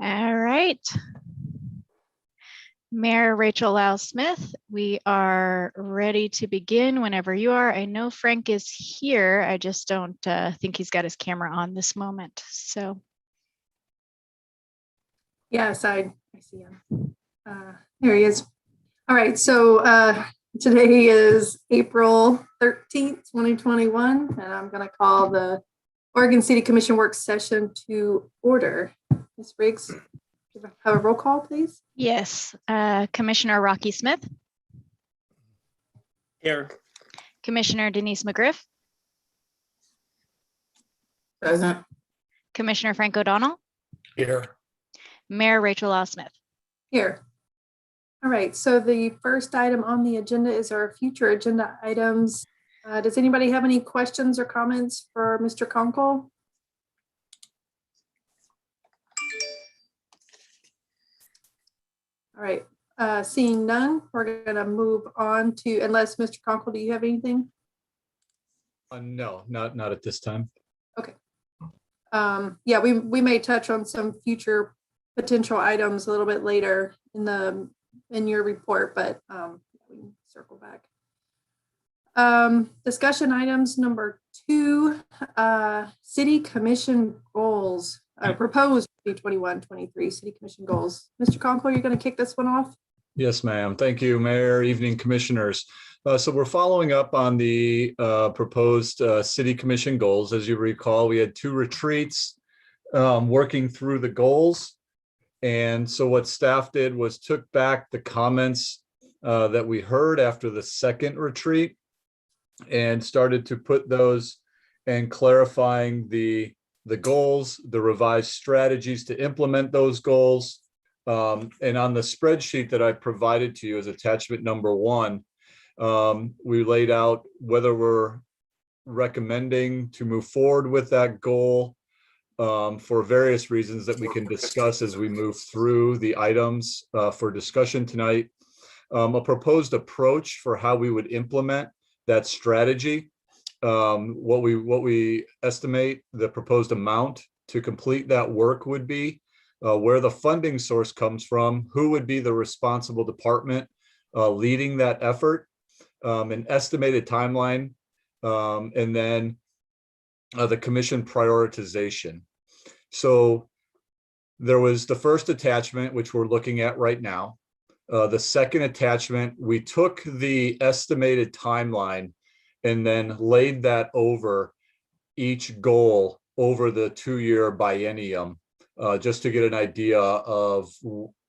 All right. Mayor Rachel Lau-Smith, we are ready to begin whenever you are. I know Frank is here. I just don't think he's got his camera on this moment. So. Yes, I see him. There he is. All right, so today is April 13th, 2021, and I'm going to call the Oregon City Commission work session to order. Ms. Briggs, have a roll call, please. Yes, Commissioner Rocky Smith. Here. Commissioner Denise McGriff. Present. Commissioner Frank O'Donnell. Here. Mayor Rachel Lau-Smith. Here. All right, so the first item on the agenda is our future agenda items. Does anybody have any questions or comments for Mr. Conkle? All right, seeing none, we're going to move on to, unless Mr. Conkle, do you have anything? No, not at this time. Okay. Yeah, we may touch on some future potential items a little bit later in your report, but we can circle back. Discussion items number 2, City Commission goals, proposed 2021-23 City Commission goals. Mr. Conkle, you're going to kick this one off? Yes, ma'am. Thank you, Mayor. Evening, Commissioners. So we're following up on the proposed City Commission goals. As you recall, we had 2 retreats working through the goals. And so what staff did was took back the comments that we heard after the second retreat and started to put those and clarifying the goals, the revised strategies to implement those goals. And on the spreadsheet that I provided to you as attachment number 1, we laid out whether we're recommending to move forward with that goal for various reasons that we can discuss as we move through the items for discussion tonight. A proposed approach for how we would implement that strategy, what we estimate the proposed amount to complete that work would be, where the funding source comes from, who would be the responsible department leading that effort, an estimated timeline, and then the commission prioritization. So there was the first attachment, which we're looking at right now. The second attachment, we took the estimated timeline and then laid that over each goal over the 2-year biennium, just to get an idea of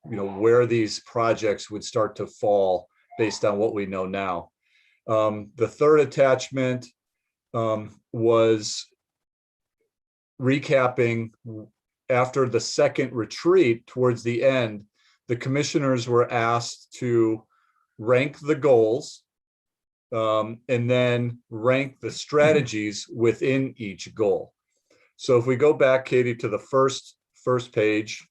where these projects would start to fall based on what we know now. The third attachment was recapping after the second retreat. Towards the end, the commissioners were asked to rank the goals and then rank the strategies within each goal. So if we go back, Katie, to the first page.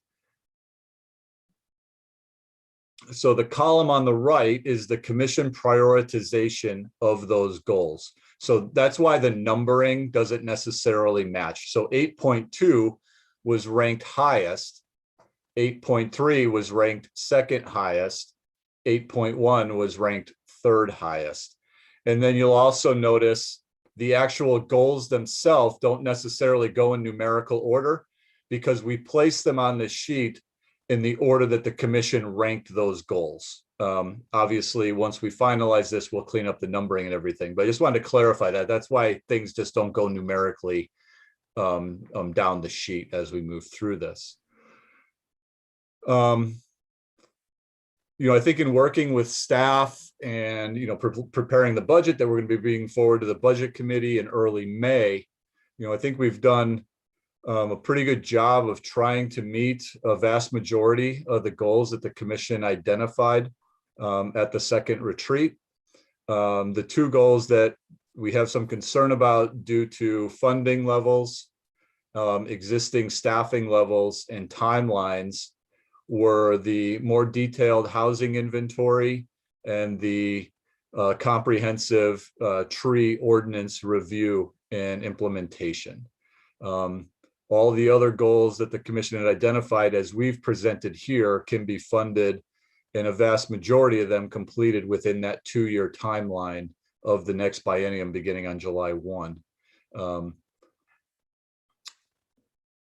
So the column on the right is the commission prioritization of those goals. So that's why the numbering doesn't necessarily match. So 8.2 was ranked highest, 8.3 was ranked second highest, 8.1 was ranked third highest. And then you'll also notice the actual goals themselves don't necessarily go in numerical order because we place them on the sheet in the order that the commission ranked those goals. Obviously, once we finalize this, we'll clean up the numbering and everything. But I just wanted to clarify that. That's why things just don't go numerically down the sheet as we move through this. I think in working with staff and preparing the budget that we're going to be bringing forward to the budget committee in early May, I think we've done a pretty good job of trying to meet a vast majority of the goals that the commission identified at the second retreat. The 2 goals that we have some concern about due to funding levels, existing staffing levels, and timelines were the more detailed housing inventory and the comprehensive tree ordinance review and implementation. all the other goals that the commission had identified as we've presented here can be funded, and a vast majority of them completed within that 2-year timeline of the next biennium beginning on July 1.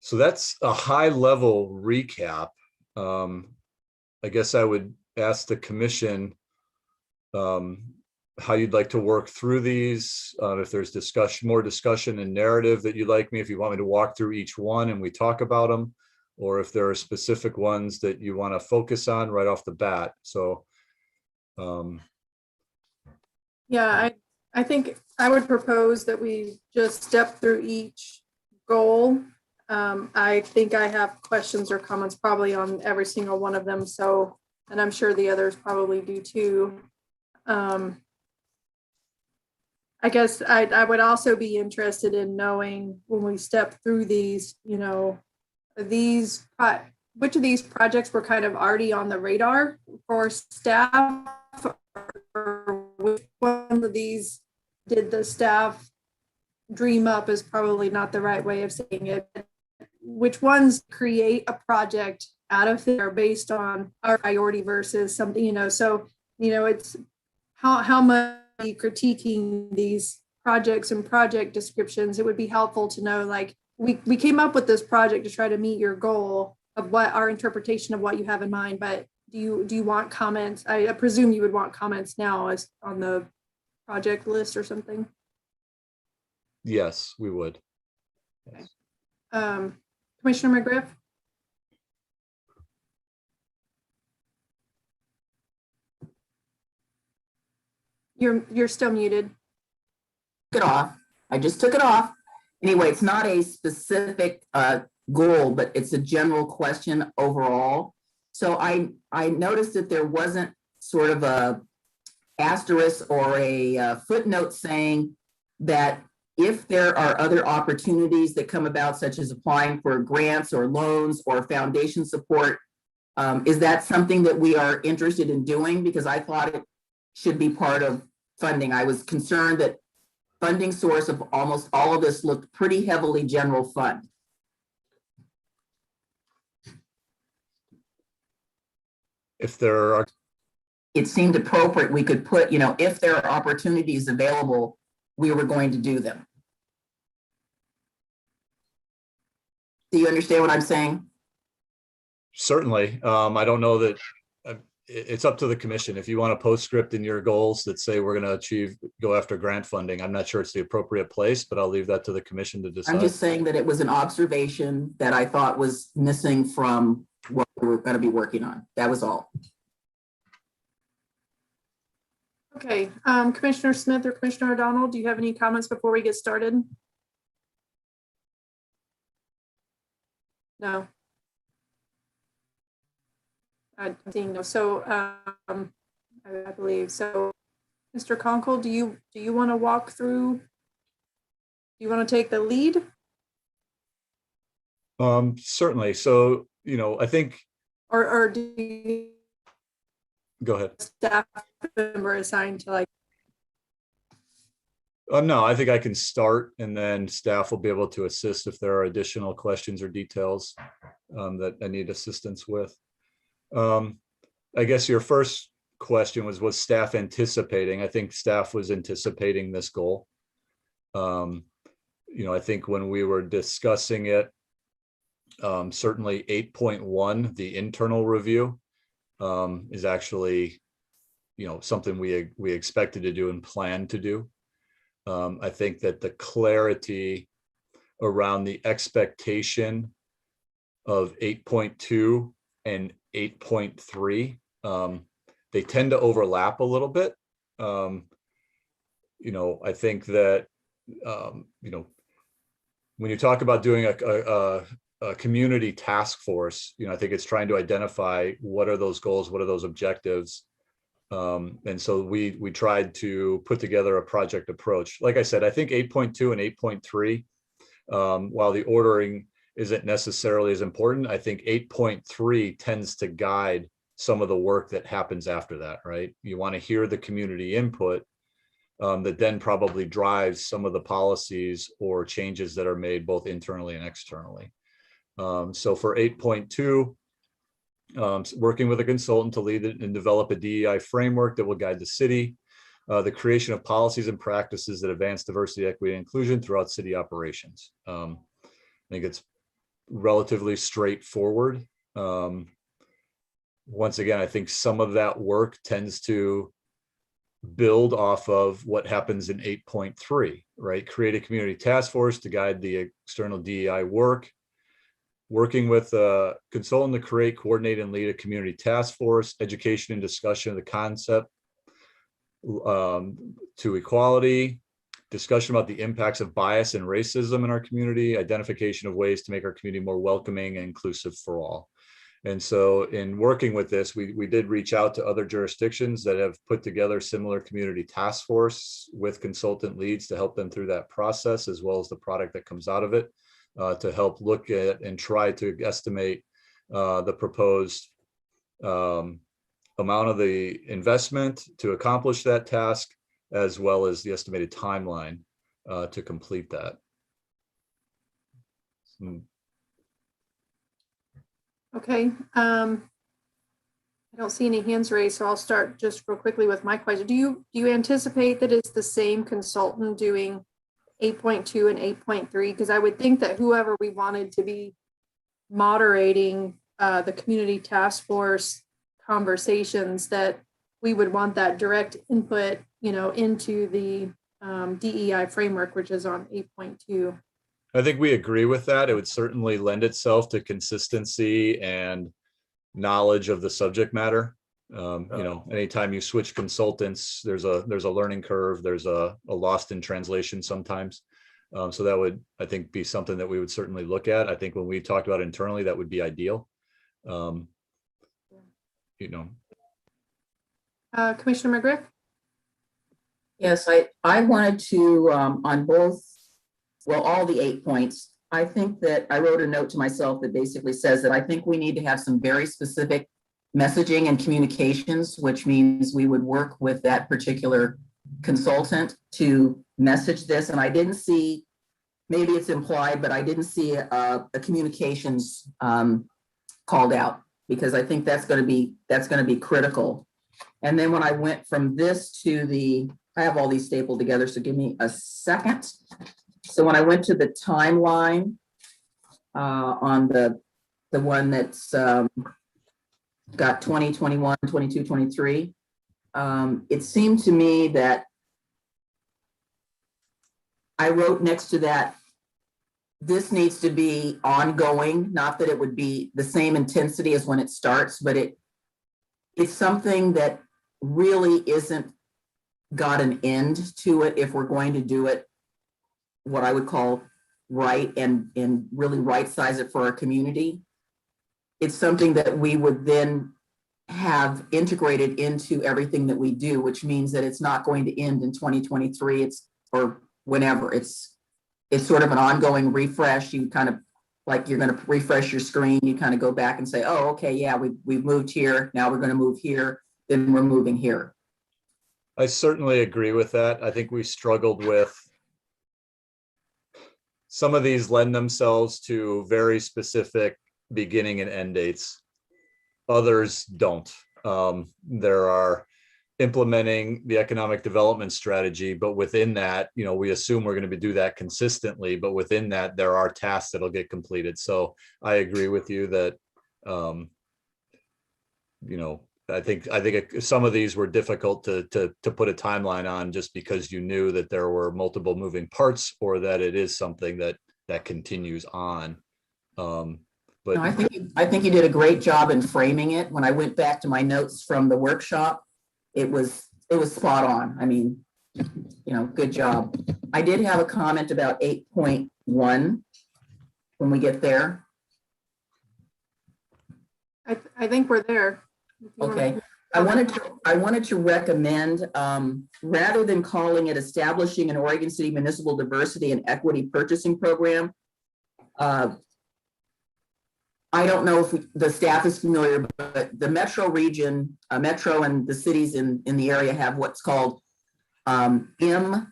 So that's a high level recap. I guess I would ask the commission how you'd like to work through these, if there's more discussion and narrative that you'd like me, if you want me to walk through each one and we talk about them, or if there are specific ones that you want to focus on right off the bat. So Yeah, I think I would propose that we just step through each goal. I think I have questions or comments probably on every single one of them. So, and I'm sure the others probably do too. I guess I would also be interested in knowing when we step through these, you know, which of these projects were kind of already on the radar for staff, or which one of these did the staff dream up is probably not the right way of saying it. Which ones create a project out of there based on our priority versus something, you know, so, you know, it's how much critiquing these projects and project descriptions. It would be helpful to know, like, we came up with this project to try to meet your goal of what our interpretation of what you have in mind, but do you want comments? I presume you would want comments now as on the project list or something. yes, we would. Yes. Commissioner McGriff? You're still muted. Took it off. I just took it off. Anyway, it's not a specific goal, but it's a general question overall. So I noticed that there wasn't sort of a asterisk or a footnote saying that if there are other opportunities that come about, such as applying for grants or loans or foundation support, is that something that we are interested in doing? Because I thought it should be part of funding. I was concerned that funding source of almost all of this looked pretty heavily general fund. If there are, It seemed appropriate, we could put, you know, if there are opportunities available, we were going to do them. Do you understand what I'm saying? certainly, I don't know that it's up to the commission. If you want a postscript in your goals that say we're going to go after grant funding, I'm not sure it's the appropriate place, but I'll leave that to the commission to decide. I'm just saying that it was an observation that I thought was missing from what we were going to be working on. That was all. Okay, Commissioner Smith or Commissioner O'Donnell, do you have any comments before we get started? No. I'm seeing no. So I believe so. Mr. Conkle, do you want to walk through? Do you want to take the lead? Certainly. So, you know, I think. Or do you Go ahead. staff member assigned to like? No, I think I can start and then staff will be able to assist if there are additional questions or details that I need assistance with. I guess your first question was staff anticipating? I think staff was anticipating this goal. You know, I think when we were discussing it, certainly 8.1, the internal review, is actually, you know, something we expected to do and planned to do. I think that the clarity around the expectation of 8.2 and 8.3, they tend to overlap a little bit. You know, I think that, you know, when you talk about doing a community task force, you know, I think it's trying to identify what are those goals, what are those objectives. And so we tried to put together a project approach. Like I said, I think 8.2 and 8.3, while the ordering isn't necessarily as important, I think 8.3 tends to guide some of the work that happens after that, right? You want to hear the community input, that then probably drives some of the policies or changes that are made both internally and externally. So for 8.2, working with a consultant to lead and develop a DEI framework that will guide the city, the creation of policies and practices that advance diversity, equity, and inclusion throughout city operations. I think it's relatively straightforward. Once again, I think some of that work tends to build off of what happens in 8.3, right? Create a community task force to guide the external DEI work. Working with a consultant to create, coordinate, and lead a community task force, education and discussion of the concept to equality, discussion about the impacts of bias and racism in our community, identification of ways to make our community more welcoming and inclusive for all. And so in working with this, we did reach out to other jurisdictions that have put together similar community task force with consultant leads to help them through that process, as well as the product that comes out of it, to help look at and try to estimate the proposed amount of the investment to accomplish that task, as well as the estimated timeline to complete that. Okay. I don't see any hands raised, so I'll start just real quickly with my question. Do you anticipate that it's the same consultant doing 8.2 and 8.3? Because I would think that whoever we wanted to be moderating the community task force conversations, that we would want that direct input, into the DEI framework, which is on 8.2. I think we agree with that. It would certainly lend itself to consistency and knowledge of the subject matter. Anytime you switch consultants, there's a learning curve, there's a lost in translation sometimes. So that would, I think, be something that we would certainly look at. I think when we talked about internally, that would be ideal. Commissioner McGriff? Yes, I wanted to, on both, all the 8 points, I think that I wrote a note to myself that basically says that I think we need to have some very specific messaging and communications, which means we would work with that particular consultant to message this. And I didn't see, maybe it's implied, but I didn't see a communications called out, because I think that's going to be critical. And then when I went from this to I have all these stapled together, so give me a second. So when I went to the timeline on the one that's got 20, 21, 22, 23, it seemed to me that I wrote next to that, this needs to be ongoing, not that it would be the same intensity as when it starts, but it's something that really isn't got an end to it if we're going to do it what I would call right and really right size it for our community. It's something that we would then have integrated into everything that we do, which means that it's not going to end in 2023, or whenever. It's sort of an ongoing refresh. You kind of, like, you're going to refresh your screen, you kind of go back and say, oh, okay, yeah, we've moved here, now we're going to move here, then we're moving here. I certainly agree with that. I think we struggled with some of these lend themselves to very specific beginning and end dates. Others don't. There are implementing the economic development strategy, but within that, we assume we're going to do that consistently, but within that, there are tasks that'll get completed. So I agree with you that, I think some of these were difficult to put a timeline on, just because you knew that there were multiple moving parts, or that it is something that continues on. But no, I think you did a great job in framing it. When I went back to my notes from the workshop, it was spot on. I mean, good job. I did have a comment about 8.1 when we get there. I think we're there. Okay. I wanted to recommend, rather than calling it establishing an Oregon City Municipal Diversity and Equity Purchasing Program, I don't know if the staff is familiar, but the metro region, metro and the cities in the area have what's called MWESB.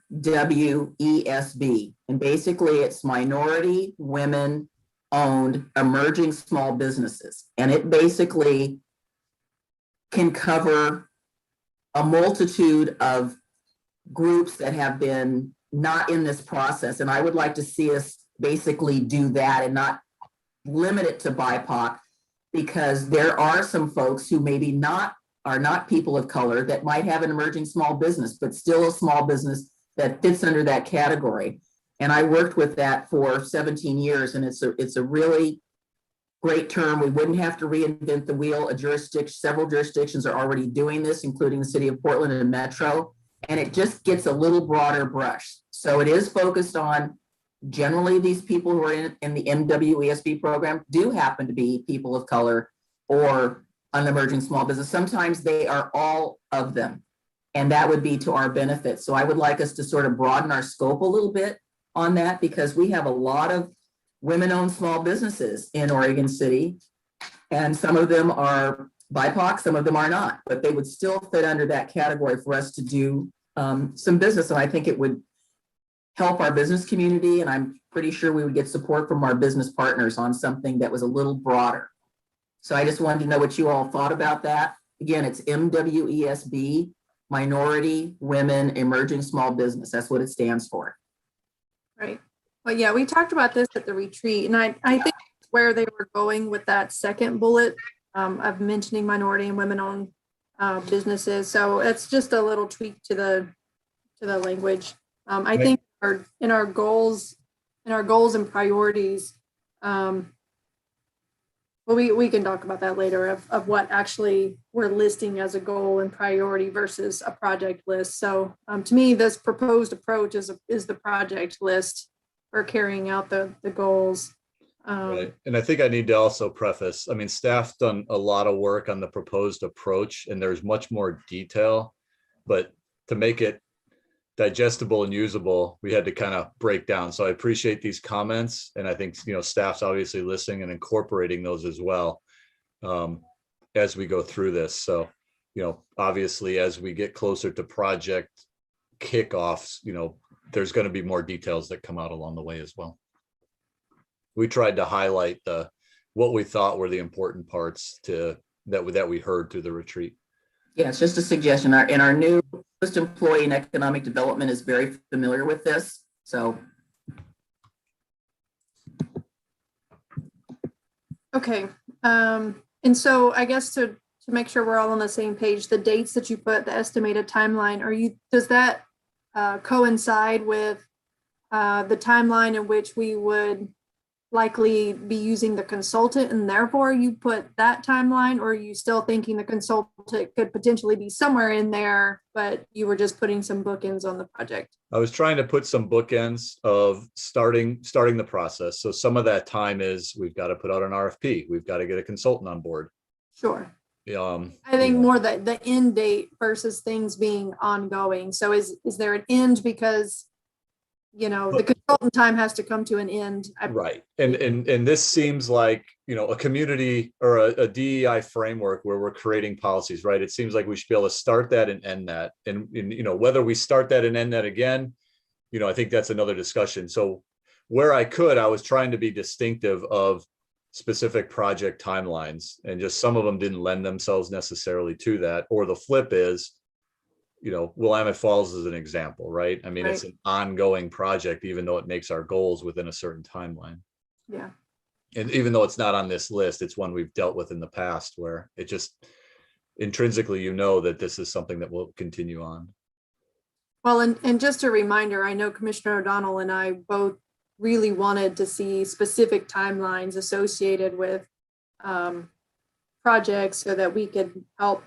And basically it's minority women owned emerging small businesses. And it basically can cover a multitude of groups that have been not in this process. And I would like to see us basically do that and not limit it to BIPOC, because there are some folks who maybe are not people of color that might have an emerging small business, but still a small business that fits under that category. And I worked with that for 17 years, and it's a really great term. We wouldn't have to reinvent the wheel. Several jurisdictions are already doing this, including the city of Portland and Metro, and it just gets a little broader brush. So it is focused on generally these people who are in the MWESB program do happen to be people of color or an emerging small business. Sometimes they are all of them, and that would be to our benefit. So I would like us to sort of broaden our scope a little bit on that, because we have a lot of women-owned small businesses in Oregon City, and some of them are BIPOC, some of them are not, but they would still fit under that category for us to do some business. And I think it would help our business community, and I'm pretty sure we would get support from our business partners on something that was a little broader. So I just wanted to know what you all thought about that. Again, it's MWESB, Minority Women Emerging Small Business. That's what it stands for. Right. Well, yeah, we talked about this at the retreat, and I think where they were going with that second bullet of mentioning minority and women-owned businesses. So it's just a little tweak to the language. I think in our goals and priorities, well, we can talk about that later of what actually we're listing as a goal and priority versus a project list. So to me, this proposed approach is the project list for carrying out the goals. Right. And I think I need to also preface, I mean, staff's done a lot of work on the proposed approach, and there's much more detail, but to make it digestible and usable, we had to kind of break down. So I appreciate these comments, and I think, staff's obviously listening and incorporating those as well as we go through this. So, obviously, as we get closer to project kickoffs, there's going to be more details that come out along the way as well. We tried to highlight what we thought were the important parts that we heard through the retreat. Yeah, it's just a suggestion. Our new employee and economic development is very familiar with this. So. Okay. And so I guess to make sure we're all on the same page, the dates that you put, the estimated timeline, does that coincide with the timeline in which we would likely be using the consultant, and therefore you put that timeline, or are you still thinking the consultant could potentially be somewhere in there, but you were just putting some bookends on the project? I was trying to put some bookends of starting the process. So some of that time is we've got to put out an RFP. We've got to get a consultant on board. Sure. I think more the end date versus things being ongoing. So is there an end because the consultant time has to come to an end? Right. And this seems like, a community or a DEI framework where we're creating policies, right? It seems like we should be able to start that and end that. And whether we start that and end that again, I think that's another discussion. So where I was trying to be distinctive of specific project timelines, and just some of them didn't lend themselves necessarily to that. Or the flip is, Willamette Falls is an example, right? I mean, It's an ongoing project, even though it makes our goals within a certain timeline. Yeah. And even though it's not on this list, it's one we've dealt with in the past where it just intrinsically, that this is something that will continue on. Well, and just a reminder, I know Commissioner O'Donnell and I both really wanted to see specific timelines associated with projects so that we could help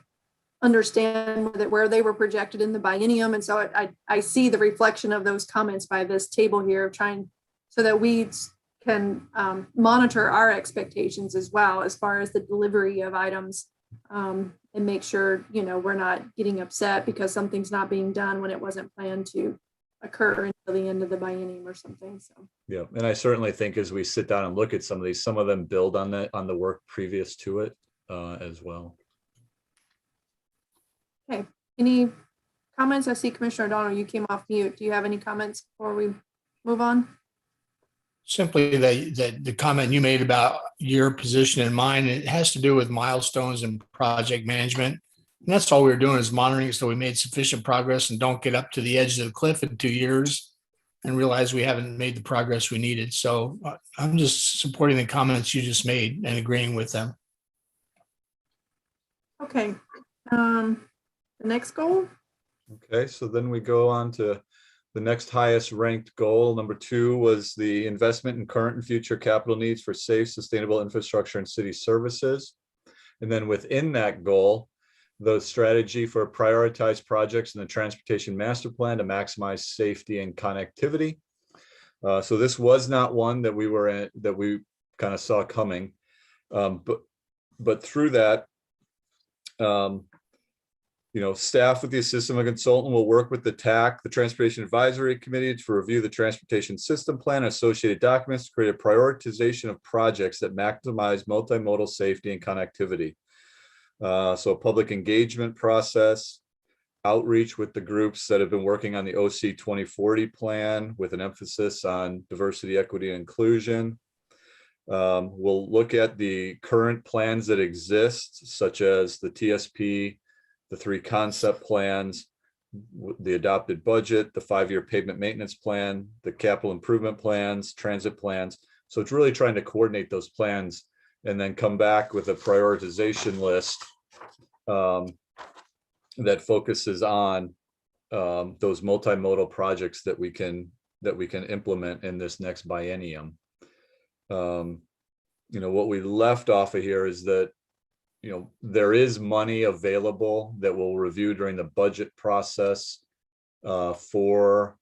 understand where they were projected in the biennium. And so I see the reflection of those comments by this table here, trying so that we can monitor our expectations as well as far as the delivery of items, and make sure we're not getting upset because something's not being done when it wasn't planned to occur until the end of the biennium or something. So yeah, and I certainly think as we sit down and look at some of these, some of them build on the work previous to it as well. Okay, any comments? I see Commissioner O'Donnell, you came off mute. Do you have any comments before we move on? Simply that the comment you made about your position and mine, it has to do with milestones and project management. And that's all we were doing is monitoring so we made sufficient progress and don't get up to the edge of the cliff in 2 years and realize we haven't made the progress we needed. So I'm just supporting the comments you just made and agreeing with them. Okay. The next goal. Okay, so then we go on to the next highest ranked goal. Number 2 was the investment in current and future capital needs for safe, sustainable infrastructure and city services. And then within that goal, the strategy for prioritized projects in the transportation master plan to maximize safety and connectivity. So this was not one that we kind of saw coming, but through that, staff with the assistance of a consultant will work with the TAC, the Transportation Advisory Committee, to review the transportation system plan and associated documents to create a prioritization of projects that maximize multimodal safety and connectivity. So public engagement process, outreach with the groups that have been working on the OC 2040 plan with an emphasis on diversity, equity, and inclusion. We'll look at the current plans that exist, such as the TSP, the 3 concept plans, the adopted budget, the 5-year pavement maintenance plan, the capital improvement plans, transit plans. So it's really trying to coordinate those plans and then come back with a prioritization list that focuses on those multimodal projects that we can implement in this next biennium. What we left off of here is that there is money available that we'll review during the budget process for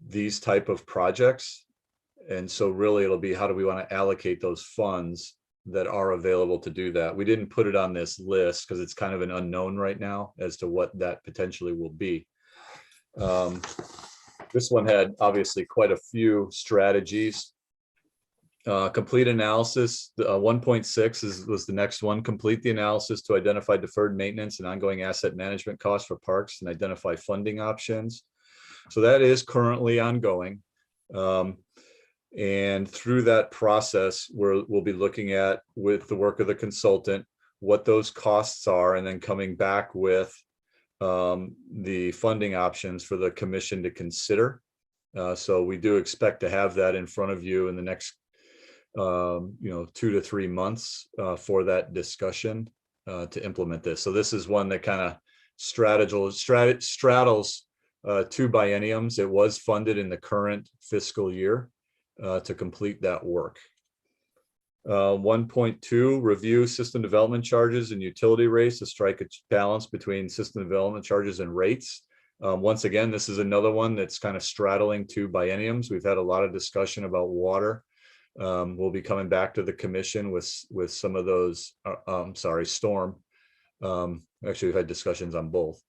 these type of projects. And so really it'll be, how do we want to allocate those funds that are available to do that? We didn't put it on this list because it's kind of an unknown right now as to what that potentially will be. This one had obviously quite a few strategies. Complete analysis, 1.6 was the next one. Complete the analysis to identify deferred maintenance and ongoing asset management costs for parks and identify funding options. So that is currently ongoing. And through that process, we'll be looking at, with the work of the consultant, what those costs are, and then coming back with the funding options for the commission to consider. So we do expect to have that in front of you in the next 2 to 3 months for that discussion to implement this. So this is one that kind of straddles 2 bienniums. It was funded in the current fiscal year to complete that work. 1.2, review system development charges and utility rates to strike a balance between system development charges and rates. Once again, this is another one that's kind of straddling 2 bienniums. We've had a lot of discussion about water. We'll be coming back to the commission with some of those, storm. Actually, we've had discussions on both,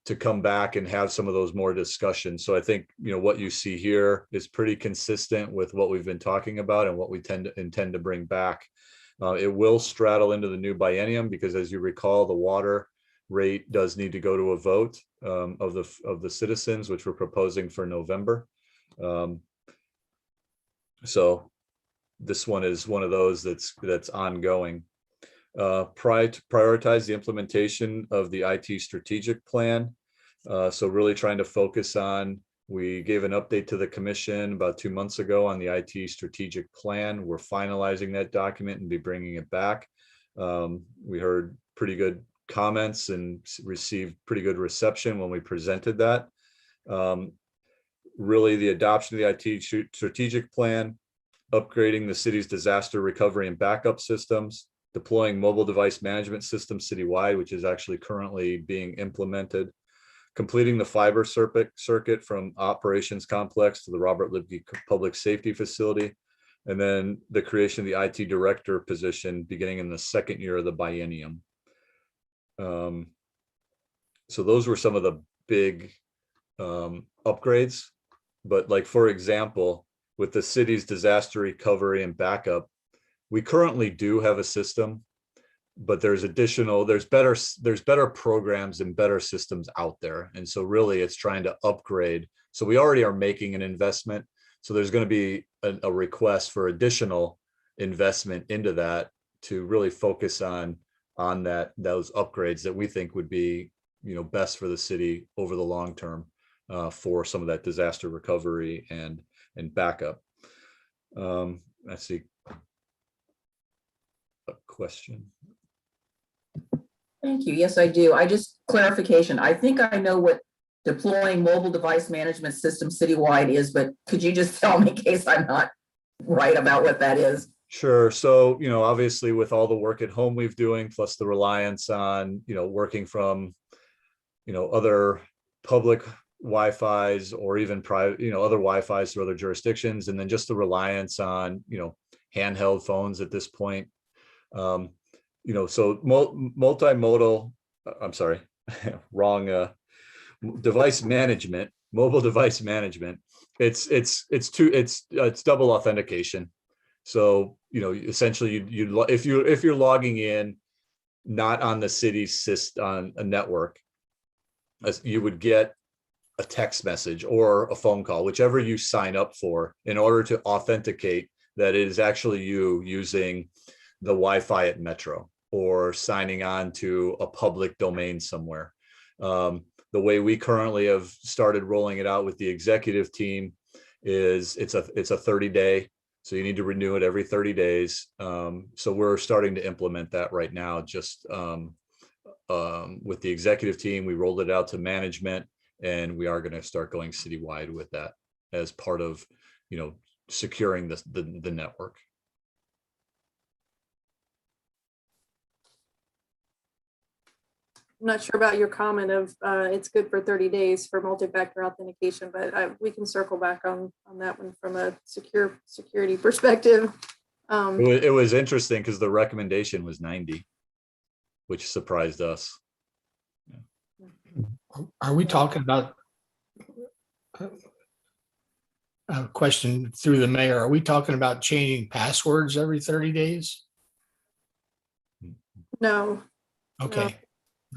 to come back and have some of those more discussions. So I think, what you see here is pretty consistent with what we've been talking about and what we intend to bring back. It will straddle into the new biennium because, as you recall, the water rate does need to go to a vote of the citizens, which we're proposing for November. So this one is one of those that's ongoing. Prioritize the implementation of the IT strategic plan. So really trying to focus on, we gave an update to the commission about 2 months ago on the IT strategic plan. We're finalizing that document and be bringing it back. We heard pretty good comments and received pretty good reception when we presented that. Really the adoption of the IT strategic plan, upgrading the city's disaster recovery and backup systems, deploying mobile device management system citywide, which is actually currently being implemented, completing the fiber circuit from operations complex to the Robert Libke Public Safety Facility, and then the creation of the IT director position beginning in the 2nd year of the biennium. So those were some of the big upgrades. But like, for example, with the city's disaster recovery and backup, we currently do have a system but there's better programs and better systems out there. And so really it's trying to upgrade. So we already are making an investment. So there's going to be a request for additional investment into that to really focus on those upgrades that we think would be, best for the city over the long term, for some of that disaster recovery and backup. I see a question. Thank you. Yes, I do. I just clarification. I think I know what deploying mobile device management system citywide is, but could you just tell me in case I'm not right about what that is? Sure. So, obviously with all the work at home we've doing, plus the reliance on, working from, other public Wi-Fis or even private, other Wi-Fis through other jurisdictions, and then just the reliance on, handheld phones at this point. So multimodal, I'm sorry, wrong, device management, mobile device management. It's double authentication. So, essentially if you're logging in, not on the city's on a network, you would get a text message or a phone call, whichever you sign up for, in order to authenticate that it is actually you using the Wi-Fi at Metro or signing on to a public domain somewhere. The way we currently have started rolling it out with the executive team is it's a 30-day, so you need to renew it every 30 days. So we're starting to implement that right now. Just with the executive team, we rolled it out to management, and we are going to start going citywide with that as part of, securing the network. I'm not sure about your comment of it's good for 30 days for multi-factor authentication, but we can circle back on that one from a security perspective. It was interesting because the recommendation was 90, which surprised us. Are we talking about a question through the mayor? Are we talking about changing passwords every 30 days? No. Okay. No.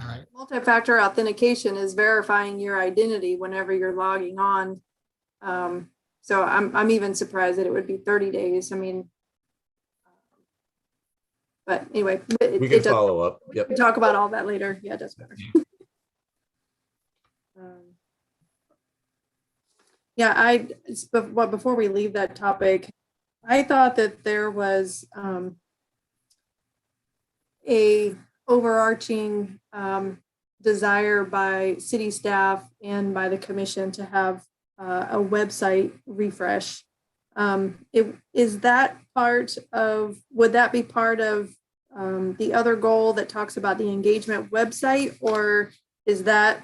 All right. Multi-factor authentication is verifying your identity whenever you're logging on. So I'm even surprised that it would be 30 days. I mean, but anyway, We can follow up. Yep. We can talk about all that later. Yeah, it does matter. Yeah, before we leave that topic, I thought that there was a overarching desire by city staff and by the commission to have a website refresh. Is that part of, would that be part of the other goal that talks about the engagement website, or is that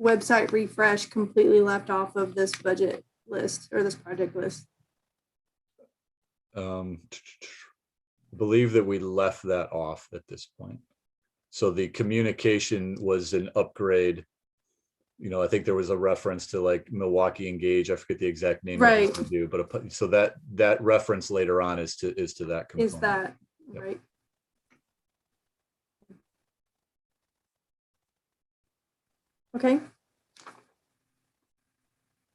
website refresh completely left off of this budget list or this project list? I believe that we left that off at this point. So the communication was an upgrade. I think there was a reference to like Milwaukee Engage. I forget the exact name. Right. Of do, but so that reference later on is to that component. Is that Yep. right? Okay.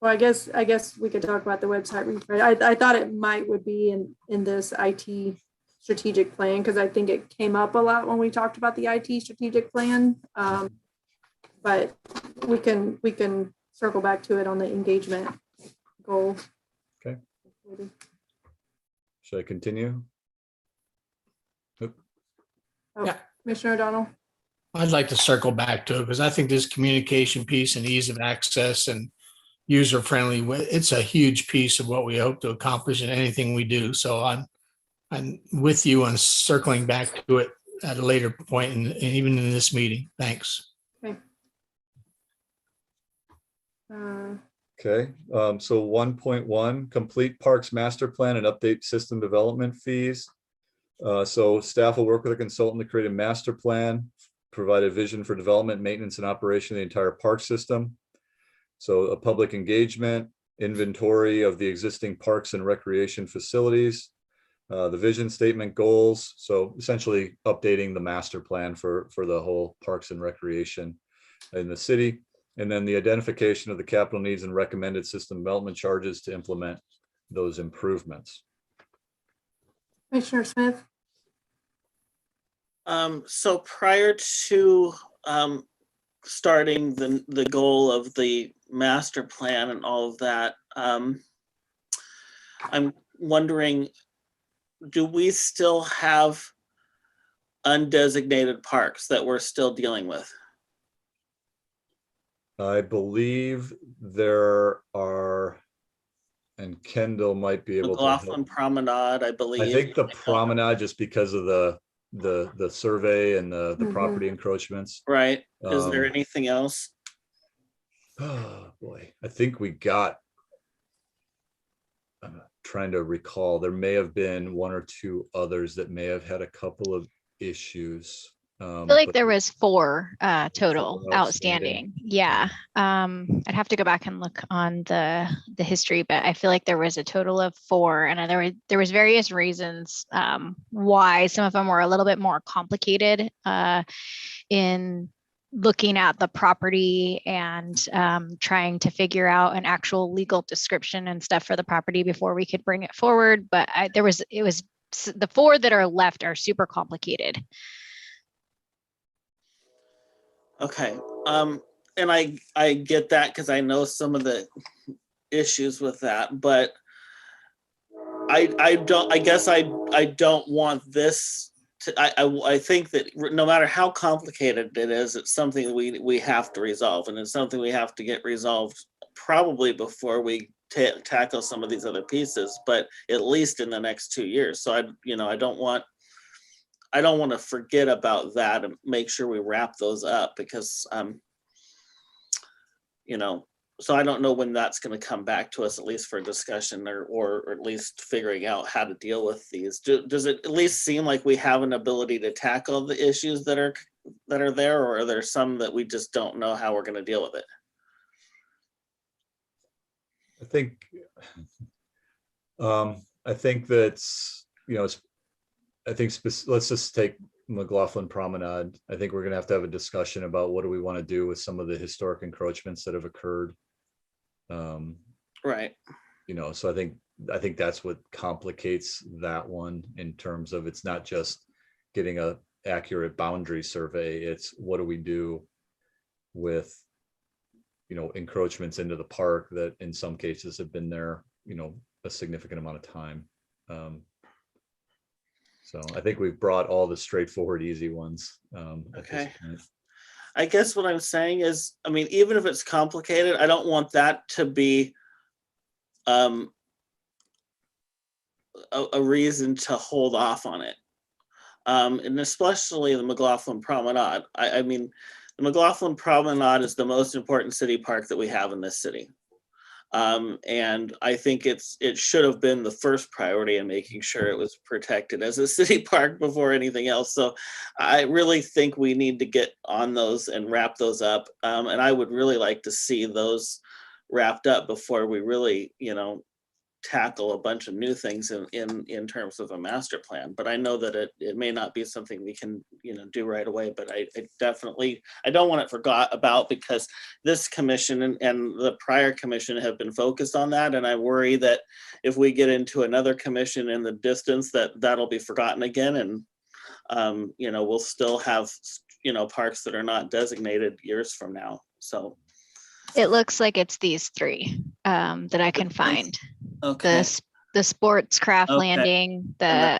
Well, I guess we could talk about the website refresh. I thought it would be in this IT strategic plan, because I think it came up a lot when we talked about the IT strategic plan. But we can circle back to it on the engagement goal. Okay. Should I continue? Oh, Yeah. Commissioner O'Donnell. I'd like to circle back to it because I think this communication piece and ease of access and user friendly, it's a huge piece of what we hope to accomplish in anything we do. So I'm with you on circling back to it at a later point, and even in this meeting. Thanks. Okay. Okay, so 1.1, complete parks master plan and update system development fees. So staff will work with a consultant to create a master plan, provide a vision for development, maintenance, and operation of the entire park system. So a public engagement, inventory of the existing parks and recreation facilities, the vision statement goals. So essentially updating the master plan for the whole parks and recreation in the city. And then the identification of the capital needs and recommended system development charges to implement those improvements. Commissioner Smith? So prior to starting the goal of the master plan and all of that, I'm wondering, do we still have undesignated parks that we're still dealing with? I believe there are, and Kendall might be able to help. McLaughlin Promenade, I believe. I think the promenade, just because of the survey and the property encroachments. Right. Is there Um, anything else? Oh boy, I think we got. I'm trying to recall. There may have been one or two others that may have had a couple of issues. I feel like but there was 4 total Total outstanding. outstanding. Yeah. I'd have to go back and look on the history, but I feel like there was a total of 4, and there was various reasons why. Some of them were a little bit more complicated in looking at the property and trying to figure out an actual legal description and stuff for the property before we could bring it forward. But it was the 4 that are left are super complicated. Okay. And I get that because I know some of the issues with that, but I don't want this to, I think that no matter how complicated it is, it's something we have to resolve, and it's something we have to get resolved probably before we tackle some of these other pieces, but at least in the next 2 years. So I don't want to forget about that and make sure we wrap those up, because so I don't know when that's going to come back to us, at least for discussion or at least figuring out how to deal with these. Does it at least seem like we have an ability to tackle the issues that are there, or are there some that we just don't know how we're going to deal with it? I think that's, let's just take McLaughlin Promenade. I think we're going to have a discussion about what do we want to do with some of the historic encroachments that have occurred. Right. So I think that's what complicates that one, in terms of it's not just getting a accurate boundary survey. It's what do we do with, encroachments into the park that in some cases have been there, a significant amount of time. So I think we've brought all the straightforward, easy ones. Okay. I guess what I'm saying is, even if it's complicated, I don't want that to be a reason to hold off on it. And especially the McLaughlin Promenade. The McLaughlin Promenade is the most important city park that we have in this city. And I think it should have been the first priority in making sure it was protected as a city park before anything else. So I really think we need to get on those and wrap those up. And I would really like to see those wrapped up before we really, tackle a bunch of new things in terms of a master plan. But I know that it may not be something we can do right away, but I definitely, I don't want it forgot about, because this commission and the prior commission have been focused on that, and I worry that if we get into another commission in the distance, that'll be forgotten again, and we'll still have parks that are not designated years from now. So It looks like it's these 3 that I can find. okay. The Sports Craft Okay. Landing, the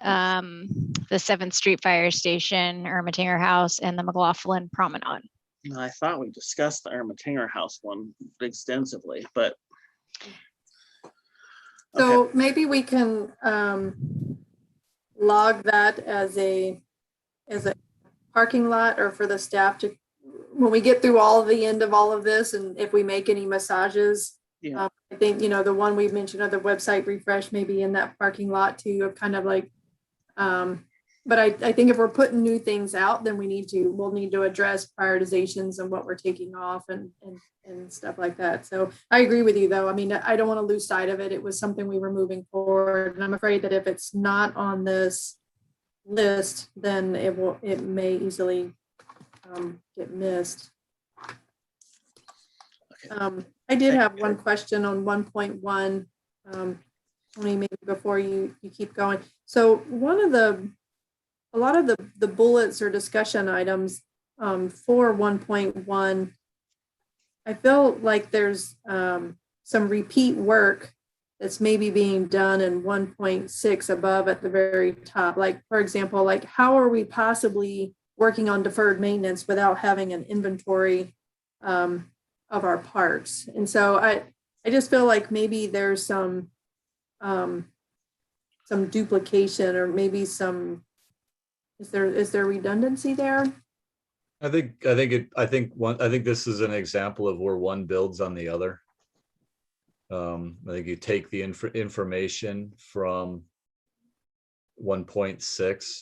7th Street Fire Station, Ermitinger House, and the McLaughlin Promenade. I thought we discussed the Ermitinger House one extensively, but So maybe we can log that as a parking lot, or for the staff to, when we get through the end of all of this, and if we make any massages. Yeah. I think, the one we mentioned of the website refresh, maybe in that parking lot too, of kind of like But I think if we're putting new things out, then we'll need to address prioritizations and what we're taking off and stuff like that. So I agree with you though. I mean, I don't want to lose sight of it. It was something we were moving forward. And I'm afraid that if it's not on this list, then it may easily get missed. Okay. I did have one question on 1.1, only maybe before you keep going. So a lot of the bullets or discussion items for 1.1, I feel like there's some repeat work that's maybe being done in 1.6 above at the very top. Like, for example, like how are we possibly working on deferred maintenance without having an inventory of our parks? And so I just feel like maybe there's some duplication, or maybe is there redundancy there? I think this is an example of where one builds on the other. I think you take the information from 1.6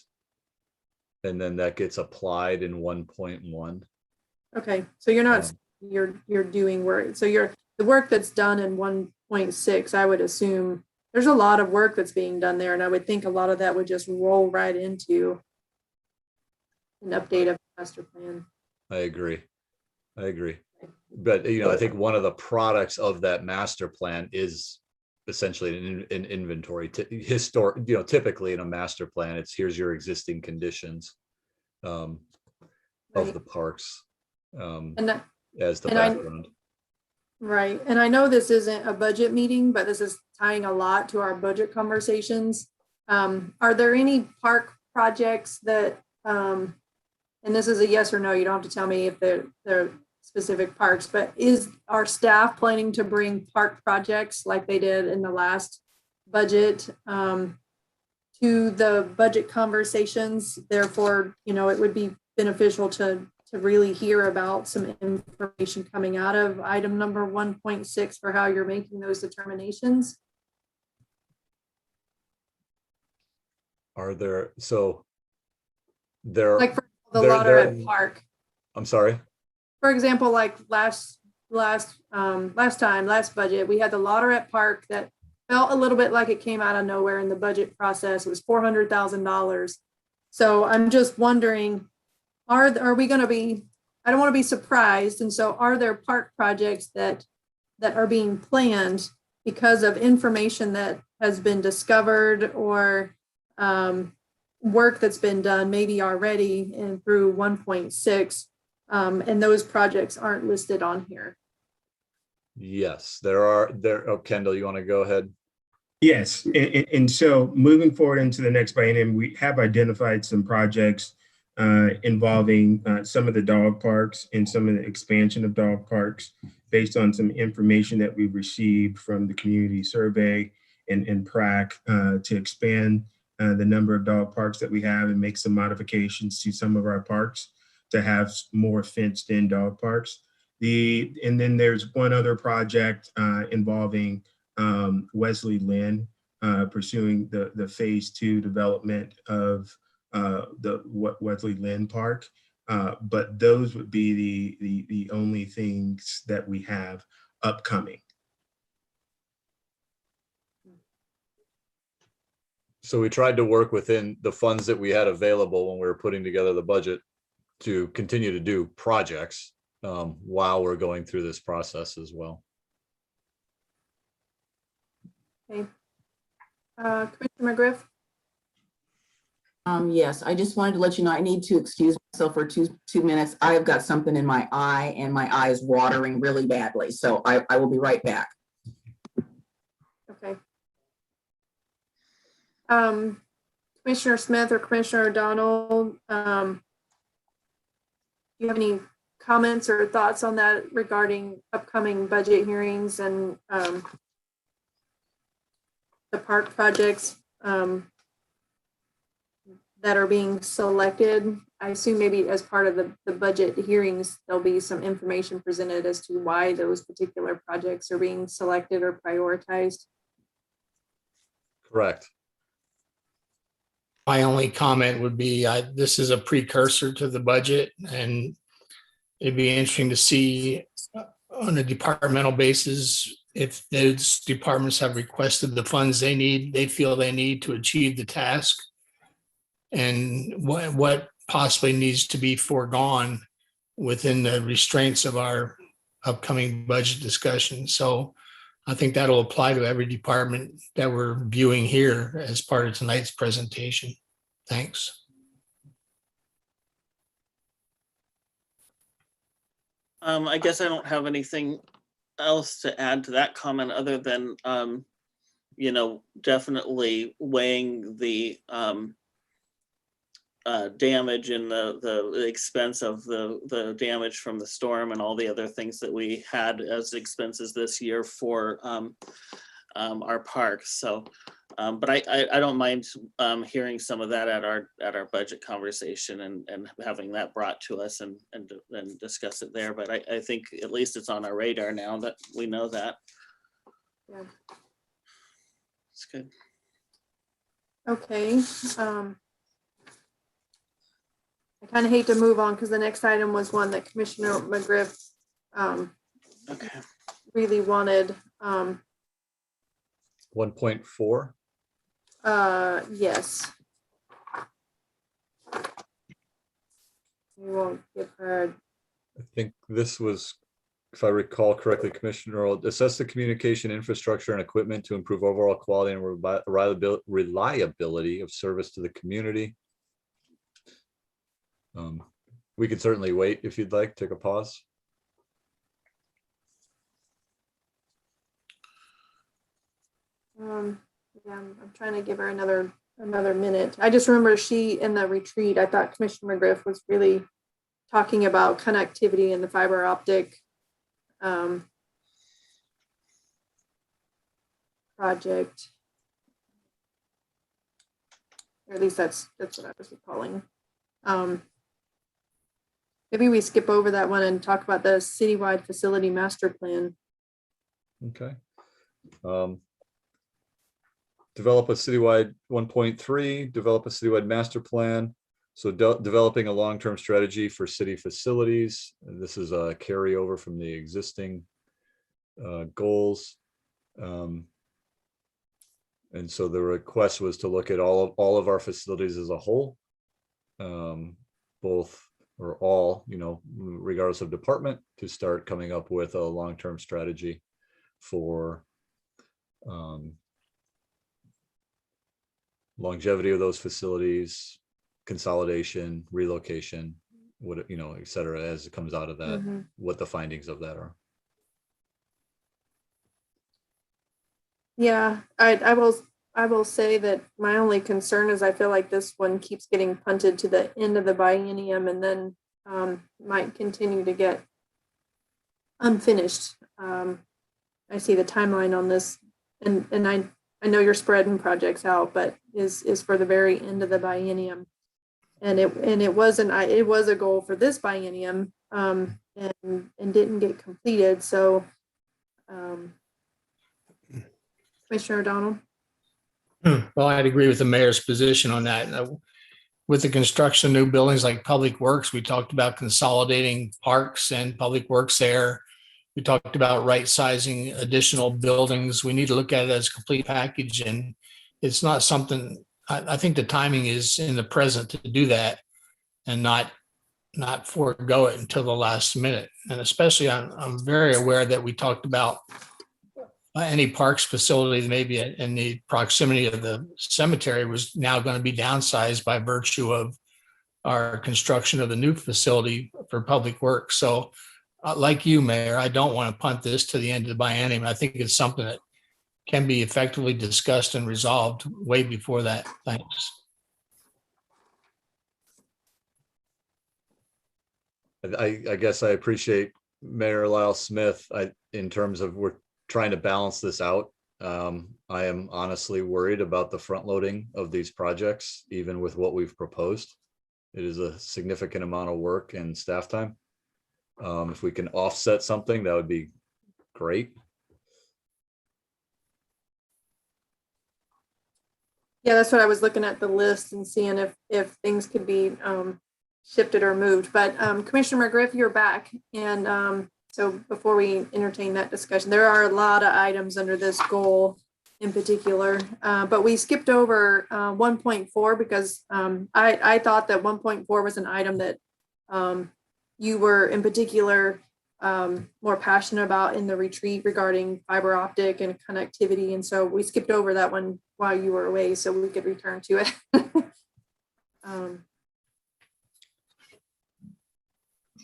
and then that gets applied in 1.1. Okay, so you're not you're doing work. So the work that's done in 1.6, I would assume there's a lot of work that's being done there, and I would think a lot of that would just roll right into an update of the master plan. I agree. But I think one of the products of that master plan is essentially an inventory. Typically in a master plan, it's here's your existing conditions of the parks as the background. Right, and I know this isn't a budget meeting, but this is tying a lot to our budget conversations. Are there any park projects that, and this is a yes or no, you don't have to tell me if they're specific parks, but is our staff planning to bring park projects like they did in the last budget to the budget conversations? Therefore, it would be beneficial to really hear about some information coming out of item number 1.6 for how you're making those determinations. Are there, so there, like for the Lotterat Park? I'm sorry? For example, like last budget, we had the Lotterat Park that felt a little bit like it came out of nowhere in the budget process. It was $400,000. So I'm just wondering, are we going to be, I don't want to be surprised. And so are there park projects that are being planned because of information that has been discovered or work that's been done maybe already and through 1.6, and those projects aren't listed on here? Yes, there are. Oh, Kendall, you want to go ahead? Yes, and so moving forward into the next biennium, we have identified some projects involving some of the dog parks and some of the expansion of dog parks based on some information that we've received from the community survey and PRAC to expand the number of dog parks that we have and make some modifications to some of our parks to have more fenced in dog parks. And then there's one other project involving Wesley Lynn pursuing the phase 2 development of the Wesley Lynn Park, but those would be the only things that we have upcoming. So we tried to work within the funds that we had available when we were putting together the budget to continue to do projects while we're going through this process as well. Okay. Commissioner McGriff? Yes, I just wanted to let you know I need to excuse myself for two minutes. I have got something in my eye and my eye is watering really badly. So I will be right back. Okay. Commissioner Smith or Commissioner O'Donnell, do you have any comments or thoughts on that regarding upcoming budget hearings and the park projects that are being selected? I assume maybe as part of the budget hearings, there'll be some information presented as to why those particular projects are being selected or prioritized. Correct. My only comment would be, this is a precursor to the budget, and it'd be interesting to see on a departmental basis if those departments have requested the funds they feel they need to achieve the task, and what possibly needs to be foregone within the restraints of our upcoming budget discussion. So I think that'll apply to every department that we're viewing here as part of tonight's presentation. Thanks. I guess I don't have anything else to add to that comment other than, definitely weighing the damage and the expense of the damage from the storm and all the other things that we had as expenses this year for our parks. So, but I don't mind hearing some of that at our budget conversation and having that brought to us and discuss it there. But I think at least it's on our radar now that we know that. Yeah. It's good. Okay. I kind of hate to move on because the next item was one that Commissioner McGriff Okay. really wanted. 1.4. Yes. We won't give her. I think this was, if I recall correctly, Commissioner, assess the communication infrastructure and equipment to improve overall quality and reliability of service to the community. We could certainly wait if you'd like, take a pause. Yeah, I'm trying to give her another minute. I just remember she in the retreat, I thought Commissioner McGriff was really talking about connectivity and the fiber optic project. Or at least that's what I was recalling. Maybe we skip over that one and talk about the citywide facility master plan. Okay. Develop a citywide 1.3, develop a citywide master plan. So developing a long-term strategy for city facilities. And this is a carryover from the existing goals. And so the request was to look at all of our facilities as a whole, both or all, regardless of department, to start coming up with a long-term strategy for longevity of those facilities, consolidation, relocation, et cetera, as it comes out of that, what the findings of that are. Yeah, I will say that my only concern is I feel like this one keeps getting punted to the end of the biennium and then might continue to get unfinished. I see the timeline on this, and I know you're spreading projects out, but is for the very end of the biennium, and it was a goal for this biennium, and didn't get completed. So, Commissioner O'Donnell. Well, I'd agree with the mayor's position on that. With the construction of new buildings like Public Works, we talked about consolidating parks and Public Works there. We talked about right-sizing additional buildings. We need to look at it as a complete package, and it's not something, I think the timing is in the present to do that and not forego it until the last minute. And especially I'm very aware that we talked about any parks facility maybe in the proximity of the cemetery was now going to be downsized by virtue of our construction of the new facility for Public Works. So like you, Mayor, I don't want to punt this to the end of the biennium. I think it's something that can be effectively discussed and resolved way before that. Thanks. I guess I appreciate Mayor Lyle Smith. In terms of we're trying to balance this out. I am honestly worried about the front loading of these projects, even with what we've proposed. It is a significant amount of work and staff time. If we can offset something, that would be great. Yeah, that's what I was looking at the list and seeing if things could be shifted or moved. But Commissioner McGriff, you're back. And so before we entertain that discussion, there are a lot of items under this goal in particular, but we skipped over 1.4 because I thought that 1.4 was an item that you were in particular more passionate about in the retreat regarding fiber optic and connectivity. And so we skipped over that one while you were away so we could return to it.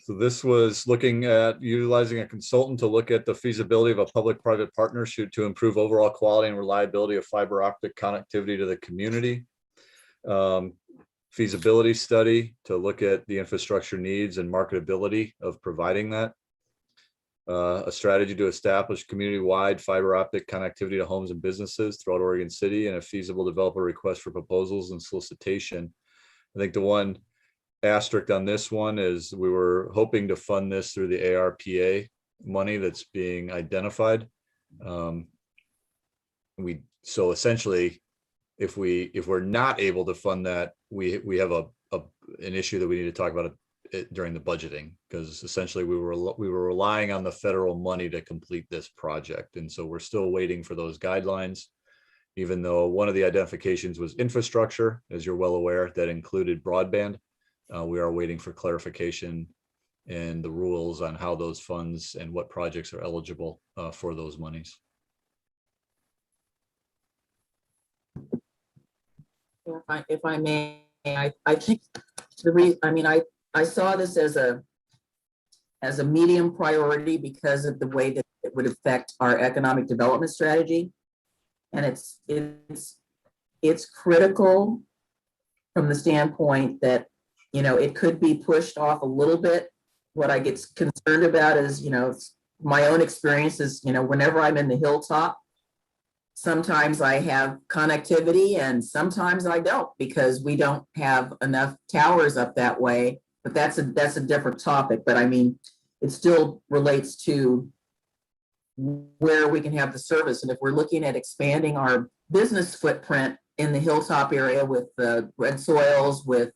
So this was looking at utilizing a consultant to look at the feasibility of a public-private partnership to improve overall quality and reliability of fiber optic connectivity to the community. Feasibility study to look at the infrastructure needs and marketability of providing that. A strategy to establish community-wide fiber optic connectivity to homes and businesses throughout Oregon City, and a feasible developer request for proposals and solicitation. I think the one asterisk on this one is we were hoping to fund this through the ARPA money that's being identified. So essentially, if we're not able to fund that, we have an issue that we need to talk about during the budgeting, because essentially we were relying on the federal money to complete this project, and so we're still waiting for those guidelines. Even though one of the identifications was infrastructure, as you're well aware, that included broadband. We are waiting for clarification and the rules on how those funds and what projects are eligible for those monies. If I may, I think I saw this as a medium priority because of the way that it would affect our economic development strategy. And it's critical from the standpoint that, it could be pushed off a little bit. What I get concerned about is, my own experience is, whenever I'm in the hilltop, sometimes I have connectivity and sometimes I don't, because we don't have enough towers up that way. But that's a different topic. But I mean, it still relates to where we can have the service. And if we're looking at expanding our business footprint in the hilltop area with red soils, with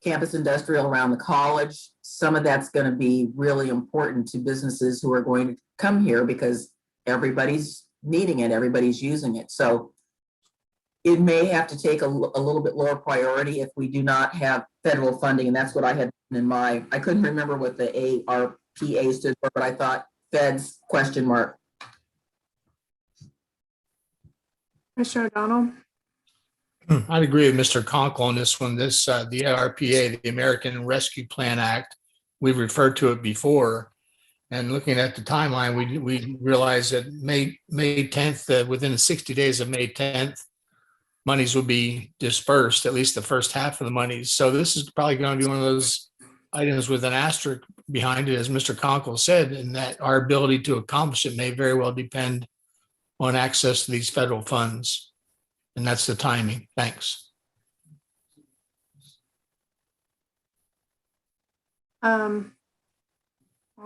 campus industrial around the college, some of that's going to be really important to businesses who are going to come here because everybody's needing it, everybody's using it. So it may have to take a little bit lower priority if we do not have federal funding. And that's what I had in I couldn't remember what the ARPA stood for, but I thought feds ? Commissioner O'Donnell? I'd agree with Mr. Conkle on this one. The ARPA, the American Rescue Plan Act, we've referred to it before. And looking at the timeline, we realized that May 10th, within 60 days of May 10th, monies will be dispersed, at least the first half of the monies. So this is probably going to be one of those items with an asterisk behind it, as Mr. Conkle said, and that our ability to accomplish it may very well depend on access to these federal funds. And that's the timing. Thanks. I'll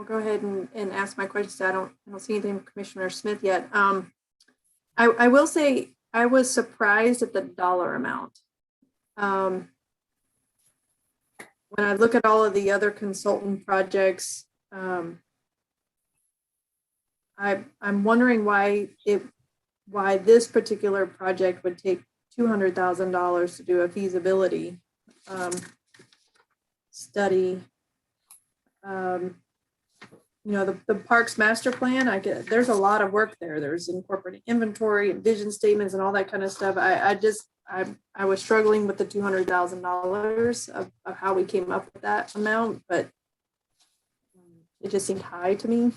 go ahead and ask my questions. I don't see anything from Commissioner Smith yet. I will say I was surprised at the dollar amount. When I look at all of the other consultant projects, I'm wondering why this particular project would take $200,000 to do a feasibility study. The parks master plan, there's a lot of work there. There's incorporating inventory and vision statements and all that kind of stuff. I was struggling with the $200,000 of how we came up with that amount, but it just seemed high to me.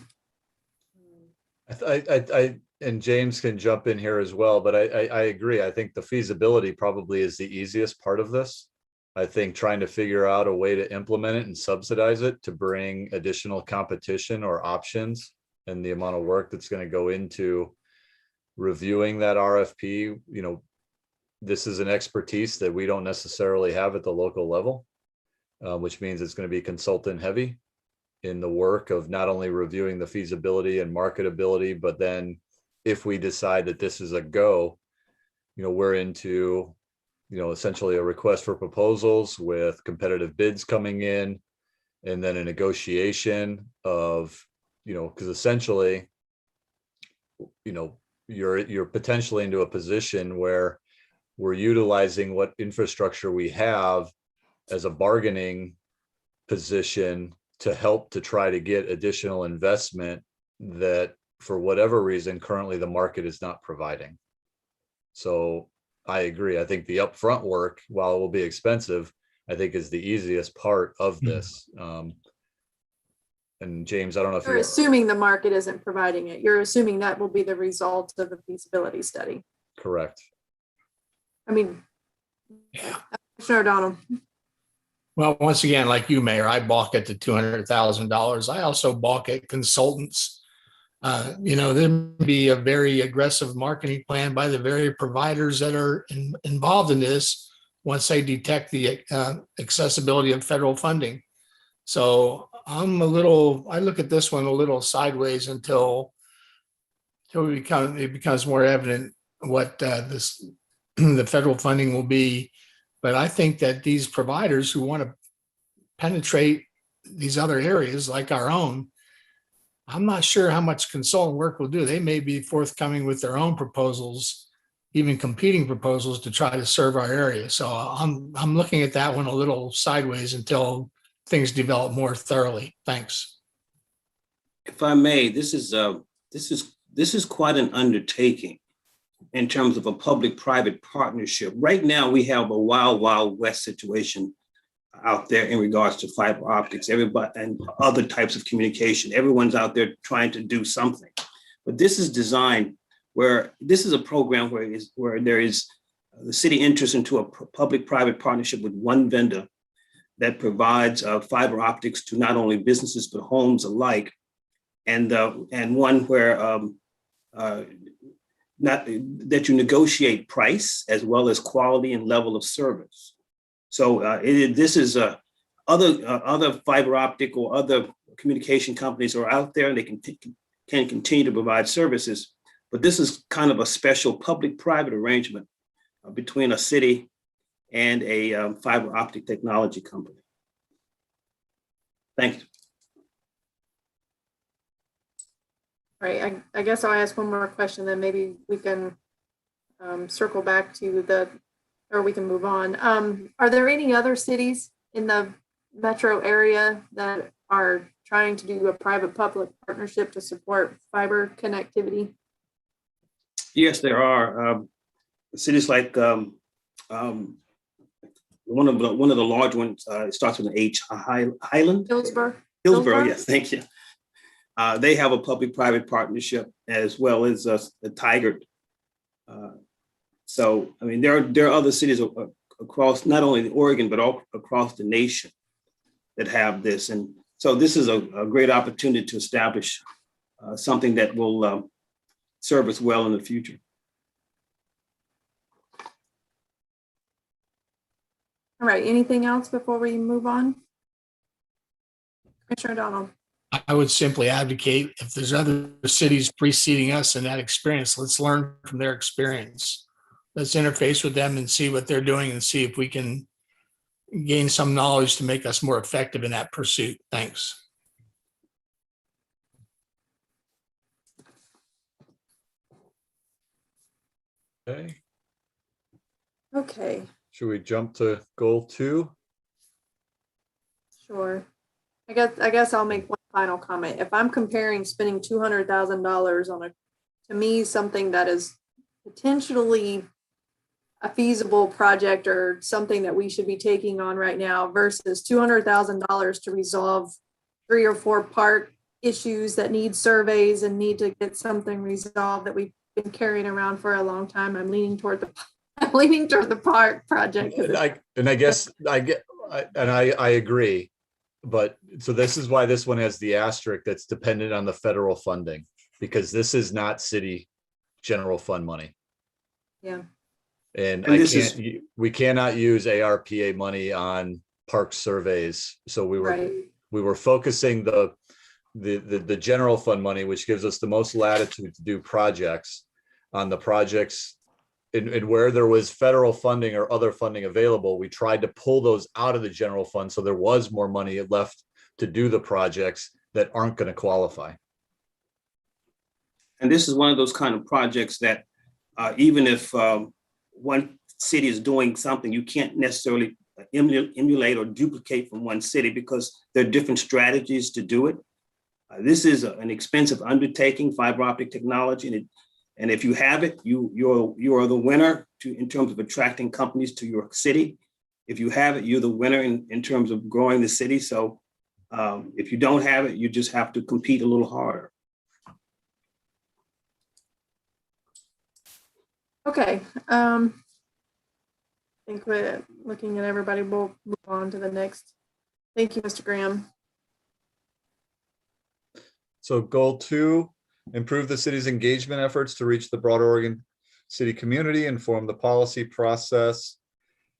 And James can jump in here as well, but I agree. I think the feasibility probably is the easiest part of this. I think trying to figure out a way to implement it and subsidize it to bring additional competition or options and the amount of work that's going to go into reviewing that RFP. This is an expertise that we don't necessarily have at the local level, which means it's going to be consultant heavy in the work of not only reviewing the feasibility and marketability, but then if we decide that this is a go, we're into, essentially a request for proposals with competitive bids coming in, and then a negotiation of, because essentially, you're potentially into a position where we're utilizing what infrastructure we have as a bargaining position to help to try to get additional investment that, for whatever reason, currently the market is not providing. So I agree. I think the upfront work, while it will be expensive, I think is the easiest part of this. And James, I don't know if You're assuming the market isn't providing it. You're assuming that will be the result of the feasibility study. correct. I mean, Yeah. Commissioner O'Donnell. Well, once again, like you, Mayor, I balk at the $200,000. I also balk at consultants. There may be a very aggressive marketing plan by the very providers that are involved in this once they detect the accessibility of federal funding. So I look at this one a little sideways until it becomes more evident what the federal funding will be. But I think that these providers who want to penetrate these other areas like our own, I'm not sure how much consultant work will do. They may be forthcoming with their own proposals, even competing proposals to try to serve our area. So I'm looking at that one a little sideways until things develop more thoroughly. Thanks. If I may, this is quite an undertaking in terms of a public-private partnership. Right now, we have a wild, wild west situation out there in regards to fiber optics, everybody and other types of communication. Everyone's out there trying to do something. But this is designed where this is a program where there is the city enters into a public-private partnership with one vendor that provides fiber optics to not only businesses but homes alike, and one where not that you negotiate price as well as quality and level of service. So this is other fiber optic or other communication companies are out there and they can continue to provide services, but this is kind of a special public-private arrangement between a city and a fiber optic technology company. Thank you. All right, I guess I'll ask one more question, then maybe we can circle back to or we can move on. Are there any other cities in the metro area that are trying to do a private-public partnership to support fiber connectivity? Yes, there are cities like one of the large ones. It starts with an H. Highland. Hillsborough. Hillsborough. Yes, thank you. They have a public-private partnership as well as the Tigard. So, I mean, there are other cities across not only Oregon, but all across the nation that have this. And so this is a great opportunity to establish something that will serve us well in the future. All right, anything else before we move on? Commissioner O'Donnell. I would simply advocate if there's other cities preceding us in that experience, let's learn from their experience. Let's interface with them and see what they're doing and see if we can gain some knowledge to make us more effective in that pursuit. Thanks. Okay. Okay, Should we jump to goal 2? sure. I guess I'll make one final comment. If I'm comparing spending $200,000 on to me, something that is potentially a feasible project or something that we should be taking on right now versus $200,000 to resolve 3 or 4 park issues that need surveys and need to get something resolved that we've been carrying around for a long time. I'm leaning toward the park project. I agree. But so this is why this one has the asterisk that's dependent on the federal funding, because this is not city general fund money. Yeah. And we cannot use ARPA money on park surveys. So we were focusing the general fund money, which gives us the most latitude to do projects, on the projects and where there was federal funding or other funding available, we tried to pull those out of the general fund so there was more money left to do the projects that aren't going to qualify. And this is one of those kind of projects that even if one city is doing something, you can't necessarily emulate or duplicate from one city because there are different strategies to do it. This is an expensive undertaking, fiber optic technology, and if you have it, you are the winner in terms of attracting companies to your city. If you have it, you're the winner in terms of growing the city. So if you don't have it, you just have to compete a little harder. Okay. I think we're looking at everybody. We'll move on to the next. Thank you, Mr. Graham. So goal 2, improve the city's engagement efforts to reach the broader Oregon City community, inform the policy process.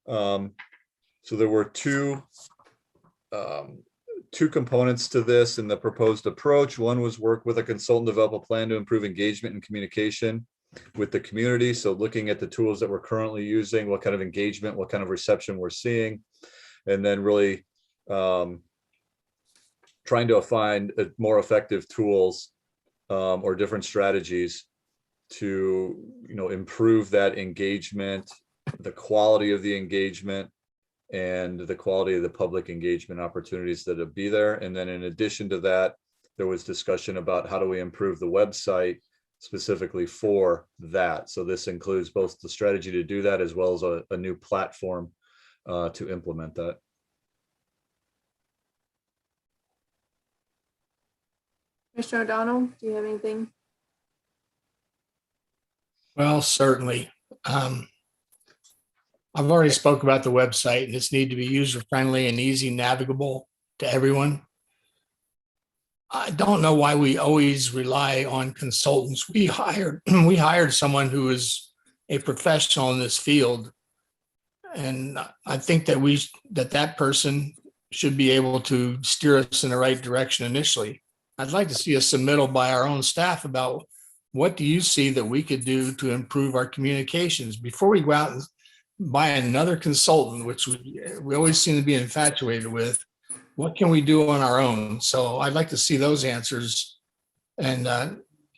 So there were two components to this in the proposed approach. One was work with a consultant, develop a plan to improve engagement and communication with the community. So looking at the tools that we're currently using, what kind of engagement, what kind of reception we're seeing, and then really trying to find more effective tools or different strategies to, improve that engagement, the quality of the engagement, and the quality of the public engagement opportunities that will be there. And then in addition to that, there was discussion about how do we improve the website specifically for that. So this includes both the strategy to do that as well as a new platform to implement that. Mr. O'Donnell, do you have anything? Well, certainly. I've already spoke about the website, and this need to be user-friendly and easy navigable to everyone. I don't know why we always rely on consultants. We hired someone who is a professional in this field, and I think that that person should be able to steer us in the right direction initially. I'd like to see a submittal by our own staff about what do you see that we could do to improve our communications before we go out and buy another consultant, which we always seem to be infatuated with. What can we do on our own? So I'd like to see those answers. And,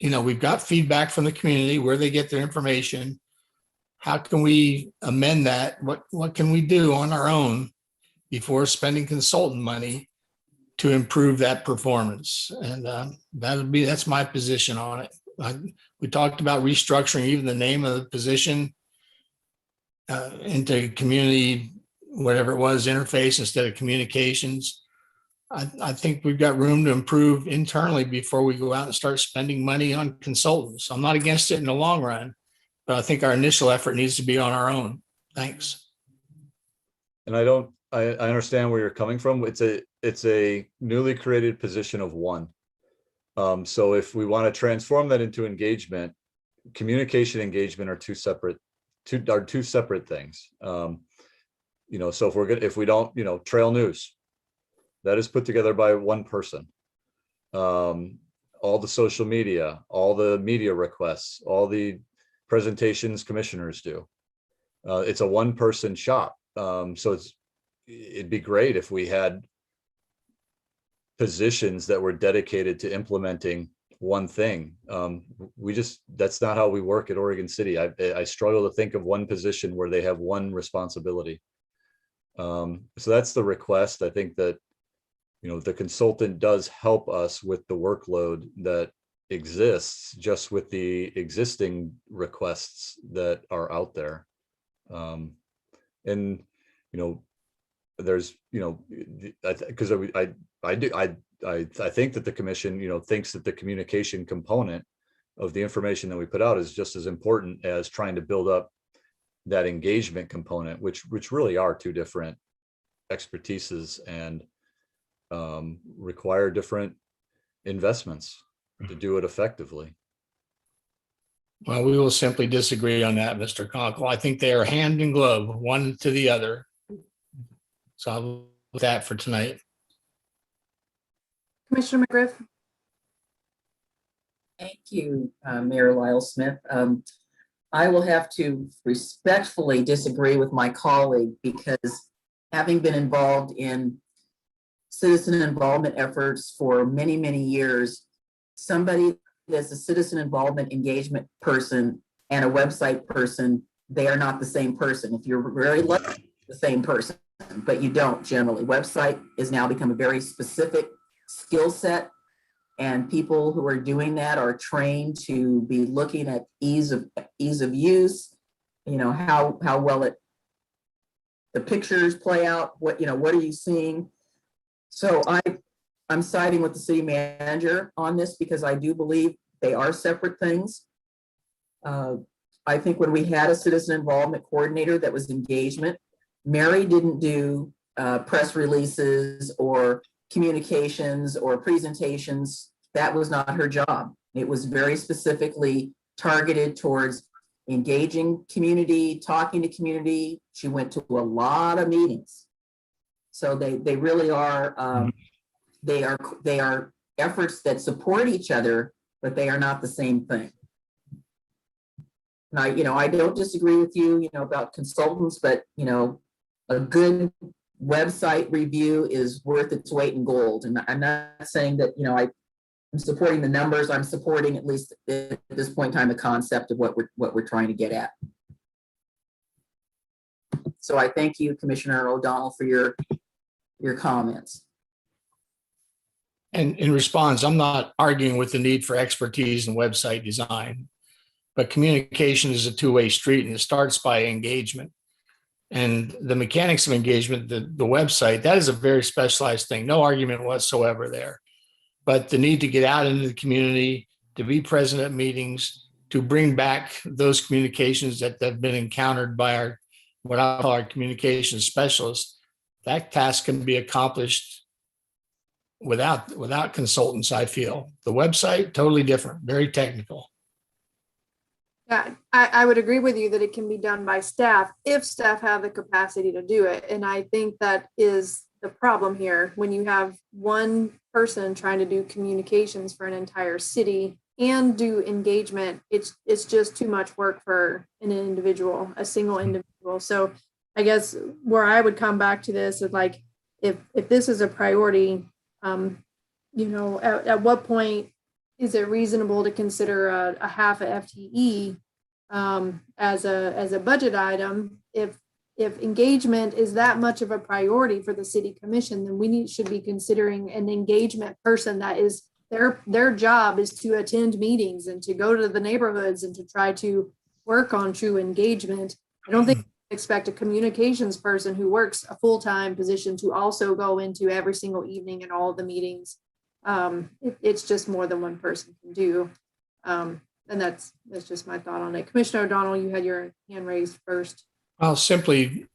we've got feedback from the community, where they get their information. How can we amend that? What can we do on our own before spending consultant money to improve that performance? And that's my position on it. We talked about restructuring even the name of the position into community, whatever it was, interface instead of communications. I think we've got room to improve internally before we go out and start spending money on consultants. I'm not against it in the long run, but I think our initial effort needs to be on our own. Thanks. And I understand where you're coming from. It's a newly created position of one. So if we want to transform that into engagement, communication engagement are two separate things. So if we don't, trail news, that is put together by one person. All the social media, all the media requests, all the presentations commissioners do. It's a one-person shop. So it'd be great if we had positions that were dedicated to implementing one thing. That's not how we work at Oregon City. I struggle to think of one position where they have one responsibility. So that's the request. I think that, the consultant does help us with the workload that exists just with the existing requests that are out there. And, there's, because I think that the commission, thinks that the communication component of the information that we put out is just as important as trying to build up that engagement component, which really are two different expertises and require different investments to do it effectively. Well, we will simply disagree on that, Mr. Conkle. I think they are hand in glove, one to the other. So I'll leave that for tonight. Commissioner McGriff. Thank you, Mayor Lyle Smith. I will have to respectfully disagree with my colleague because having been involved in citizen involvement efforts for many, many years, somebody that's a citizen involvement engagement person and a website person, they are not the same person. If you're very lucky, the same person, but you don't generally. Website has now become a very specific skill set, and people who are doing that are trained to be looking at ease of use, you know, how well the pictures play out, what are you seeing? So I'm siding with the city manager on this because I do believe they are separate things. I think when we had a citizen involvement coordinator that was engagement, Mary didn't do press releases or communications or presentations. That was not her job. It was very specifically targeted towards engaging community, talking to community. She went to a lot of meetings. So they really are, they are efforts that support each other, but they are not the same thing. And I don't disagree with you, about consultants, but, a good website review is worth its weight in gold. And I'm not saying that, I'm supporting the numbers. I'm supporting, at least at this point in time, the concept of what we're trying to get at. So I thank you, Commissioner O'Donnell, for your comments. And in response, I'm not arguing with the need for expertise in website design, but communication is a two-way street, and it starts by engagement. And the mechanics of engagement, the website, that is a very specialized thing. No argument whatsoever there. But the need to get out into the community, to be present at meetings, to bring back those communications that have been encountered by what I call our communications specialists, that task can be accomplished without consultants, I feel. The website, totally different, very technical. Yeah, I would agree with you that it can be done by staff if staff have the capacity to do it. And I think that is the problem here. When you have one person trying to do communications for an entire city and do engagement, it's just too much work for an individual, a single individual. So I guess where I would come back to this is like, if this is a priority, at what point is it reasonable to consider a half a FTE as a budget item? If engagement is that much of a priority for the city commission, then should be considering an engagement person that is their job is to attend meetings and to go to the neighborhoods and to try to work on true engagement. I don't think expect a communications person who works a full-time position to also go into every single evening and all the meetings. It's just more than one person can do. And that's just my thought on it. Commissioner O'Donnell, you had your hand raised first. Well, simply,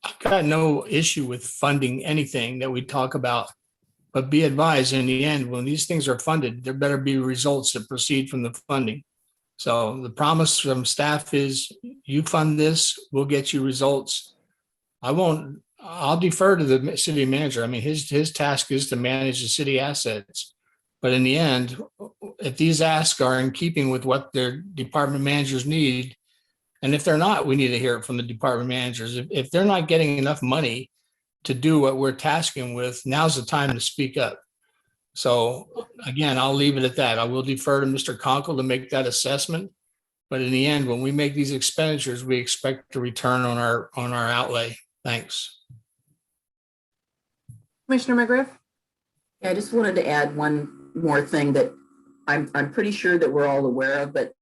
I've got no issue with funding anything that we talk about, but be advised, in the end, when these things are funded, there better be results that proceed from the funding. So the promise from staff is, you fund this, we'll get you results. I'll defer to the city manager. I mean, his task is to manage the city assets. But in the end, if these asks are in keeping with what their department managers need, and if they're not, we need to hear it from the department managers. If they're not getting enough money to do what we're tasking with, now's the time to speak up. So again, I'll leave it at that. I will defer to Mr. Conkle to make that assessment. But in the end, when we make these expenditures, we expect a return on our outlay. Thanks. Commissioner McGriff? Yeah, I just wanted to add one more thing that I'm pretty sure that we're all aware of, but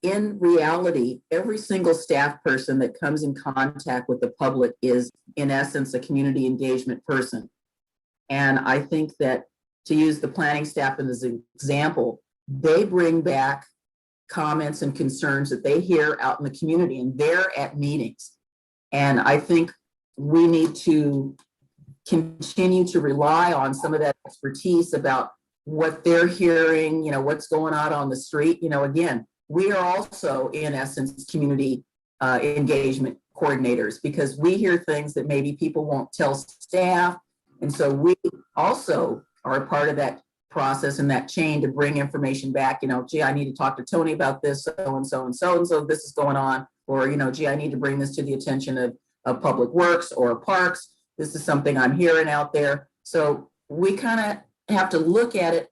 in reality, every single staff person that comes in contact with the public is, in essence, a community engagement person. And I think that, to use the planning staff as an example, they bring back comments and concerns that they hear out in the community, and they're at meetings. And I think we need to continue to rely on some of that expertise about what they're hearing, what's going on the street. Again, we are also, in essence, community engagement coordinators, because we hear things that maybe people won't tell staff. And so we also are a part of that process and that chain to bring information back, gee, I need to talk to Tony about this, so and so and so and so, this is going on, or, gee, I need to bring this to the attention of Public Works or Parks. This is something I'm hearing out there. So we kind of have to look at it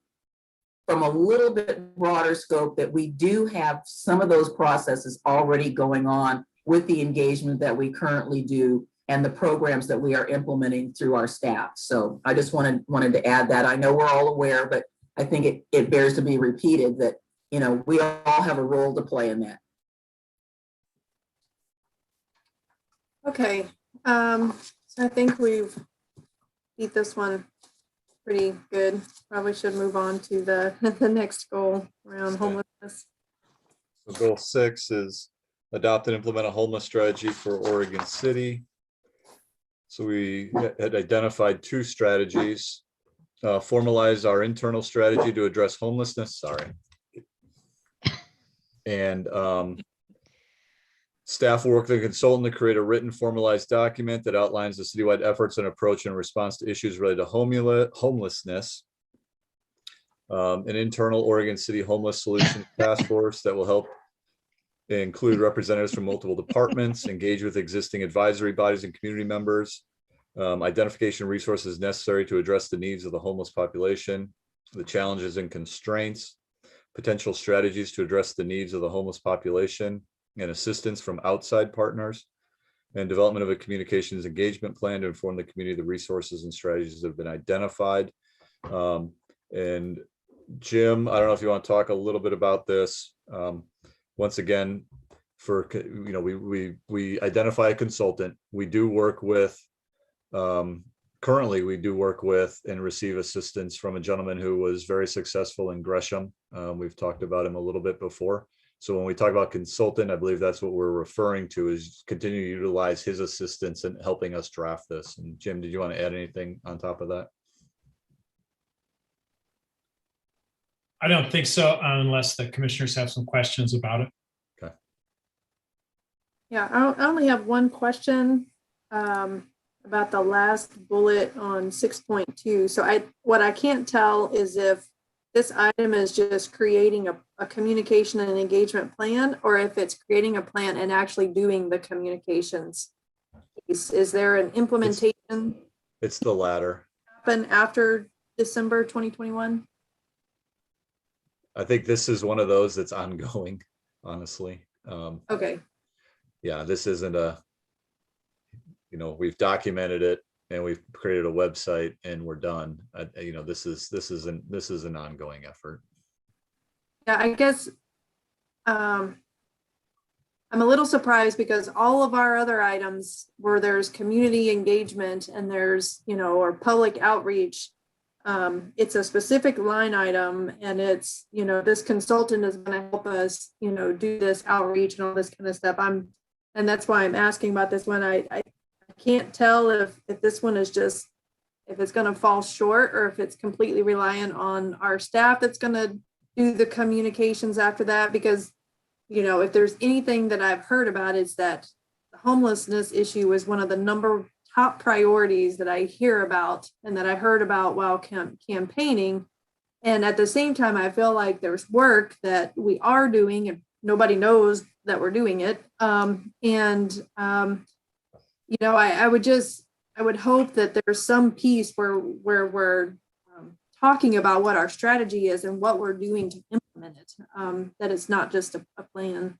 from a little bit broader scope, that we do have some of those processes already going on with the engagement that we currently do and the programs that we are implementing through our staff. So I just wanted to add that. I know we're all aware, but I think it bears to be repeated that, we all have a role to play in that. Okay, so I think we've beat this one pretty good. Probably should move on to the next goal around homelessness. So goal 6 is adopt and implement a homeless strategy for Oregon City. So we had identified 2 strategies. Formalize our internal strategy to address homelessness. And staff will work with a consultant to create a written formalized document that outlines the citywide efforts and approach in response to issues related to homelessness. An internal Oregon City Homeless Solutions Task Force that will help include representatives from multiple departments, engage with existing advisory bodies and community members, identification of resources necessary to address the needs of the homeless population, the challenges and constraints, potential strategies to address the needs of the homeless population, and assistance from outside partners, and development of a communications engagement plan to inform the community of the resources and strategies that have been identified. And Jim, I don't know if you want to talk a little bit about this. Once again, we identify a consultant. We do work with, currently we do work with and receive assistance from a gentleman who was very successful in Gresham. We've talked about him a little bit before. So when we talk about consultant, I believe that's what we're referring to, is continue to utilize his assistance in helping us draft this. And Jim, did you want to add anything on top of that? I don't think so, unless the commissioners have some questions about it. Okay. Yeah, I only have one question about the last bullet on 6.2. So what I can't tell is if this item is just creating a communication and engagement plan, or if it's creating a plan and actually doing the communications piece. Is there an implementation? It's the latter. Happen after December 2021? I think this is one of those that's ongoing, honestly. Okay. Yeah, this isn't we've documented it and we've created a website and we're done. This is an ongoing effort. Yeah, I guess I'm a little surprised because all of our other items where there's community engagement and there's, or public outreach, it's a specific line item and it's, this consultant is going to help us, do this outreach and all this kind of stuff. And that's why I'm asking about this one. I can't tell if this one is just, if it's going to fall short or if it's completely reliant on our staff that's going to do the communications after that. Because, if there's anything that I've heard about is that the homelessness issue is one of the top priorities that I hear about and that I heard about while campaigning. And at the same time, I feel like there's work that we are doing and nobody knows that we're doing it. I would hope that there's some piece where we're talking about what our strategy is and what we're doing to implement it, that it's not just a plan.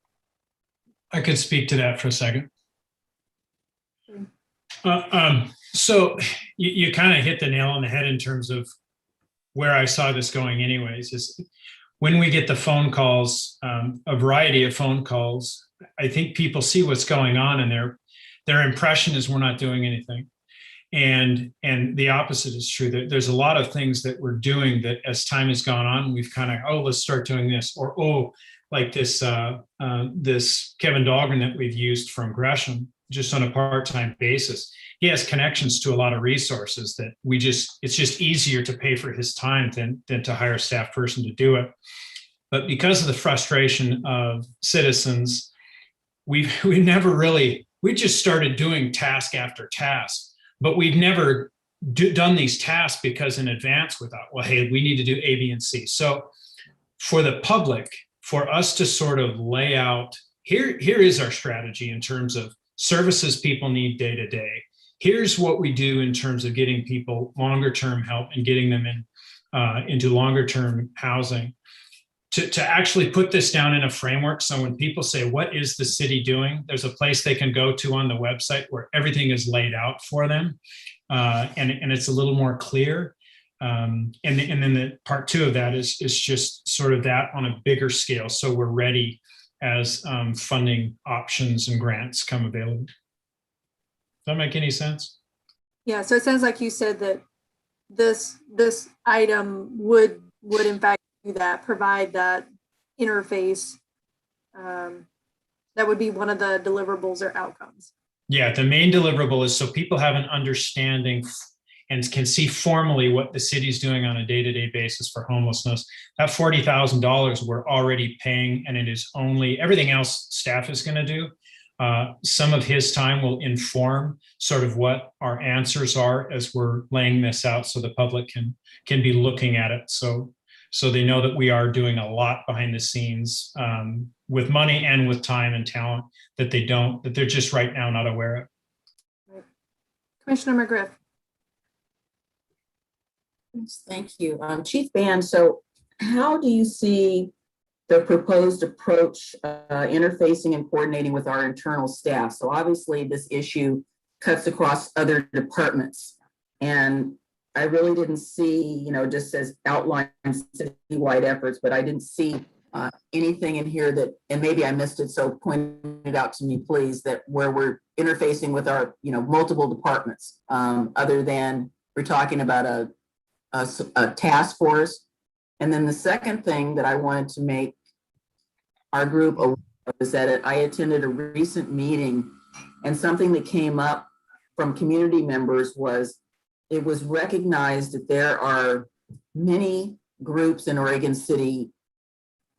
I could speak to that for a second. So you kind of hit the nail on the head in terms of where I saw this going anyways, is when we get the phone calls, a variety of phone calls, I think people see what's going on and their impression is we're not doing anything. And the opposite is true. There's a lot of things that we're doing that as time has gone on, we've kind of, let's start doing this, or like this this Kevin Dahlgren that we've used from Gresham, just on a part-time basis. He has connections to a lot of resources that it's just easier to pay for his time than to hire a staff person to do it. But because of the frustration of citizens, we just started doing task after task, but we've never done these tasks because in advance we thought, well, hey, we need to do A, B, and C. So for the public, for us to sort of lay out, here is our strategy in terms of services people need day to day. Here's what we do in terms of getting people longer term help and getting them into longer term housing. To actually put this down in a framework, so when people say, what is the city doing? There's a place they can go to on the website where everything is laid out for them. And it's a little more clear. And then the part two of that is just sort of that on a bigger scale. So we're ready as funding options and grants come available. Does that make any sense? Yeah, so it sounds like you said that this item would in fact do that, provide that interface. That would be one of the deliverables or outcomes. Yeah, the main deliverable is so people have an understanding and can see formally what the city's doing on a day-to-day basis for homelessness. That $40,000 we're already paying, and it is only, everything else staff is going to do. Some of his time will inform sort of what our answers are as we're laying this out so the public can be looking at it. So they know that we are doing a lot behind the scenes with money and with time and talent that they're just right now not aware of. Right. Commissioner McGriff. Thank you. Chief Band, so how do you see the proposed approach interfacing and coordinating with our internal staff? So obviously this issue cuts across other departments, and I really didn't see, just as outlines citywide efforts, but I didn't see anything in here that, and maybe I missed it, so point it out to me, please, that where we're interfacing with our, multiple departments, other than we're talking about a task force. And then the second thing that I wanted to make our group aware of is that I attended a recent meeting, and something that came up from community members was it was recognized that there are many groups in Oregon City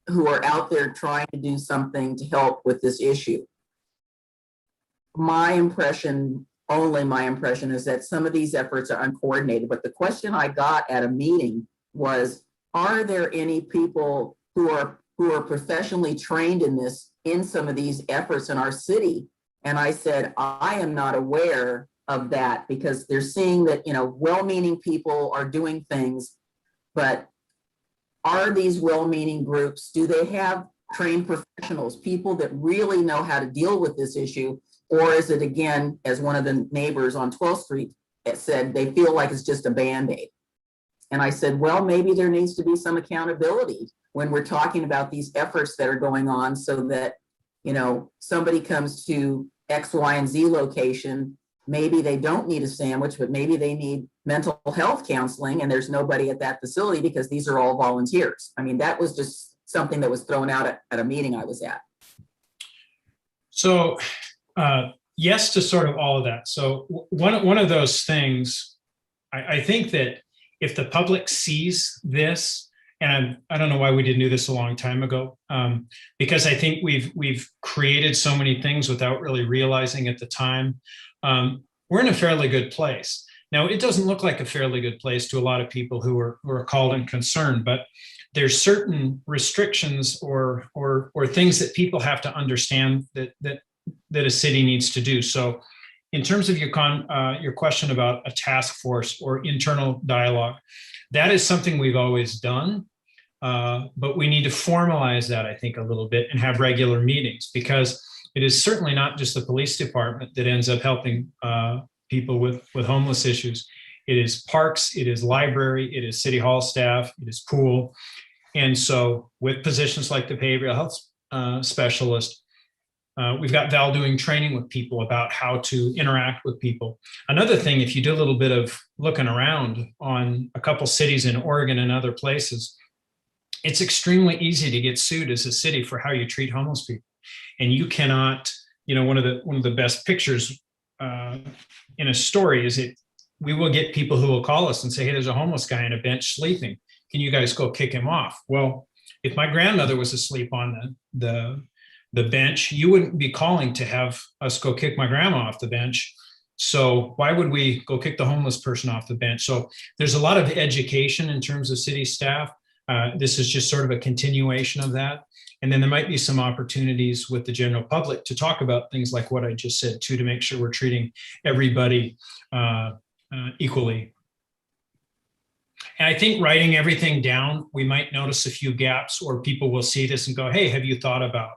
who are out there trying to do something to help with this issue. My impression is that some of these efforts are uncoordinated, but the question I got at a meeting was, are there any people who are professionally trained in some of these efforts in our city? And I said, I am not aware of that, because they're seeing that, well-meaning people are doing things, but are these well-meaning groups, do they have trained professionals, people that really know how to deal with this issue? Or is it, again, as one of the neighbors on 12th Street said, they feel like it's just a Band-Aid? And I said, well, maybe there needs to be some accountability when we're talking about these efforts that are going on, so that, somebody comes to X, Y, and Z location, maybe they don't need a sandwich, but maybe they need mental health counseling, and there's nobody at that facility because these are all volunteers. I mean, that was just something that was thrown out at a meeting I was at. So yes to sort of all of that. So one of those things, I think that if the public sees this, and I don't know why we didn't do this a long time ago, because I think we've created so many things without really realizing at the time. We're in a fairly good place. Now, it doesn't look like a fairly good place to a lot of people who are called and concerned, but there's certain restrictions or things that people have to understand that a city needs to do. So in terms of your question about a task force or internal dialogue, that is something we've always done, but we need to formalize that, I think, a little bit and have regular meetings, because it is certainly not just the police department that ends up helping people with homeless issues. It is parks, it is library, it is city hall staff, it is pool. And so with positions like the behavioral health specialist, we've got Val doing training with people about how to interact with people. Another thing, if you do a little bit of looking around on a couple cities in Oregon and other places, it's extremely easy to get sued as a city for how you treat homeless people. And you cannot, one of the best pictures in a story is we will get people who will call us and say, hey, there's a homeless guy on a bench sleeping. Can you guys go kick him off? Well, if my grandmother was asleep on the bench, you wouldn't be calling to have us go kick my grandma off the bench. So why would we go kick the homeless person off the bench? So there's a lot of education in terms of city staff. This is just sort of a continuation of that. And then there might be some opportunities with the general public to talk about things like what I just said too, to make sure we're treating everybody equally. And I think writing everything down, we might notice a few gaps, or people will see this and go, hey, have you thought about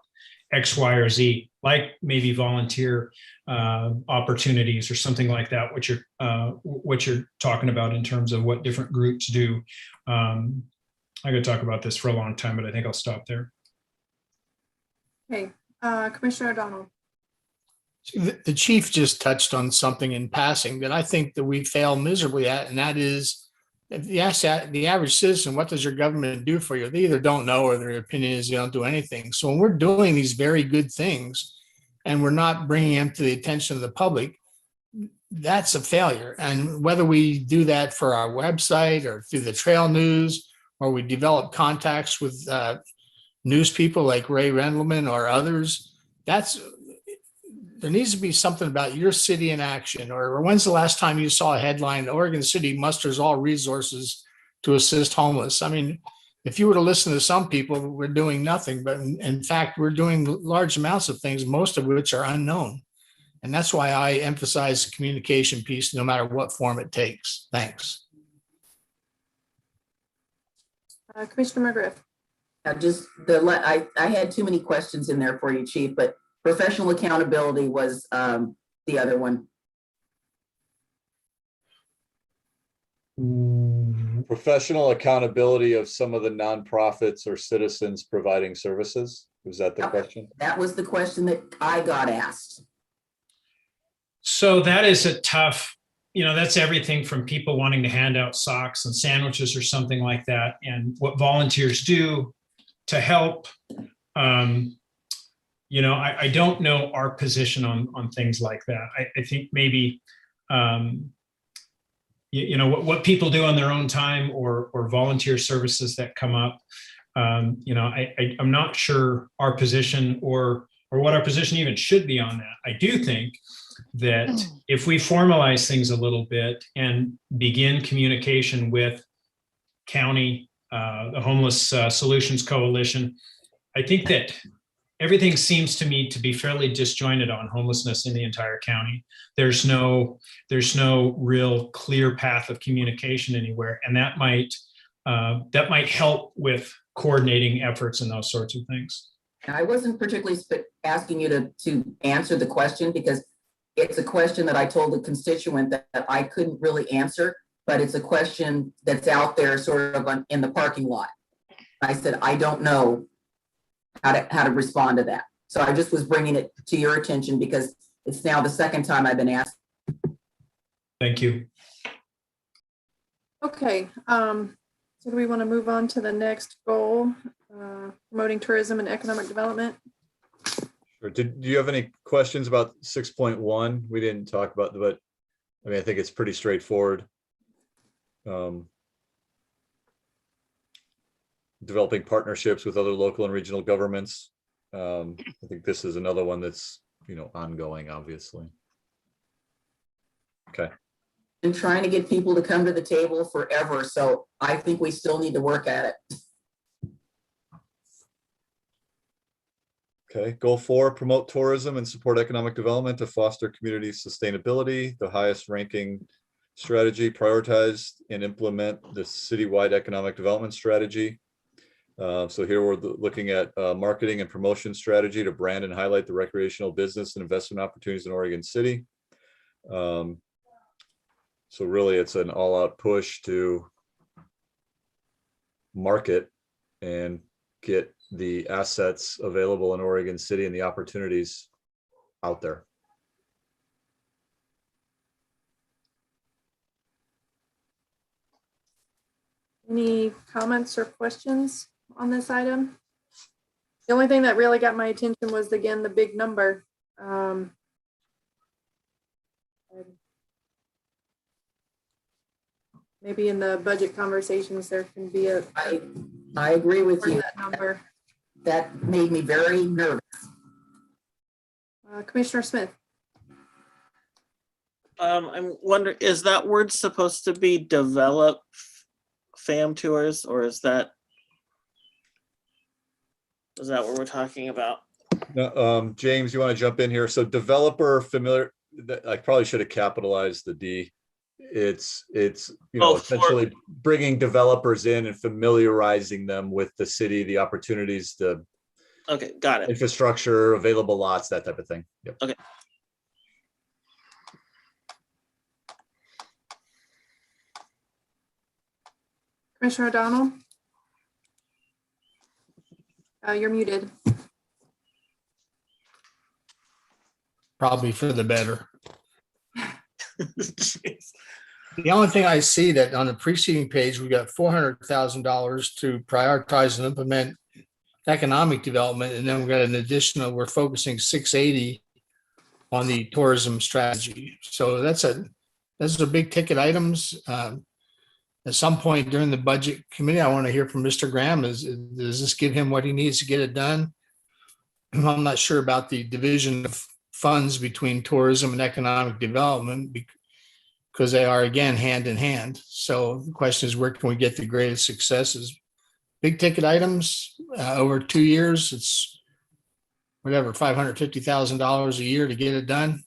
X, Y, or Z, like maybe volunteer opportunities or something like that, what you're talking about in terms of what different groups do. I could talk about this for a long time, but I think I'll stop there. Okay, Commissioner O'Donnell. The chief just touched on something in passing that I think that we fail miserably at, and that is, if you ask the average citizen, what does your government do for you? They either don't know, or their opinion is they don't do anything. So when we're doing these very good things and we're not bringing them to the attention of the public, that's a failure. And whether we do that for our website or through the trail news, or we develop contacts with news people like Ray Rendelman or others, there needs to be something about your city in action. Or when's the last time you saw a headline, Oregon City musters all resources to assist homeless? I mean, if you were to listen to some people, we're doing nothing, but in fact, we're doing large amounts of things, most of which are unknown. And that's why I emphasize the communication piece, no matter what form it takes. Thanks. Commissioner McGriff. Just I had too many questions in there for you, Chief, but professional accountability was the other one. Professional accountability of some of the nonprofits or citizens providing services. Was that the question? That was the question that I got asked. So that is a tough, that's everything from people wanting to hand out socks and sandwiches or something like that, and what volunteers do to help. I don't know our position on things like that. I think maybe, what people do on their own time or volunteer services that come up. I'm not sure our position or what our position even should be on that. I do think that if we formalize things a little bit and begin communication with county, the Homeless Solutions Coalition, I think that everything seems to me to be fairly disjointed on homelessness in the entire county. There's no real clear path of communication anywhere, and that might help with coordinating efforts and those sorts of things. I wasn't particularly asking you to answer the question, because it's a question that I told the constituent that I couldn't really answer, but it's a question that's out there sort of in the parking lot. I said, I don't know how to respond to that. So I just was bringing it to your attention because it's now the second time I've been asked. Thank you. Okay, so do we want to move on to the next goal, promoting tourism and economic development? Sure. Do you have any questions about 6.1? We didn't talk about, but I think it's pretty straightforward. Developing partnerships with other local and regional governments. I think this is another one that's, ongoing, obviously. Okay. Been trying to get people to come to the table forever, so I think we still need to work at it. Okay, goal 4, promote tourism and support economic development to foster community sustainability. The highest ranking strategy, prioritize and implement the citywide economic development strategy. So here we're looking at marketing and promotion strategy to brand and highlight the recreational business and investment opportunities in Oregon City. So really it's an all-out push to market and get the assets available in Oregon City and the opportunities out there. Any comments or questions on this item? The only thing that really got my attention was, again, the big number. Maybe in the budget conversations, there can be I agree with you. That number. That made me very nervous. Commissioner Smith. I'm wondering, is that word supposed to be develop fam tours, or is that what we're talking about? No, James, you want to jump in here? So developer familiar, I probably should have capitalized the D. It's essentially bringing developers in and familiarizing them with the city, the opportunities, the Okay, got it. infrastructure, available lots, that type of thing. Yep. Okay. Commissioner O'Donnell? You're muted. Probably for the better. The only thing I see that on the preceding page, we got $400,000 to prioritize and implement economic development. And then we got an additional, we're focusing 680 on the tourism strategy. So those are big ticket items. At some point during the budget committee, I want to hear from Mr. Graham. Does this give him what he needs to get it done? I'm not sure about the division of funds between tourism and economic development because they are, again, hand in hand. So the question is, where can we get the greatest successes? Big ticket items over 2 years, it's whatever, $550,000 a year to get it done.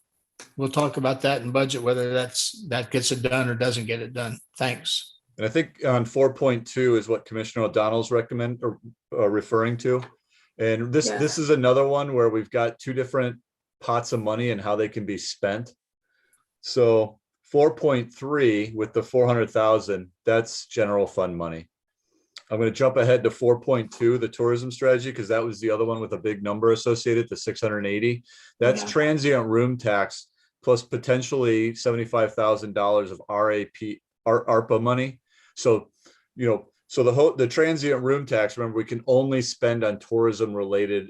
We'll talk about that in budget, whether that gets it done or doesn't get it done. Thanks. And I think on 4.2 is what Commissioner O'Donnell's referring to. And this is another one where we've got two different pots of money and how they can be spent. So 4.3 with the 400,000, that's general fund money. I'm going to jump ahead to 4.2, the tourism strategy, because that was the other one with a big number associated, the 680. That's transient room tax plus potentially $75,000 of ARPA money. So, the transient room tax, remember, we can only spend on tourism related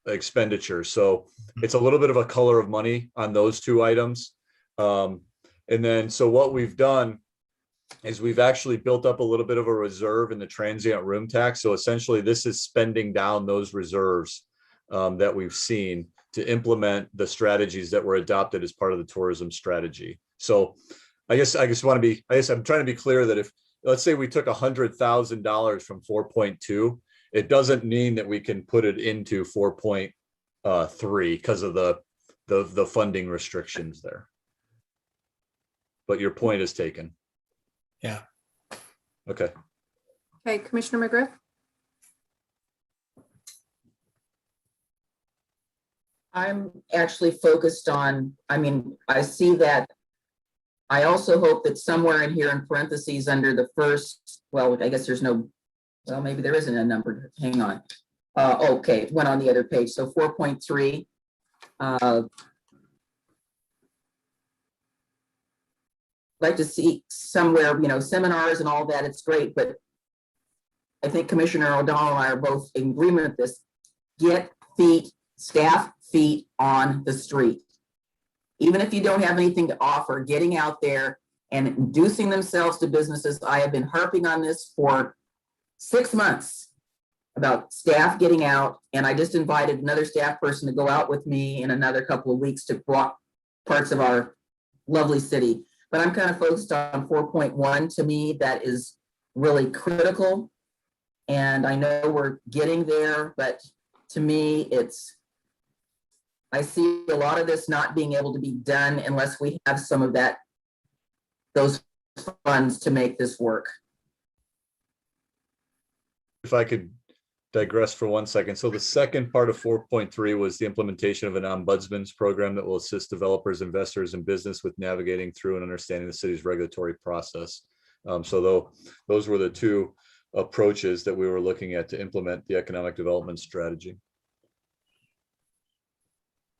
expenditures. So it's a little bit of a color of money on those two items. And then, so what we've done is we've actually built up a little bit of a reserve in the transient room tax. So essentially this is spending down those reserves that we've seen to implement the strategies that were adopted as part of the tourism strategy. So I'm trying to be clear that if, let's say we took $100,000 from 4.2, it doesn't mean that we can put it into 4.3 because of the funding restrictions there. But your point is taken. Yeah. Okay. Okay, Commissioner McGriff? I'm actually focused on, I see that. I also hope that somewhere in here in parentheses under the first, well, I guess there's no, well, maybe there isn't a number. Hang on. Okay, went on the other page. So 4.3. Like to see somewhere, seminars and all that, it's great, but I think Commissioner O'Donnell and I are both in agreement with this. Get staff feet on the street. Even if you don't have anything to offer, getting out there and inducing themselves to businesses. I have been harping on this for 6 months about staff getting out, and I just invited another staff person to go out with me in another couple of weeks to walk parts of our lovely city. But I'm kind of focused on 4.1. To me, that is really critical. And I know we're getting there, but to me, I see a lot of this not being able to be done unless we have some of those funds to make this work. If I could digress for 1 second. So the second part of 4.3 was the implementation of an ombudsman's program that will assist developers, investors, and business with navigating through and understanding the city's regulatory process. Those were the two approaches that we were looking at to implement the economic development strategy.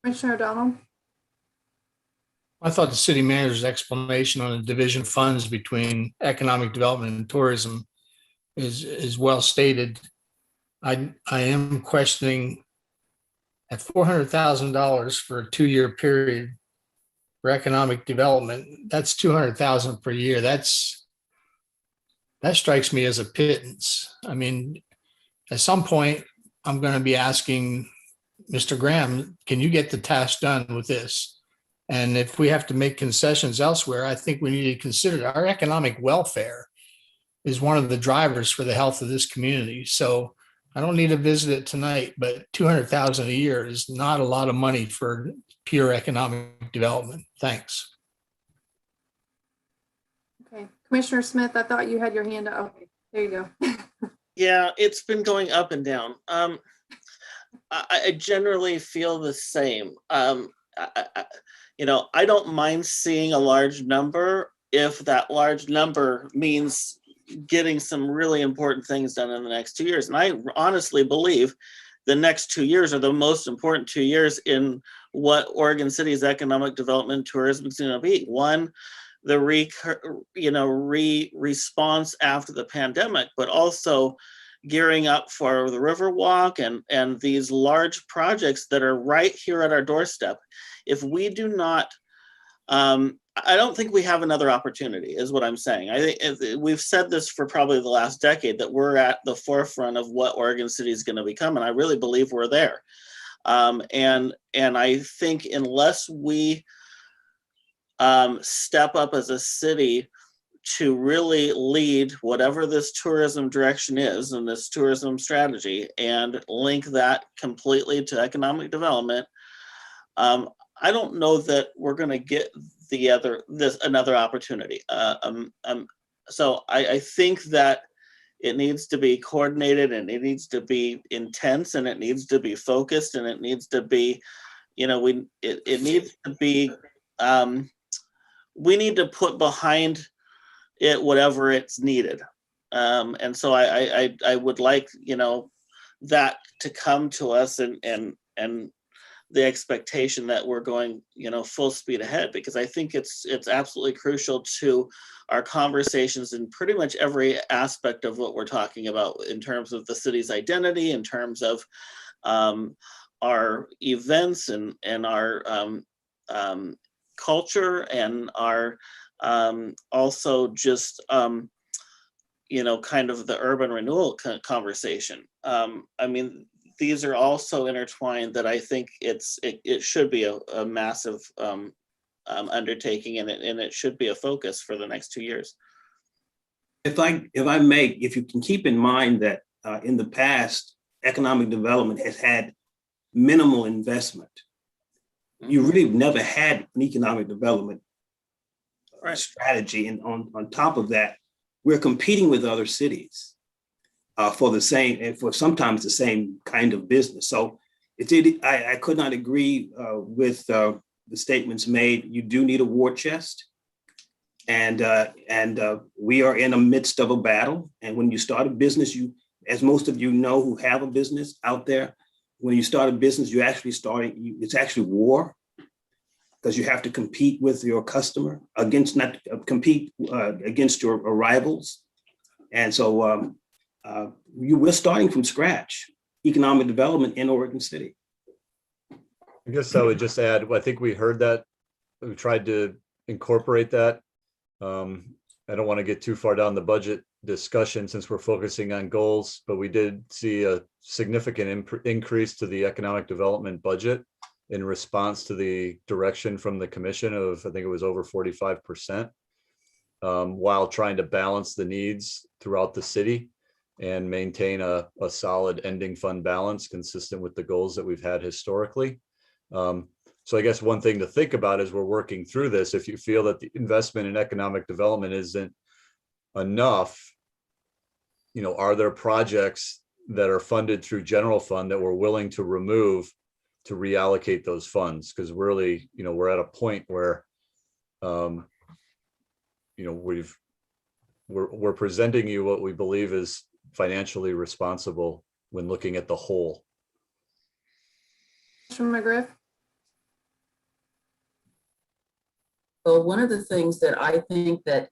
Commissioner O'Donnell? I thought the city manager's explanation on the division of funds between economic development and tourism is well stated. I am questioning at $400,000 for a 2-year period for economic development. That's $200,000 per year. That strikes me as a pittance. I mean, at some point, I'm going to be asking Mr. Graham, can you get the task done with this? And if we have to make concessions elsewhere, I think we need to consider our economic welfare is one of the drivers for the health of this community. So I don't need to visit it tonight, but 200,000 a year is not a lot of money for pure economic development. Thanks. Okay, Commissioner Smith, I thought you had your hand up. Okay, there you go. Yeah, it's been going up and down. I generally feel the same. I don't mind seeing a large number if that large number means getting some really important things done in the next 2 years. And I honestly believe the next 2 years are the most important 2 years in what Oregon City's economic development and tourism is going to be. One, the response after the pandemic, but also gearing up for the Riverwalk and these large projects that are right here at our doorstep. If we do not, I don't think we have another opportunity, is what I'm saying. I think we've said this for probably the last decade, that we're at the forefront of what Oregon City is going to become, and I really believe we're there. And I think unless we step up as a city to really lead whatever this tourism direction is and this tourism strategy and link that completely to economic development, I don't know that we're going to get another opportunity. So I think that it needs to be coordinated, and it needs to be intense, and it needs to be focused, and it needs to be, it needs to be, we need to put behind it whatever it's needed. And so I would like, that to come to us and the expectation that we're going, full speed ahead, because I think it's absolutely crucial to our conversations in pretty much every aspect of what we're talking about, in terms of the city's identity, in terms of our events and our culture, and our also just kind of the urban renewal conversation. These are also intertwined, that I think it should be a massive undertaking, and it should be a focus for the next 2 years. If I may, if you can keep in mind that in the past, economic development has had minimal investment. You really never had an economic development strategy. And on top of that, we're competing with other cities for the same, and for sometimes the same kind of business. So I could not agree with the statements made. You do need a war chest. And we are in the midst of a battle. And when you start a business, as most of you know who have a business out there, when you start a business, it's actually war, because you have to compete with your customer compete against your rivals. And so we're starting from scratch, economic development in Oregon City. I guess I would just add, I think we heard that, we tried to incorporate that. I don't want to get too far down the budget discussion since we're focusing on goals, but we did see a significant increase to the economic development budget in response to the direction from the commission of, I think it was over 45%, while trying to balance the needs throughout the city and maintain a solid ending fund balance consistent with the goals that we've had historically. So I guess one thing to think about as we're working through this, if you feel that the investment in economic development isn't enough, are there projects that are funded through general fund that we're willing to remove to reallocate those funds? Because really, we're at a point where, we're presenting you what we believe is financially responsible when looking at the whole. Commissioner McGriff? Well, one of the things that I think that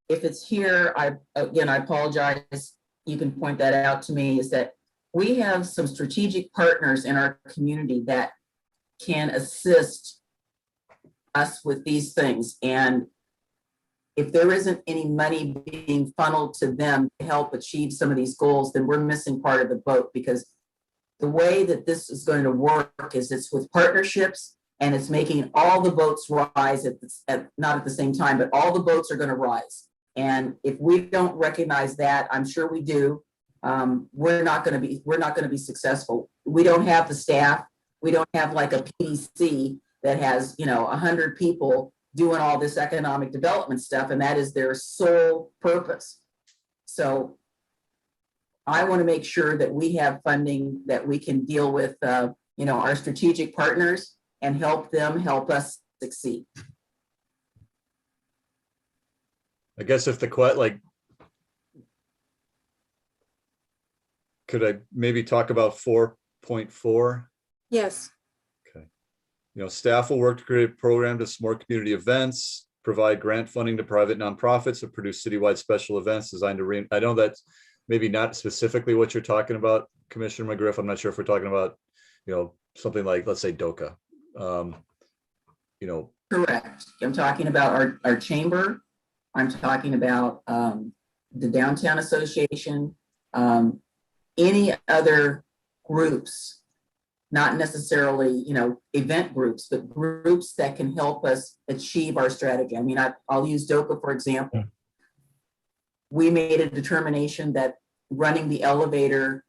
if it's here, I apologize, you can point that out to me, is that we have some strategic partners in our community that can assist us with these things. And if there isn't any money being funneled to them to help achieve some of these goals, then we're missing part of the boat, because the way that this is going to work is it's with partnerships and it's making all the boats rise not at the same time, but all the boats are going to rise. And if we don't recognize that, I'm sure we do, we're not going to be successful. We don't have the staff. We don't have like a PDC that has, 100 people doing all this economic development stuff, and that is their sole purpose. So I want to make sure that we have funding that we can deal with, our strategic partners and help them help us succeed. I guess if could I maybe talk about 4.4? Yes. Okay. Staff will work to create a program to support community events, provide grant funding to private nonprofits to produce citywide special events designed to I know that's maybe not specifically what you're talking about, Commissioner McGriff. I'm not sure if we're talking about, something like, let's say, DOCA. Correct. I'm talking about our chamber. I'm talking about the Downtown Association, any other groups, not necessarily, event groups, but groups that can help us achieve our strategy. I mean, I'll use DOCA, for example. We made a determination that running the elevator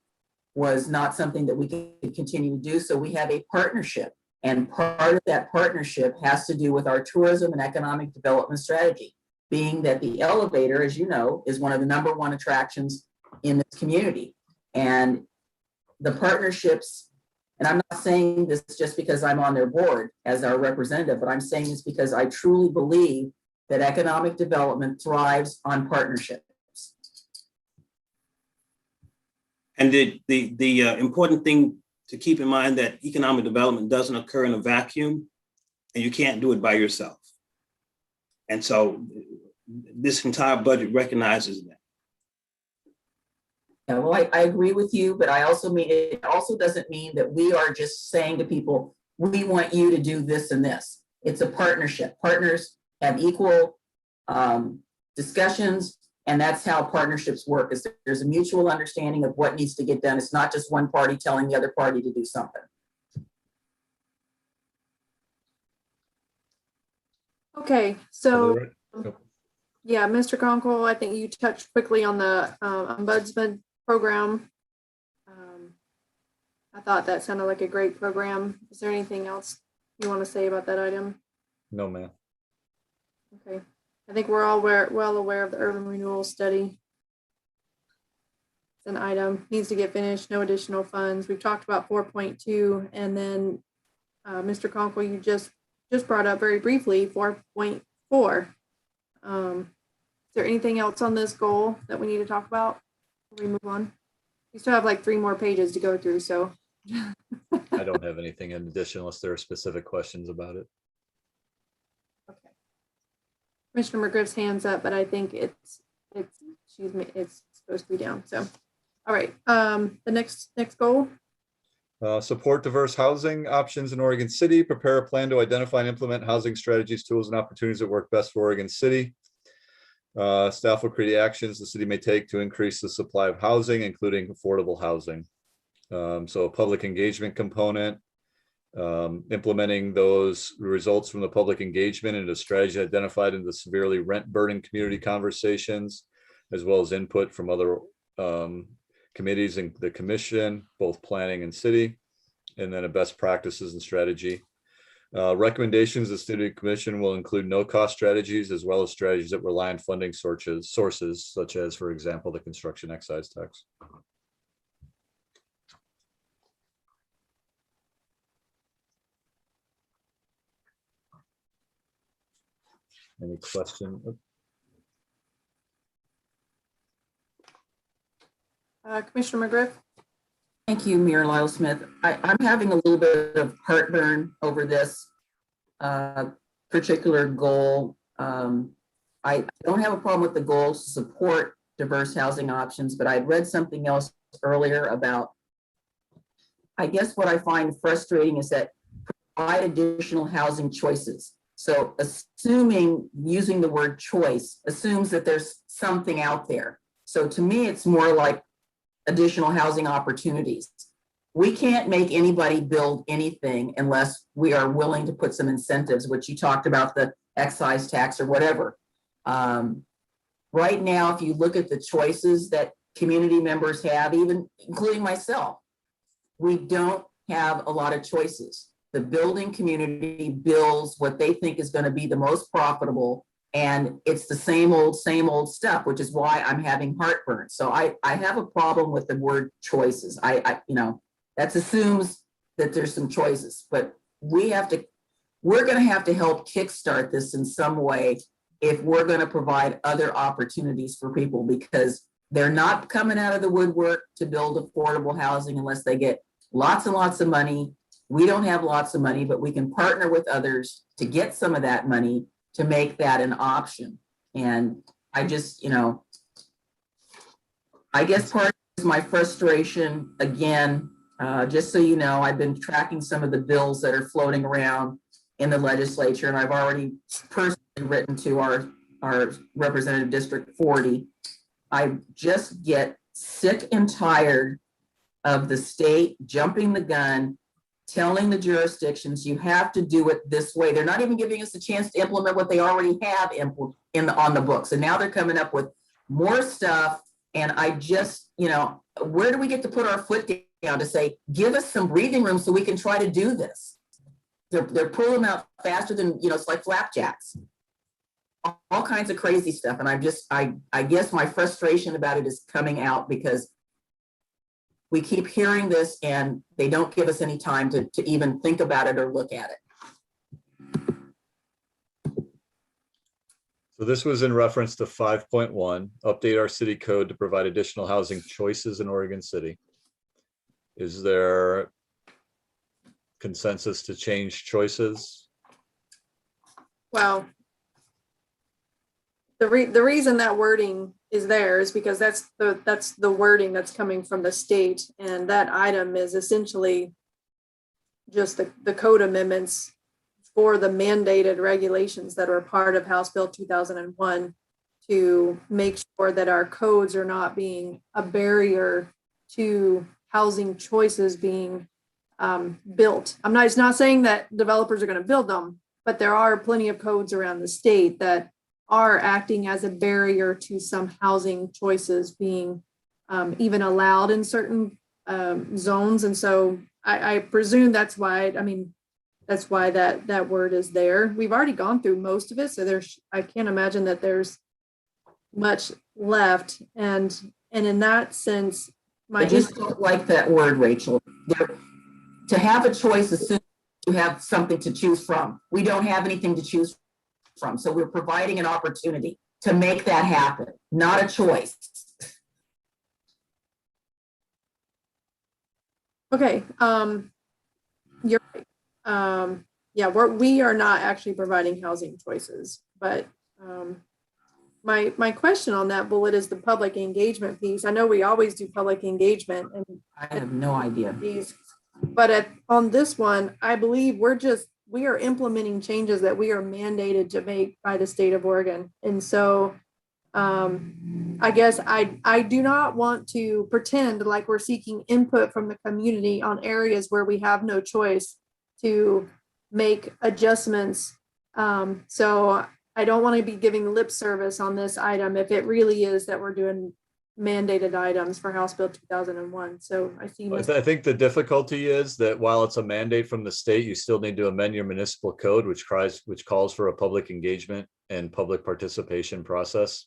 was not something that we could continue to do. So we have a partnership, and part of that partnership has to do with our tourism and economic development strategy, being that the elevator, as you know, is one of the #1 attractions in this community. And the partnerships, and I'm not saying this just because I'm on their board as our representative, but I'm saying this because I truly believe that economic development thrives on partnership. And the important thing to keep in mind that economic development doesn't occur in a vacuum, and you can't do it by yourself. And so this entire budget recognizes that. Yeah, well, I agree with you, but I also mean, it also doesn't mean that we are just saying to people, we want you to do this and this. It's a partnership. Partners have equal discussions, and that's how partnerships work, is there's a mutual understanding of what needs to get done. It's not just one party telling the other party to do something. Okay, so yeah, Mr. Conkle, I think you touched quickly on the ombudsman program. I thought that sounded like a great program. Is there anything else you want to say about that item? No, ma'am. Okay, I think we're all well aware of the urban renewal study. It's an item, needs to get finished, no additional funds. We've talked about 4.2, and then Mr. Conkle, you just brought up very briefly 4.4. Is there anything else on this goal that we need to talk about before we move on? We still have like 3 more pages to go through, so. I don't have anything in addition unless there are specific questions about it. Okay. Commissioner McGriff's hands up, but I think it's supposed to be down. So, all right. The next goal. Support diverse housing options in Oregon City. Prepare a plan to identify and implement housing strategies, tools, and opportunities that work best for Oregon City. Staff will create actions the city may take to increase the supply of housing, including affordable housing. So a public engagement component, implementing those results from the public engagement into strategy identified in the severely rent burdened community conversations, as well as input from other committees and the commission, both planning and city, and then a best practices and strategy. Recommendations the city commission will include no-cost strategies, as well as strategies that rely on funding sources, such as, for example, the construction excise tax. Any question? Commissioner McGriff. Thank you, Mayor Lyle Smith. I'm having a little bit of heartburn over this particular goal. I don't have a problem with the goal to support diverse housing options, but I'd read something else earlier about, I guess what I find frustrating is that provide additional housing choices. So assuming, using the word choice, assumes that there's something out there. So to me, it's more like additional housing opportunities. we can't make anybody build anything unless we are willing to put some incentives, which you talked about, the excise tax or whatever. Right now, if you look at the choices that community members have, even including myself, we don't have a lot of choices. The building community builds what they think is going to be the most profitable, and it's the same old stuff, which is why I'm having heartburn. So I have a problem with the word choices. That assumes that there's some choices, but we're going to have to help kickstart this in some way if we're going to provide other opportunities for people, because they're not coming out of the woodwork to build affordable housing unless they get lots and lots of money. We don't have lots of money, but we can partner with others to get some of that money to make that an option. And I just, I guess part of my frustration, again, just so you know, I've been tracking some of the bills that are floating around in the legislature, and I've already personally written to our Representative District 40. I just get sick and tired of the state jumping the gun, telling the jurisdictions you have to do it this way. They're not even giving us a chance to implement what they already have on the books. And now they're coming up with more stuff. And I just, where do we get to put our foot down to say, give us some breathing room so we can try to do this? They're pulling them out faster than, it's like flapjacks. All kinds of crazy stuff. And I guess my frustration about it is coming out because we keep hearing this and they don't give us any time to even think about it or look at it. So this was in reference to 5.1, update our city code to provide additional housing choices in Oregon City. Is there consensus to change choices? Well, the reason that wording is there is because that's the wording that's coming from the state, and that item is essentially just the code amendments for the mandated regulations that are part of House Bill 2001 to make sure that our codes are not being a barrier to housing choices being built. It's not saying that developers are going to build them, but there are plenty of codes around the state that are acting as a barrier to some housing choices being even allowed in certain zones. And so I presume that's why, that's why that word is there. We've already gone through most of it. So I can't imagine that there's much left. And in that sense, I just don't like that word, Rachel. To have a choice assumes you have something to choose from. We don't have anything to choose from. So we're providing an opportunity to make that happen, not a choice. Okay. You're right. Yeah, we are not actually providing housing choices, but my question on that bullet is the public engagement piece. I know we always do public engagement, and I have no idea. But on this one, I believe we are implementing changes that we are mandated to make by the state of Oregon. And so I guess I do not want to pretend like we're seeking input from the community on areas where we have no choice to make adjustments. So I don't want to be giving lip service on this item if it really is that we're doing mandated items for House Bill 2001. So I see. I think the difficulty is that while it's a mandate from the state, you still need to amend your municipal code, which calls for a public engagement and public participation process.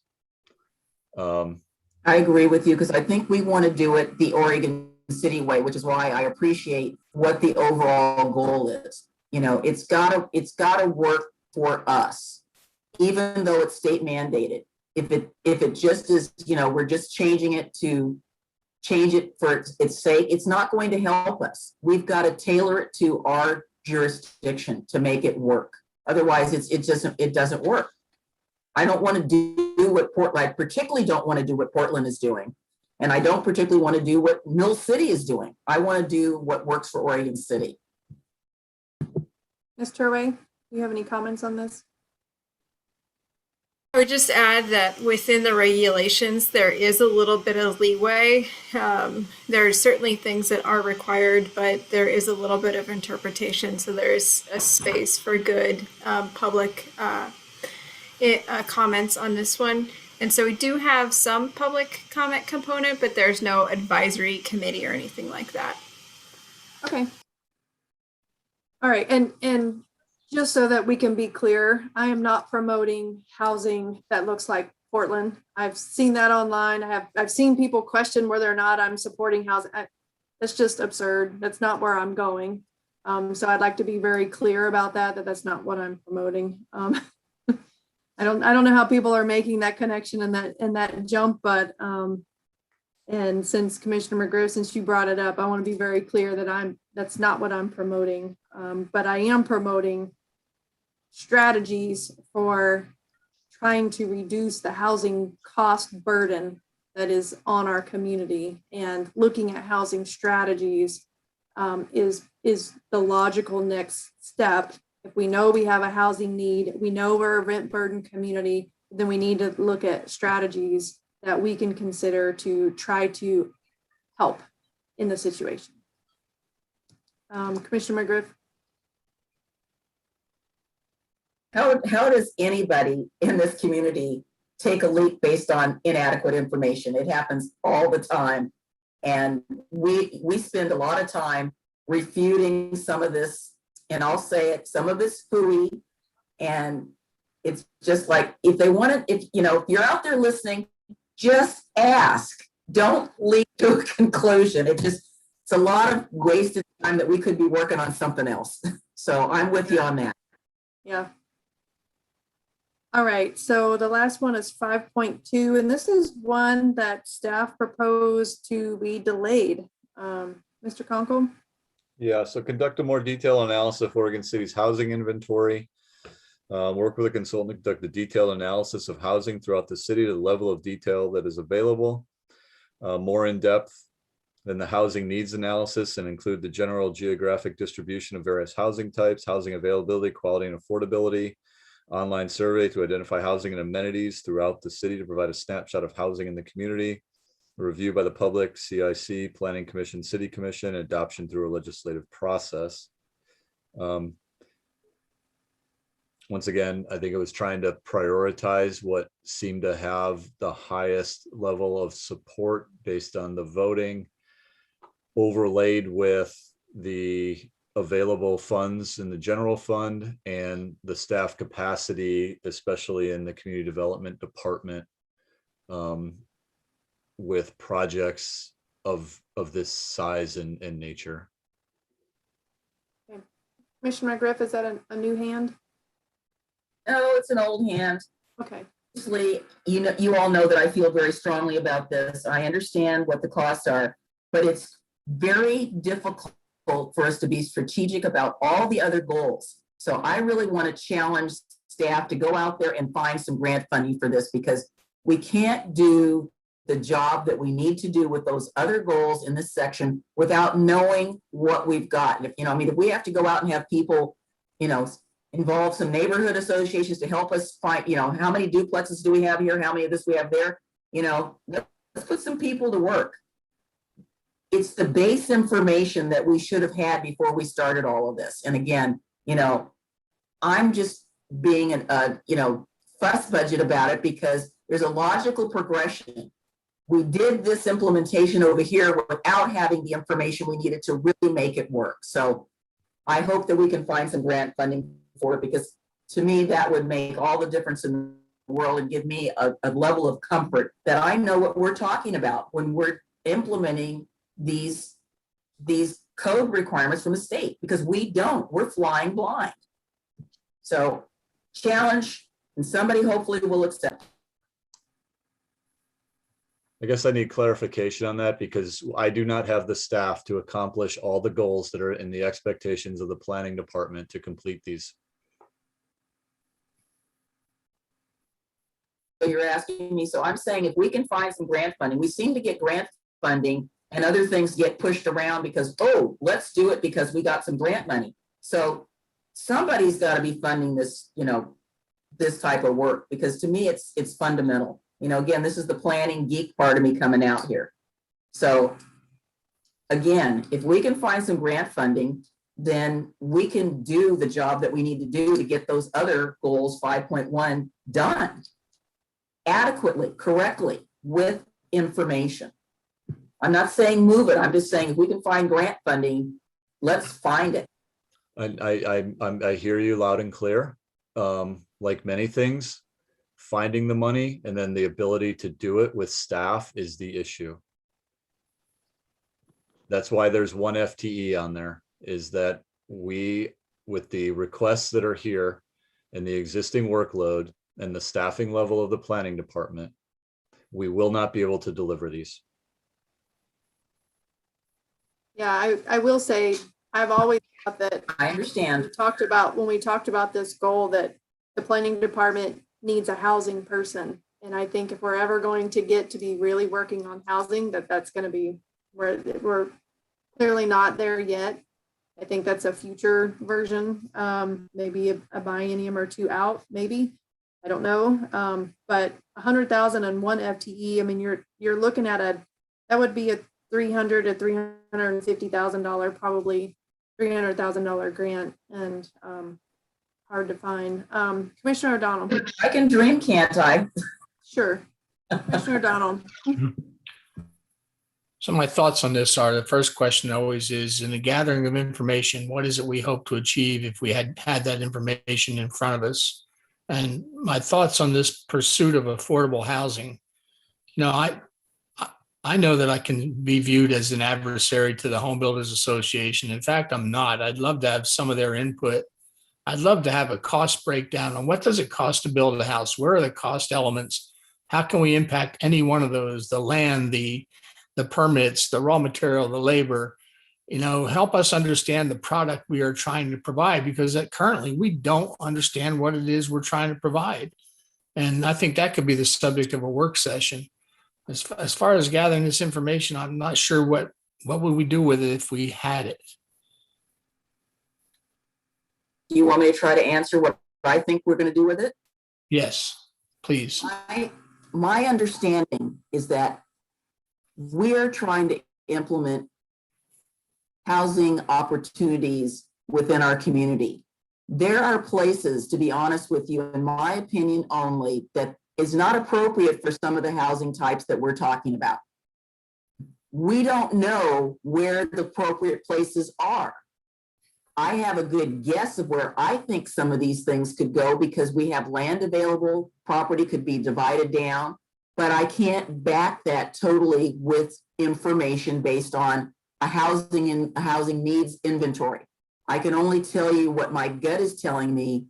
I agree with you because I think we want to do it the Oregon City way, which is why I appreciate what the overall goal is. It's gotta work for us, even though it's state mandated. If it just is, we're just changing it to change it for its sake, it's not going to help us. We've got to tailor it to our jurisdiction to make it work. Otherwise, it doesn't work. I don't want to do what I particularly don't want to do what Portland is doing. And I don't particularly want to do what Mill City is doing. I want to do what works for Oregon City. Ms. Turway, do you have any comments on this? I would just add that within the regulations, there is a little bit of leeway. There are certainly things that are required, but there is a little bit of interpretation. So there is a space for good public comments on this one. And so we do have some public comment component, but there's no advisory committee or anything like that. Okay. All right, and just so that we can be clear, I am not promoting housing that looks like Portland. I've seen that online. I've seen people question whether or not I'm supporting housing. That's just absurd. That's not where I'm going. So I'd like to be very clear about that that's not what I'm promoting. I don't know how people are making that connection and that jump, but and since Commissioner McGriff, since you brought it up, I want to be very clear that that's not what I'm promoting. But I am promoting strategies for trying to reduce the housing cost burden that is on our community, and looking at housing strategies is the logical next step. If we know we have a housing need, we know we're a rent burden community, then we need to look at strategies that we can consider to try to help in the situation. Commissioner McGriff. How does anybody in this community take a leap based on inadequate information? It happens all the time. And we spend a lot of time refuting some of this, and I'll say it, some of it's phooey. And it's just like, if they want to, if you're out there listening, just ask. Don't leap to a conclusion. It's a lot of wasted time that we could be working on something else. So I'm with you on that. Yeah. All right, so the last one is 5.2, and this is one that staff proposed to be delayed. Mr. Conkle? Yeah, so conduct a more detailed analysis of Oregon City's housing inventory. Work with a consultant to conduct a detailed analysis of housing throughout the city to the level of detail that is available. More in depth than the housing needs analysis, and include the general geographic distribution of various housing types, housing availability, quality, and affordability. Online survey to identify housing and amenities throughout the city to provide a snapshot of housing in the community. Review by the public, CIC, Planning Commission, City Commission, adoption through a legislative process. Once again, I think it was trying to prioritize what seemed to have the highest level of support based on the voting, overlaid with the available funds in the general fund and the staff capacity, especially in the community development department, with projects of this size and nature. Okay. Commissioner McGriff, is that a new hand? No, it's an old hand. Okay. Obviously, you all know that I feel very strongly about this. I understand what the costs are, but it's very difficult for us to be strategic about all the other goals. So I really want to challenge staff to go out there and find some grant funding for this, because we can't do the job that we need to do with those other goals in this section without knowing what we've got. If we have to go out and have people, involve some neighborhood associations to help us find, how many duplexes do we have here? How many of this we have there? Let's put some people to work. It's the base information that we should have had before we started all of this. And again, I'm just being a fuss budget about it, because there's a logical progression. We did this implementation over here without having the information we needed to really make it work. So I hope that we can find some grant funding for it, because to me, that would make all the difference in the world and give me a level of comfort that I know what we're talking about when we're implementing these code requirements from the state, because we're flying blind. So challenge, and somebody hopefully will accept. I guess I need clarification on that, because I do not have the staff to accomplish all the goals that are in the expectations of the planning department to complete these. So you're asking me, so I'm saying if we can find some grant funding, we seem to get grant funding and other things get pushed around because, oh, let's do it because we got some grant money. So somebody's got to be funding this, this type of work, because to me, it's fundamental. You know, again, this is the planning geek part of me coming out here. So again, if we can find some grant funding, then we can do the job that we need to do to get those other goals, 5.1, done adequately, correctly, with information. I'm not saying move it. I'm just saying if we can find grant funding, let's find it. I hear you loud and clear. Like many things, finding the money and then the ability to do it with staff is the issue. That's why there's one FTE on there, is that we, with the requests that are here and the existing workload and the staffing level of the planning department, we will not be able to deliver these. Yeah, I will say, I've always thought that I understand. when we talked about this goal, that the planning department needs a housing person. And I think if we're ever going to get to be really working on housing, that's going to be where we're clearly not there yet. I think that's a future version, maybe a biennium or two out, maybe. I don't know. But 100,000 and one FTE, I mean, you're looking at that would be a $300,000 to $350,000, probably $300,000 grant, and hard to find. Commissioner O'Donnell. I can dream, can't I? Sure. Commissioner O'Donnell. So my thoughts on this are, the first question always is, in the gathering of information, what is it we hope to achieve if we had that information in front of us? And my thoughts on this pursuit of affordable housing, you know, I know that I can be viewed as an adversary to the Home Builders Association. In fact, I'm not. I'd love to have some of their input. I'd love to have a cost breakdown on what does it cost to build a house? Where are the cost elements? How can we impact any one of those? The land, the permits, the raw material, the labor, you know, help us understand the product we are trying to provide, because currently we don't understand what it is we're trying to provide. And I think that could be the subject of a work session. As far as gathering this information, I'm not sure what would we do with it if we had it. Do you want me to try to answer what I think we're going to do with it? Yes, please. My understanding is that we're trying to implement housing opportunities within our community. There are places, to be honest with you, in my opinion only, that is not appropriate for some of the housing types that we're talking about. We don't know where the appropriate places are. I have a good guess of where I think some of these things could go, because we have land available, property could be divided down, but I can't back that totally with information based on a housing needs inventory. I can only tell you what my gut is telling me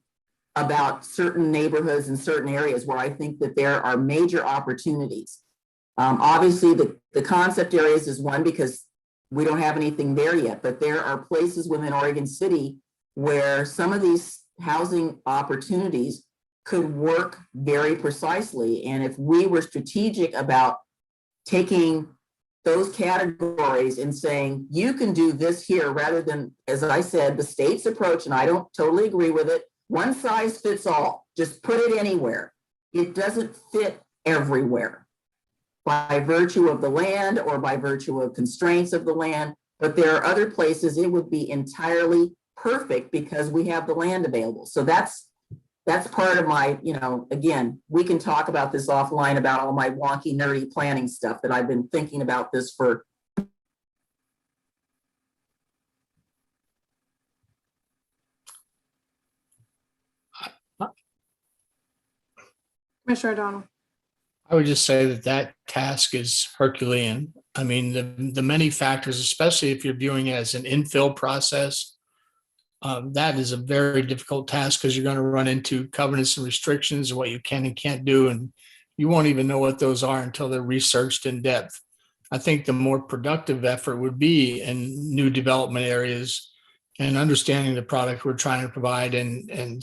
about certain neighborhoods and certain areas where I think that there are major opportunities. Obviously, the concept areas is one, because we don't have anything there yet, but there are places within Oregon City where some of these housing opportunities could work very precisely. And if we were strategic about taking those categories and saying, you can do this here, rather than, as I said, the state's approach, and I don't totally agree with it, one size fits all, just put it anywhere. It doesn't fit everywhere by virtue of the land or by virtue of constraints of the land. But there are other places it would be entirely perfect because we have the land available. So that's part of my, you know, again, we can talk about this offline about all my wonky, nerdy planning stuff that I've been thinking about this for. Commissioner O'Donnell. I would just say that task is Herculean. I mean, the many factors, especially if you're viewing it as an infill process, that is a very difficult task, because you're going to run into covenants and restrictions and what you can and can't do. And you won't even know what those are until they're researched in depth. I think the more productive effort would be in new development areas and understanding the product we're trying to provide, and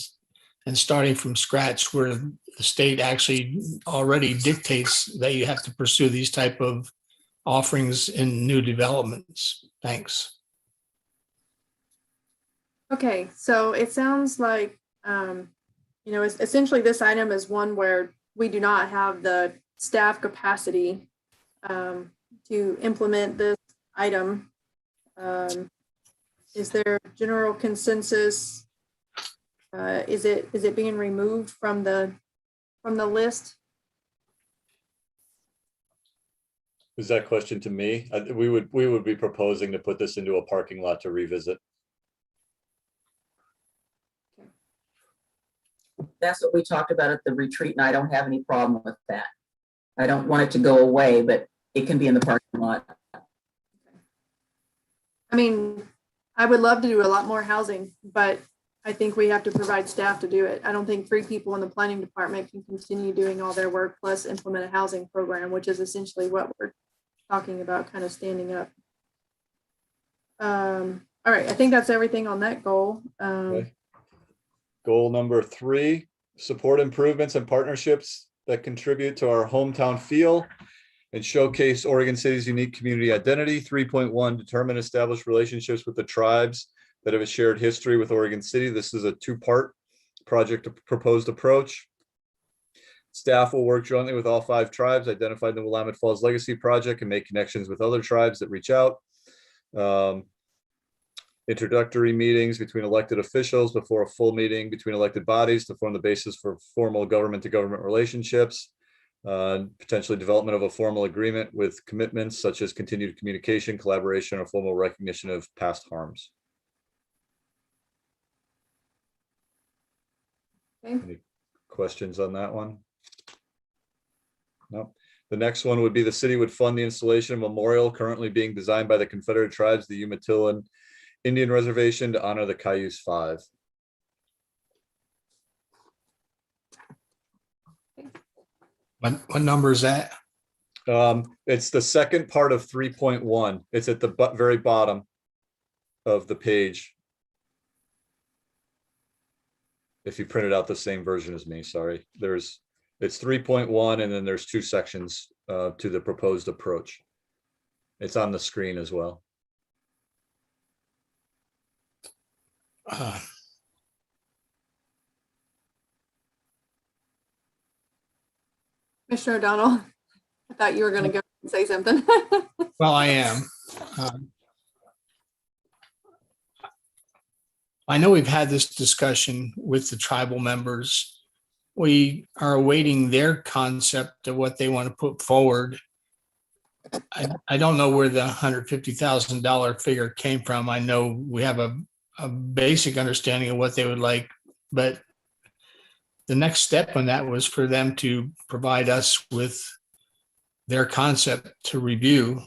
starting from scratch, where the state actually already dictates that you have to pursue these type of offerings in new developments. Thanks. Okay, so it sounds like essentially this item is one where we do not have the staff capacity to implement this item. Is there general consensus? Is it being removed from the list? Is that question to me? We would be proposing to put this into a parking lot to revisit. That's what we talked about at the retreat, and I don't have any problem with that. I don't want it to go away, but it can be in the parking lot. I mean, I would love to do a lot more housing, but I think we have to provide staff to do it. I don't think 3 people in the planning department can continue doing all their work plus implement a housing program, which is essentially what we're talking about, kind of standing up. All right, I think that's everything on that goal. Okay. Goal number 3, support improvements and partnerships that contribute to our hometown feel and showcase Oregon City's unique community identity. 3.1, determine established relationships with the tribes that have a shared history with Oregon City. This is a 2-part project proposed approach. Staff will work jointly with all 5 tribes, identify the Willamette Falls Legacy Project, and make connections with other tribes that reach out. Introductory meetings between elected officials before a full meeting between elected bodies to form the basis for formal government-to-government relationships. Potentially development of a formal agreement with commitments such as continued communication, collaboration, or formal recognition of past harms. Okay. Any questions on that one? No. The next one would be the city would fund the installation of a memorial currently being designed by the Confederate Tribes, the Umatilla Indian Reservation, to honor the Cayuse 5. What number is that? It's the second part of 3.1. It's at the very bottom of the page. If you printed out the same version as me, sorry. It's 3.1, and then there's 2 sections to the proposed approach. It's on the screen as well. Commissioner O'Donnell, I thought you were going to go and say something. Well, I am. I know we've had this discussion with the tribal members. We are awaiting their concept of what they want to put forward. I don't know where the $150,000 figure came from. I know we have a basic understanding of what they would like, but the next step on that was for them to provide us with their concept to review.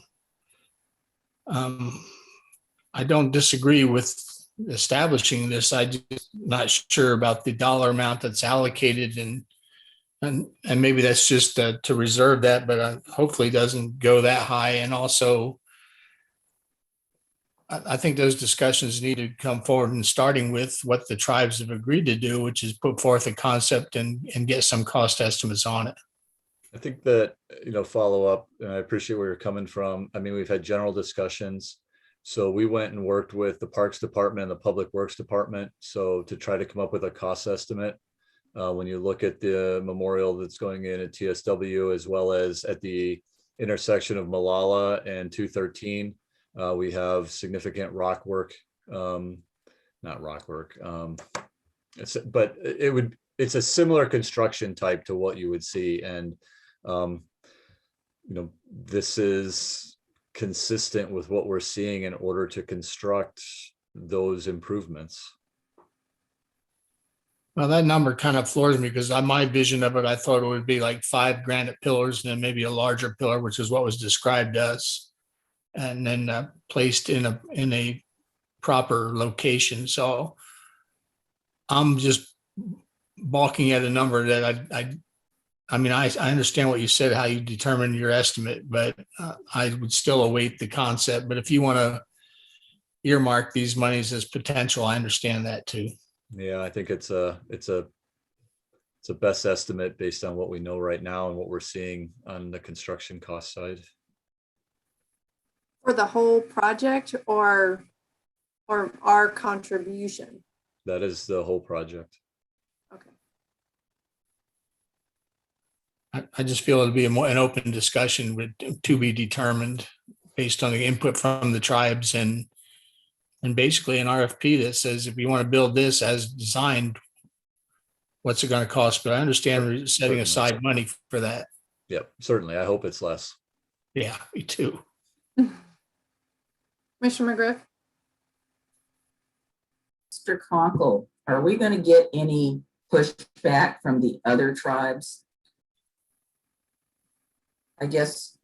I don't disagree with establishing this. I'm just not sure about the dollar amount that's allocated, and maybe that's just to reserve that, but hopefully doesn't go that high. And also, I think those discussions need to come forward, and starting with what the tribes have agreed to do, which is put forth a concept and get some cost estimates on it. I think that, follow up, and I appreciate where you're coming from. I mean, we've had general discussions. So we went and worked with the Parks Department and the Public Works Department. So to try to come up with a cost estimate, when you look at the memorial that's going in at TSW, as well as at the intersection of Malala and 213, we have significant rock work, not rock work. It's a similar construction type to what you would see. And, this is consistent with what we're seeing in order to construct those improvements. Well, that number kind of floors me, because on my vision of it, I thought it would be like 5 granite pillars and then maybe a larger pillar, which is what was described to us, and then placed in a proper location. So I'm just balking at a number that I mean, I understand what you said, how you determine your estimate, but I would still await the concept. But if you want to earmark these monies as potential, I understand that too. Yeah, I think it's a best estimate based on what we know right now and what we're seeing on the construction cost side. For the whole project, or our contribution? That is the whole project. Okay. I just feel it'll be an open discussion with to be determined based on the input from the tribes and basically an RFP that says if you want to build this as designed, what's it going to cost? But I understand we're setting Certainly. aside money for that. Yep, certainly. I hope it's less. Yeah, me too. Commissioner McGriff? Mr. Conkle, are we going to get any pushback from the other tribes? I guess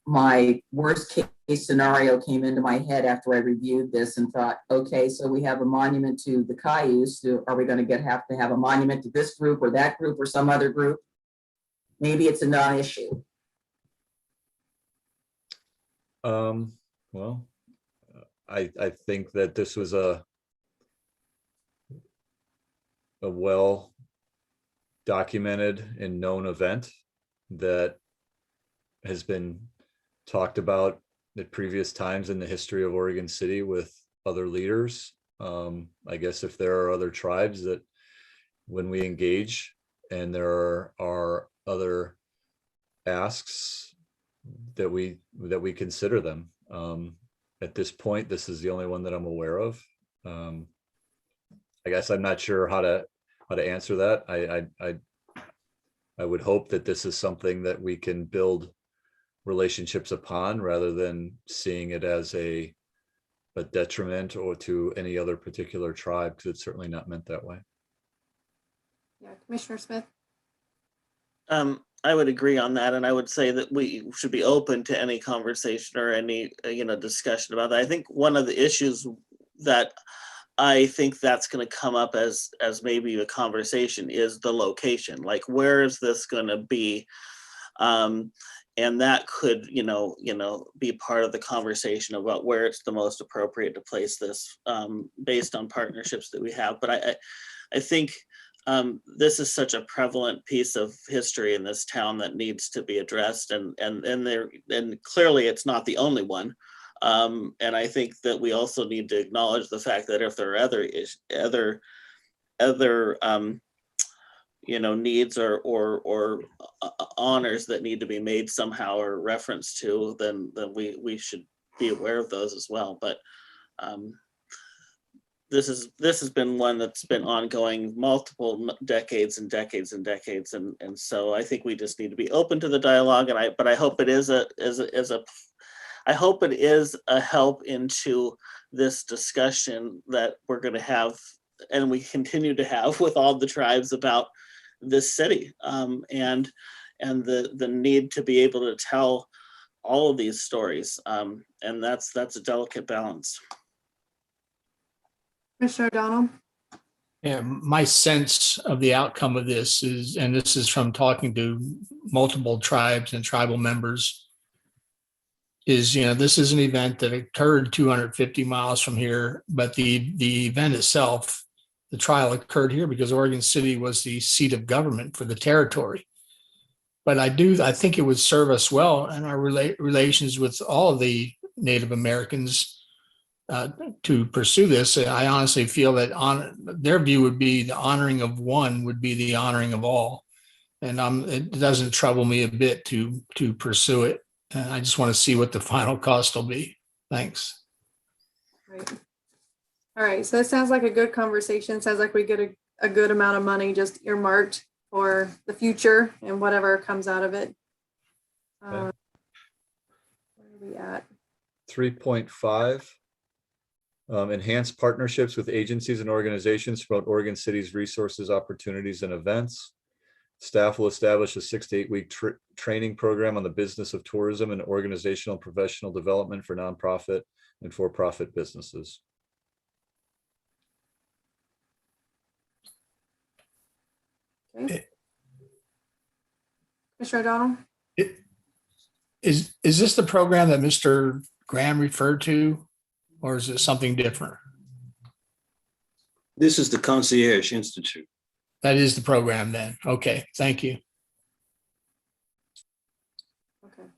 my worst case scenario came into my head after I reviewed this and thought, okay, so we have a monument to the Cayuse. Are we going to have to have a monument to this group or that group or some other group? Maybe it's a non-issue. Well, I think that this was a well documented and known event that has been talked about at previous times in the history of Oregon City with other leaders. I guess if there are other tribes that when we engage and there are other asks that we consider them. At this point, this is the only one that I'm aware of. I guess I'm not sure how to answer that. I would hope that this is something that we can build relationships upon rather than seeing it as a detriment or to any other particular tribe, because it's certainly not meant that way. Yeah, Commissioner Smith? I would agree on that, and I would say that we should be open to any conversation or any discussion about that. I think one of the issues that I think that's going to come up as maybe a conversation is the location. Like, where is this going to be? And that could, be part of the conversation about where it's the most appropriate to place this based on partnerships that we have. But I think this is such a prevalent piece of history in this town that needs to be addressed, and clearly it's not the only one. And I think that we also need to acknowledge the fact that if there are other needs or honors that need to be made somehow or reference to, then we should be aware of those as well. But this has been one that's been ongoing multiple decades and decades and decades, and so I think we just need to be open to the dialogue. But I hope it is I hope it is a help into this discussion that we're going to have, and we continue to have with all the tribes about this city, and the need to be able to tell all of these stories, and that's a delicate balance. Commissioner O'Donnell? Yeah, my sense of the outcome of this is, and this is from talking to multiple tribes and tribal members, is, this is an event that occurred 250 miles from here, but the event itself, the trial occurred here because Oregon City was the seat of government for the territory. But I think it would serve us well in our relations with all of the Native Americans to pursue this. I honestly feel that their view would be the honoring of one would be the honoring of all. And it doesn't trouble me a bit to pursue it. I just want to see what the final cost will be. Thanks. Right. All right. So it sounds like a good conversation. Sounds like we get a good amount of money just earmarked for the future and whatever comes out of it. Okay. Where are we at? 3.5. Enhance partnerships with agencies and organizations to promote Oregon City's resources, opportunities, and events. Staff will establish a 6 to 8 week training program on the business of tourism and organizational and professional development for nonprofit and for-profit businesses. Okay. Commissioner O'Donnell? Is this the program that Mr. Graham referred to, or is it something different? This is the Concierge Institute. That is the program then. Okay, thank you. Okay.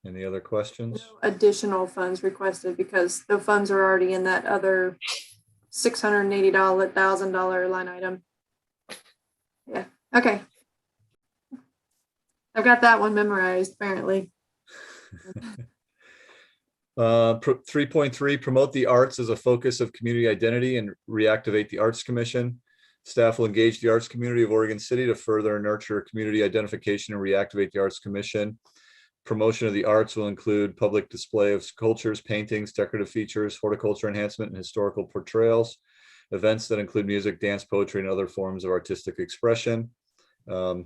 Any other questions? No additional funds requested because the funds are already in that other $680,000 line item. Yeah. Okay. I've got that one memorized, apparently. 3.3, promote the arts as a focus of community identity and reactivate the Arts Commission. Staff will engage the arts community of Oregon City to further nurture community identification and reactivate the Arts Commission. Promotion of the arts will include public display of sculptures, paintings, decorative features, horticulture enhancement, and historical portrayals, events that include music, dance, poetry, and other forms of artistic expression. So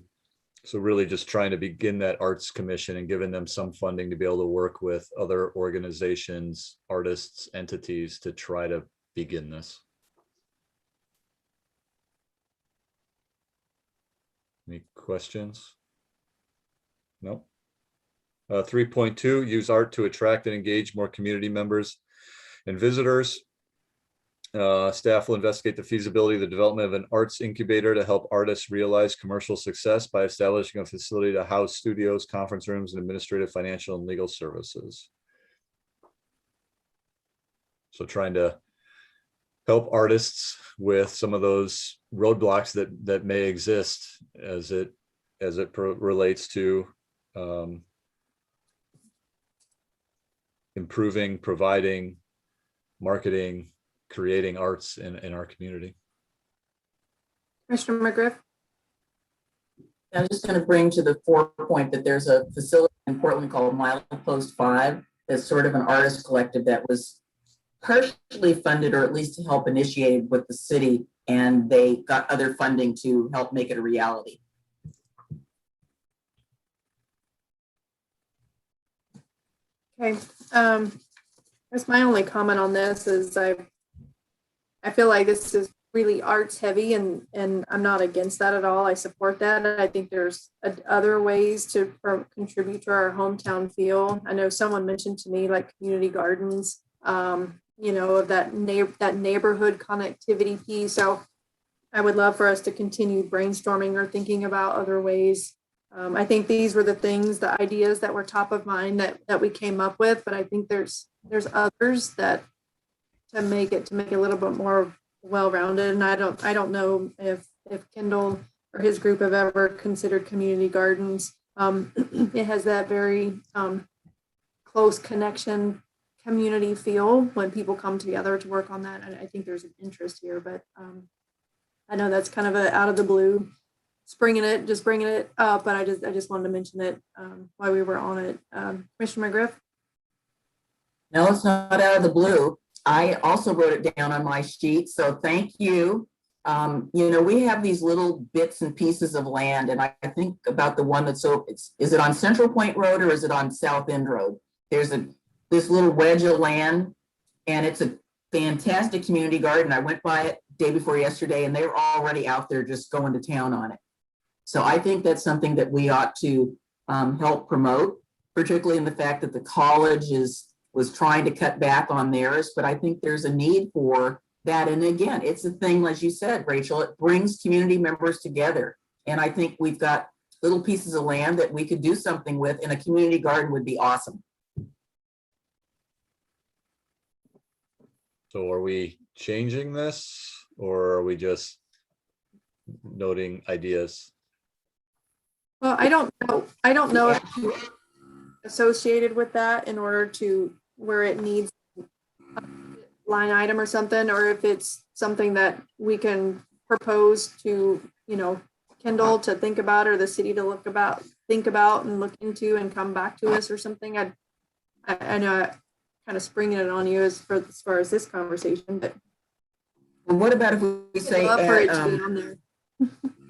really just trying to begin that Arts Commission and giving them some funding to be able to work with other organizations, artists, entities to try to begin this. Any questions? No. 3.2, use art to attract and engage more community members and visitors. Staff will investigate the feasibility of the development of an arts incubator to help artists realize commercial success by establishing a facility to house studios, conference rooms, and administrative, financial, and legal services. So trying to help artists with some of those roadblocks that may exist as it relates to improving, providing, marketing, creating arts in our community. Commissioner McGriff? I'm just going to bring to the forefront that there's a facility in Portland called Milepost 5 that's sort of an artist collective that was partially funded, or at least to help initiate with the city, and they got other funding to help make it a reality. Okay. That's my only comment on this is I feel like this is really arts heavy, and I'm not against that at all. I support that. I think there's other ways to contribute to our hometown feel. I know someone mentioned to me like community gardens, you know, of that neighborhood connectivity piece. So I would love for us to continue brainstorming or thinking about other ways. I think these were the ideas that were top of mind that we came up with, but I think there's others that to make it a little bit more well-rounded. And I don't know if Kendall or his group have ever considered community gardens. It has that very close connection community feel when people come together to work on that. And I think there's an interest here, but I know that's kind of out of the blue, just bringing it up, but I just wanted to mention it while we were on it. Commissioner McGriff? No, it's not out of the blue. I also wrote it down on my sheet, so thank you. You know, we have these little bits and pieces of land, and I think about the one that's is it on Central Point Road or is it on South End Road? There's this little wedge of land, and it's a fantastic community garden. I went by it day before yesterday, and they were already out there just going to town on it. So I think that's something that we ought to help promote, particularly in the fact that the college was trying to cut back on theirs, but I think there's a need for that. And again, it's a thing, as you said, Rachel, it brings community members together. And I think we've got little pieces of land that we could do something with, and a community garden would be awesome. So are we changing this, or are we just noting ideas? Well, I don't know if associated with that in order to where it needs a line item or something, or if it's something that we can propose to, you know, Kendall to think about, or the city to think about and look into and come back to us or something. I know I kind of springing it on you as far as this conversation, but well, what about if we say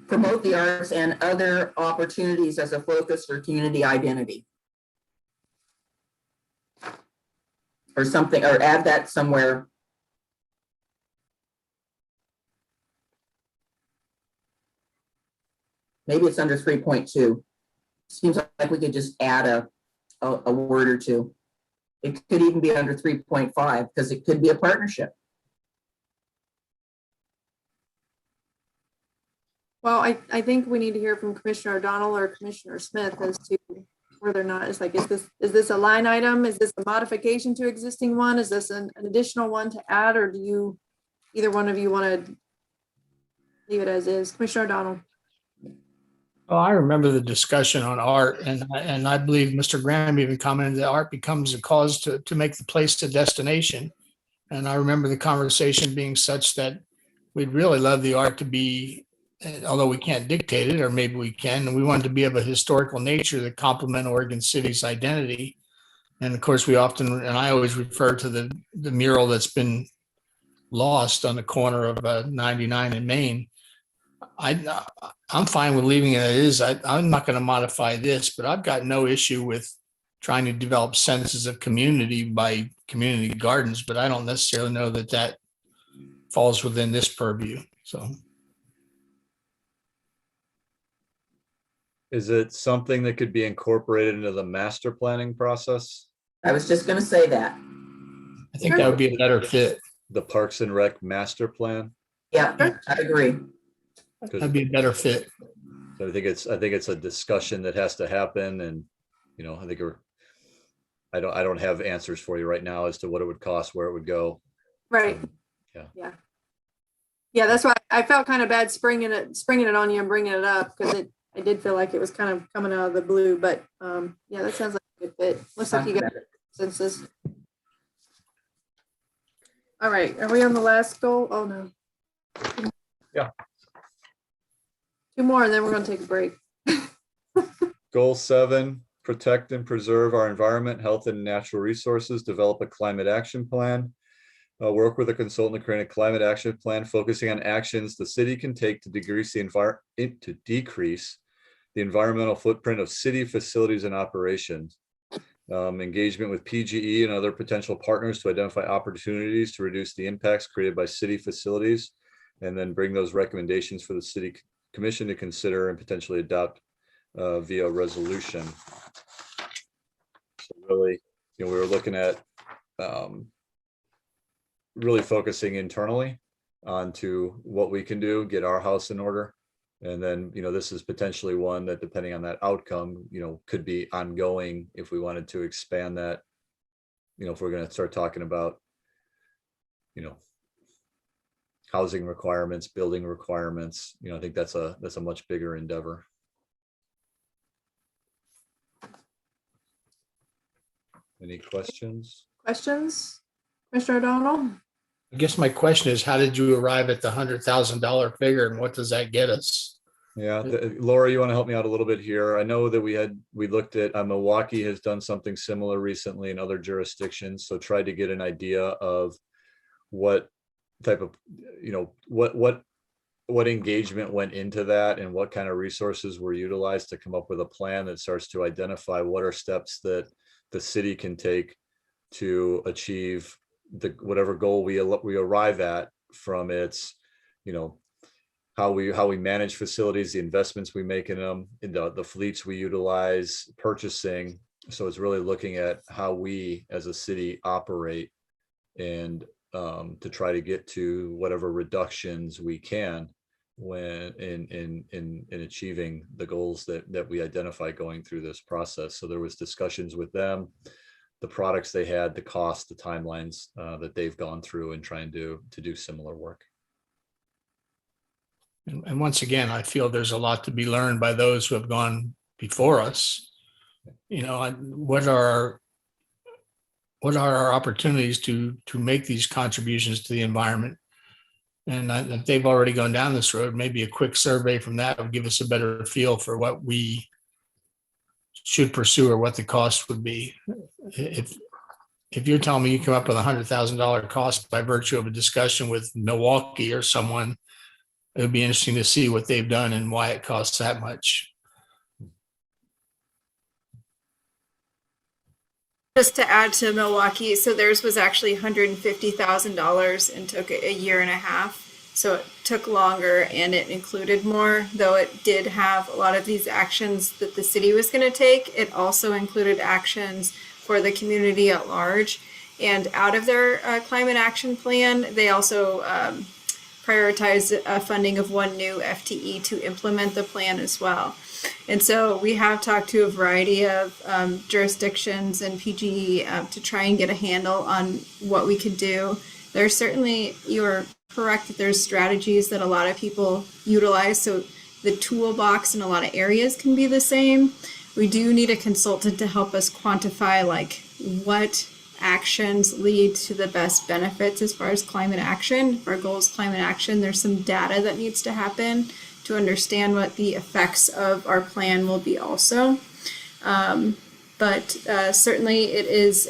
promote the arts and other opportunities as a focus for community identity? Or something, or add that somewhere. Maybe it's under 3.2. Seems like we could just add a word or two. It could even be under 3.5 because it could be a partnership. Well, I think we need to hear from Commissioner O'Donnell or Commissioner Smith as to whether or not it's like, is this a line item? Is this a modification to existing one? Is this an additional one to add, or do either one of you want to leave it as is? Commissioner O'Donnell. Oh, I remember the discussion on art, and I believe Mr. Graham even commented that art becomes a cause to make the place a destination. And I remember the conversation being such that we'd really love the art to be, although we can't dictate it, or maybe we can, and we want it to be of a historical nature that complement Oregon City's identity. And of course, we often, and I always refer to the mural that's been lost on the corner of 99 in Maine. I'm fine with leaving it as is. I'm not going to modify this, but I've got no issue with trying to develop senses of community by community gardens, but I don't necessarily know that that falls within this purview. So Is it something that could be incorporated into the master planning process? I was just gonna say that. I think that would be a better fit. The Parks and Rec master plan? Yeah, I agree. That'd be a better fit. So I think it's a discussion that has to happen, and I don't have answers for you right now as to what it would cost, where it would go. Right. Yeah. Yeah, that's why I felt kind of bad springing it on you and bringing it up, because I did feel like it was kind of coming out of the blue, but yeah, that sounds like a good fit. Looks like you got consensus. All right, are we on the last goal? Oh, no. Yeah. 2 more and then we're going to take a break. Goal 7, protect and preserve our environment, health, and natural resources, develop a climate action plan. Work with a consultant to create a climate action plan focusing on actions the city can take to decrease the environmental footprint of city facilities and operations. Engagement with PGE and other potential partners to identify opportunities to reduce the impacts created by city facilities, and then bring those recommendations for the city commission to consider and potentially adopt via resolution. So really, we were looking at really focusing internally onto what we can do, get our house in order. And then, this is potentially one that, depending on that outcome, could be ongoing if we wanted to expand that. If we're going to start talking about, housing requirements, building requirements, I think that's a much bigger endeavor. Any questions? Questions? Mr. O'Donnell? I guess my question is, how did you arrive at the $100,000 figure, and what does that get us? Yeah, Laura, you want to help me out a little bit here? I know that we looked at Milwaukee has done something similar recently in other jurisdictions, so tried to get an idea of what type of, what engagement went into that and what kind of resources were utilized to come up with a plan that starts to identify what are steps that the city can take to achieve whatever goal we arrive at, from its, how we manage facilities, the investments we make in them, in the fleets we utilize, purchasing. So it's really looking at how we as a city operate, and to try to get to whatever reductions we can when in achieving the goals that we identify going through this process. So there was discussions with them, the products they had, the cost, the timelines that they've gone through, and trying to do similar work. And once again, I feel there's a lot to be learned by those who have gone before us. What are our opportunities to make these contributions to the environment? And if they've already gone down this road, maybe a quick survey from that would give us a better feel for what we should pursue or what the cost would be. If you're telling me you come up with $100,000 cost by virtue of a discussion with Milwaukee or someone, it would be interesting to see what they've done and why it costs that much. Just to add to Milwaukee, so theirs was actually $150,000 and took a year and a half. So it took longer and it included more, though it did have a lot of these actions that the city was going to take. It also included actions for the community at large. And out of their climate action plan, they also prioritized funding of 1 new FTE to implement the plan as well. And so we have talked to a variety of jurisdictions and PGE to try and get a handle on what we could do. There's certainly, you're correct that there's strategies that a lot of people utilize. So the toolbox in a lot of areas can be the same. We do need a consultant to help us quantify like what actions lead to the best benefits as far as climate action. If our goal is climate action, there's some data that needs to happen to understand what the effects of our plan will be also. But certainly it is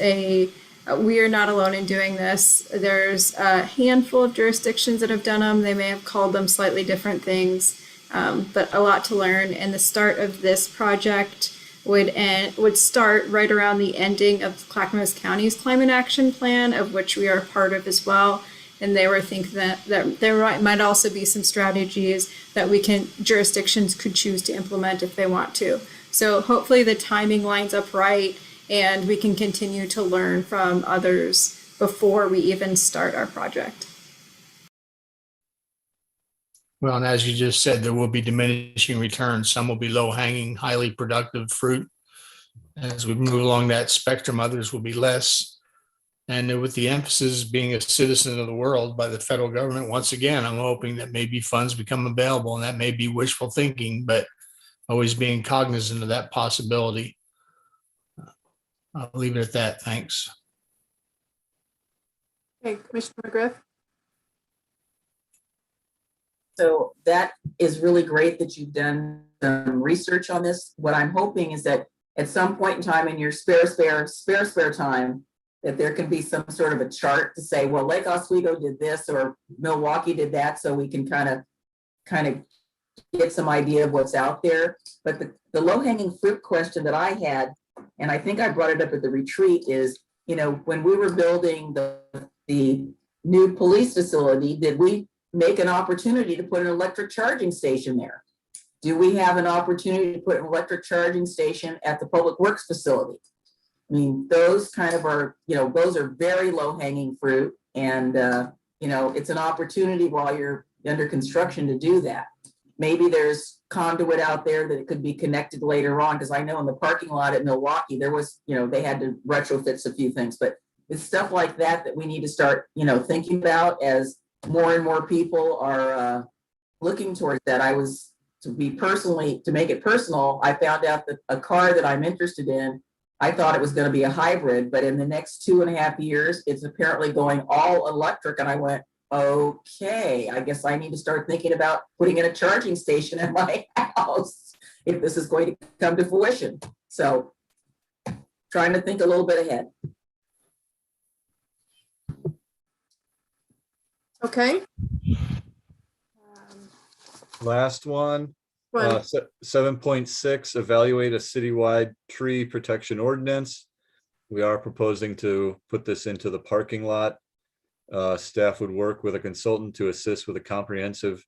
we are not alone in doing this. There's a handful of jurisdictions that have done them. They may have called them slightly different things, but a lot to learn. And the start of this project would start right around the ending of Clackamas County's climate action plan, of which we are part of as well. And they were thinking that there might also be some strategies that jurisdictions could choose to implement if they want to. So hopefully the timing lines up right and we can continue to learn from others before we even start our project. Well, and as you just said, there will be diminishing returns. Some will be low-hanging, highly productive fruit. As we move along that spectrum, others will be less. And with the emphasis being a citizen of the world by the federal government, once again, I'm hoping that maybe funds become available, and that may be wishful thinking, but always being cognizant of that possibility. I'll leave it at that. Thanks. Okay, Commissioner McGriff. So that is really great that you've done some research on this. What I'm hoping is that at some point in time in your spare time, that there can be some sort of a chart to say, well, Lake Oswego did this or Milwaukee did that, so we can kind of get some idea of what's out there. But the low-hanging fruit question that I had, and I think I brought it up at the retreat, is, when we were building the new police facility, did we make an opportunity to put an electric charging station there? Do we have an opportunity to put an electric charging station at the public works facility? I mean, those kind of are, those are very low hanging fruit. And, it's an opportunity while you're under construction to do that. Maybe there's conduit out there that it could be connected later on, because I know in the parking lot at Milwaukee, there was, they had to retrofit a few things, but it's stuff like that that we need to start, thinking about as more and more people are looking towards that. To make it personal, I found out that a car that I'm interested in, I thought it was going to be a hybrid, but in the next 2.5 years, it's apparently going all electric. And I went, okay, I guess I need to start thinking about putting in a charging station at my house if this is going to come to fruition. So trying to think a little bit ahead. Okay. Last one. 7.6, evaluate a citywide tree protection ordinance. We are proposing to put this into the parking lot. Staff would work with a consultant to assist with a comprehensive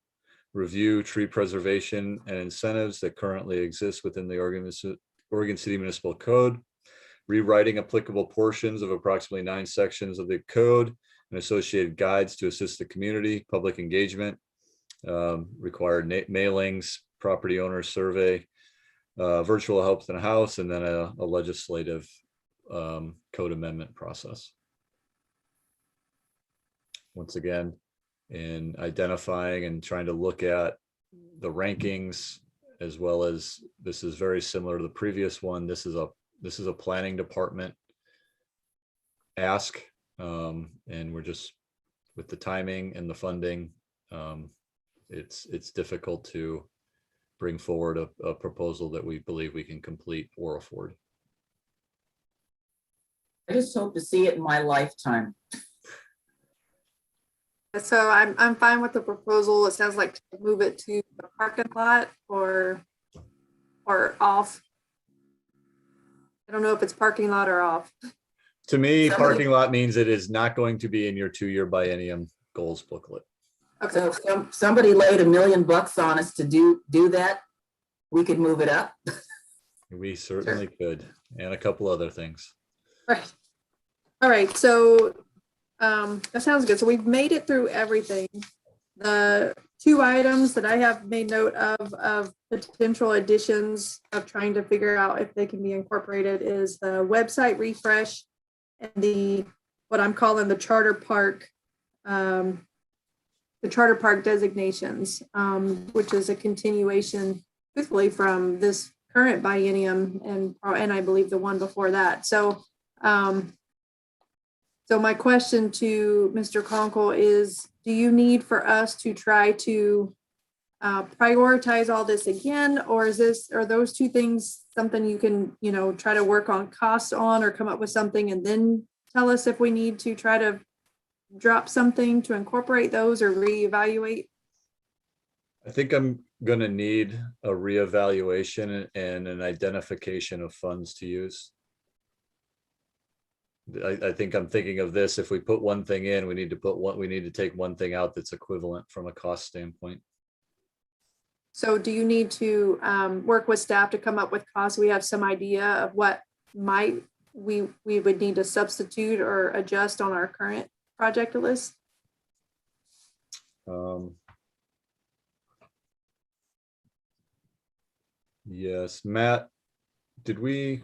review, tree preservation and incentives that currently exist within the Oregon City Municipal Code, rewriting applicable portions of approximately 9 sections of the code and associated guides to assist the community, public engagement, required mailings, property owner survey, virtual help in the house, and then a legislative code amendment process. Once again, in identifying and trying to look at the rankings, as well as this is very similar to the previous one. This is a planning department ask, and we're just with the timing and the funding. It's difficult to bring forward a proposal that we believe we can complete or afford. I just hope to see it in my lifetime. So I'm fine with the proposal. It sounds like to move it to the parking lot or off. I don't know if it's parking lot or off. To me, parking lot means it is not going to be in your 2-year biennium goals booklet. Okay. So if somebody laid $1 million on us to do that, we could move it up. We certainly could, and a couple other things. Right. All right. So that sounds good. So we've made it through everything. The 2 items that I have made note of potential additions of trying to figure out if they can be incorporated is the website refresh and what I'm calling the charter park the charter park designations, which is a continuation, truthfully, from this current biennium and I believe the one before that. So, so my question to Mr. Conkle is, do you need for us to try to prioritize all this again, or are those two things something you can, try to work on costs on, or come up with something and then tell us if we need to try to drop something to incorporate those or reevaluate? I think I'm going to need a reevaluation and an identification of funds to use. I think I'm thinking of this. If we put one thing in, we need to take one thing out that's equivalent from a cost standpoint. So do you need to work with staff to come up with costs? We have some idea of what we would need to substitute or adjust on our current project list? Yes, Matt, did we